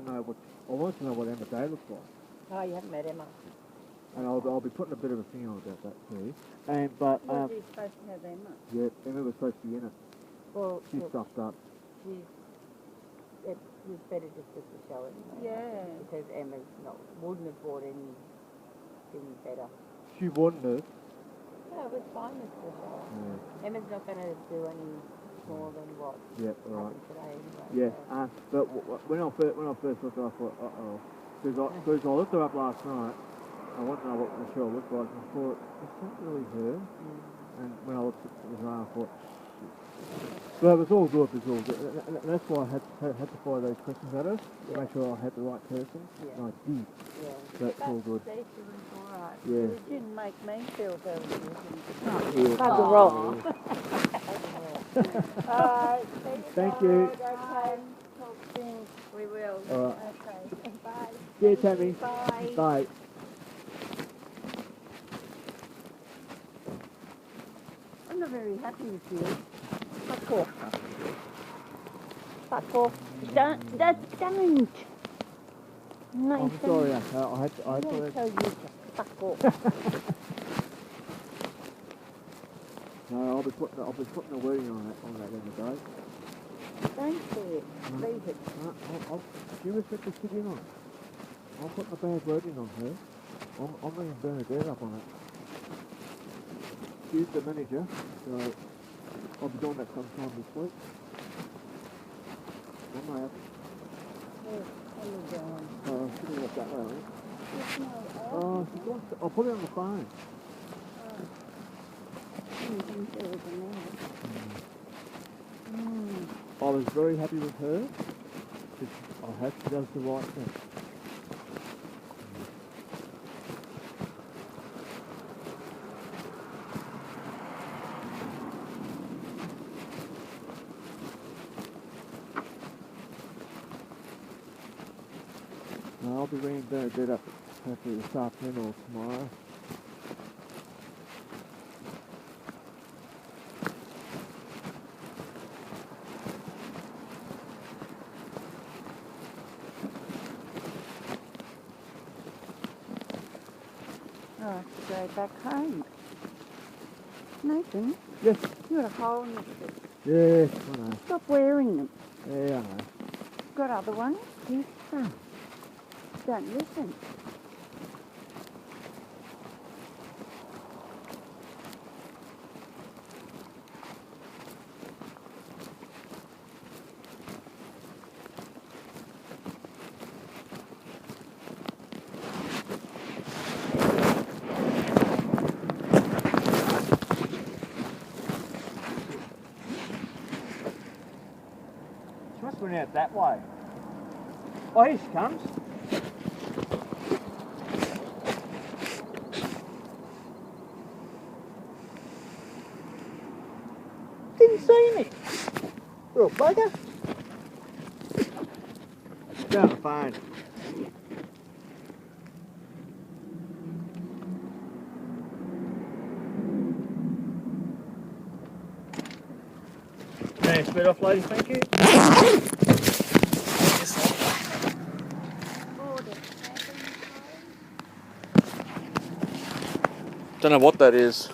[SPEAKER 7] to know what Emma Day looked like.
[SPEAKER 6] Oh, you haven't met Emma.
[SPEAKER 7] And I'll be putting a bit of a thing on about that too. But
[SPEAKER 8] Was he supposed to have Emma?
[SPEAKER 7] yeah, Emma was supposed to be in it.
[SPEAKER 8] Well,
[SPEAKER 7] She's stuffed up.
[SPEAKER 9] It was better just to show anyway.
[SPEAKER 8] yeah.
[SPEAKER 9] Because Emma's wouldn't have brought anything better.
[SPEAKER 7] She wouldn't have.
[SPEAKER 9] No, it was fine with the show.
[SPEAKER 7] Yeah.
[SPEAKER 9] Emma's not going to do any more than what
[SPEAKER 7] Yeah, right.
[SPEAKER 9] happened today anyway.
[SPEAKER 7] Yeah,
[SPEAKER 9] so.
[SPEAKER 7] but when I first looked, I thought, because I looked her up last night. I wanted to know what Michelle looked like, and I thought, is that really her? And when I looked at the I thought, shit. But it was all good. And that's why I had to fire those questions at her to make sure I had the right person.
[SPEAKER 9] Yeah.
[SPEAKER 7] And I did.
[SPEAKER 9] Yeah.
[SPEAKER 7] That's all good.
[SPEAKER 8] She was alright.
[SPEAKER 7] Yeah.
[SPEAKER 8] It didn't make me feel very good.
[SPEAKER 7] Yeah.
[SPEAKER 8] Bugger off. Alright,
[SPEAKER 7] Thank you.
[SPEAKER 8] Okay, talk soon. We will.
[SPEAKER 7] All right.
[SPEAKER 8] Okay, bye.
[SPEAKER 7] See you, Tammy.
[SPEAKER 8] Bye.
[SPEAKER 7] Bye.
[SPEAKER 8] I'm not very happy with you. Fuck off. Fuck off. Don't. No,
[SPEAKER 7] I'm sorry, I had to.
[SPEAKER 8] I tell you to fuck off.
[SPEAKER 7] No, I'll be putting a wording on that in the day.
[SPEAKER 8] Don't say it. Leave it.
[SPEAKER 7] She was set to sit in on it. I'll put a bad wording on her. I'm bringing Bernadette up on it. She's the manager, so I'll be doing that sometime this week. I may have. She didn't look that way, I think. Oh, she wants to, I'll put it on the phone. I was very happy with her. I hope she does the right thing. Now I'll be ringing Bernadette up hopefully this afternoon or tomorrow.
[SPEAKER 8] I have to go back home. Nathan,
[SPEAKER 7] Yes.
[SPEAKER 8] you got a hole in your shoe.
[SPEAKER 7] Yes, I know.
[SPEAKER 8] Stop wearing them.
[SPEAKER 7] Yeah, I know.
[SPEAKER 8] Got other ones? Yes. Don't listen.
[SPEAKER 7] She must have went out that way. Oh, here she comes. Didn't see me. Little bugger. Get on the phone. Can you speed off, lady? Thank you.
[SPEAKER 1] Don't know what that is.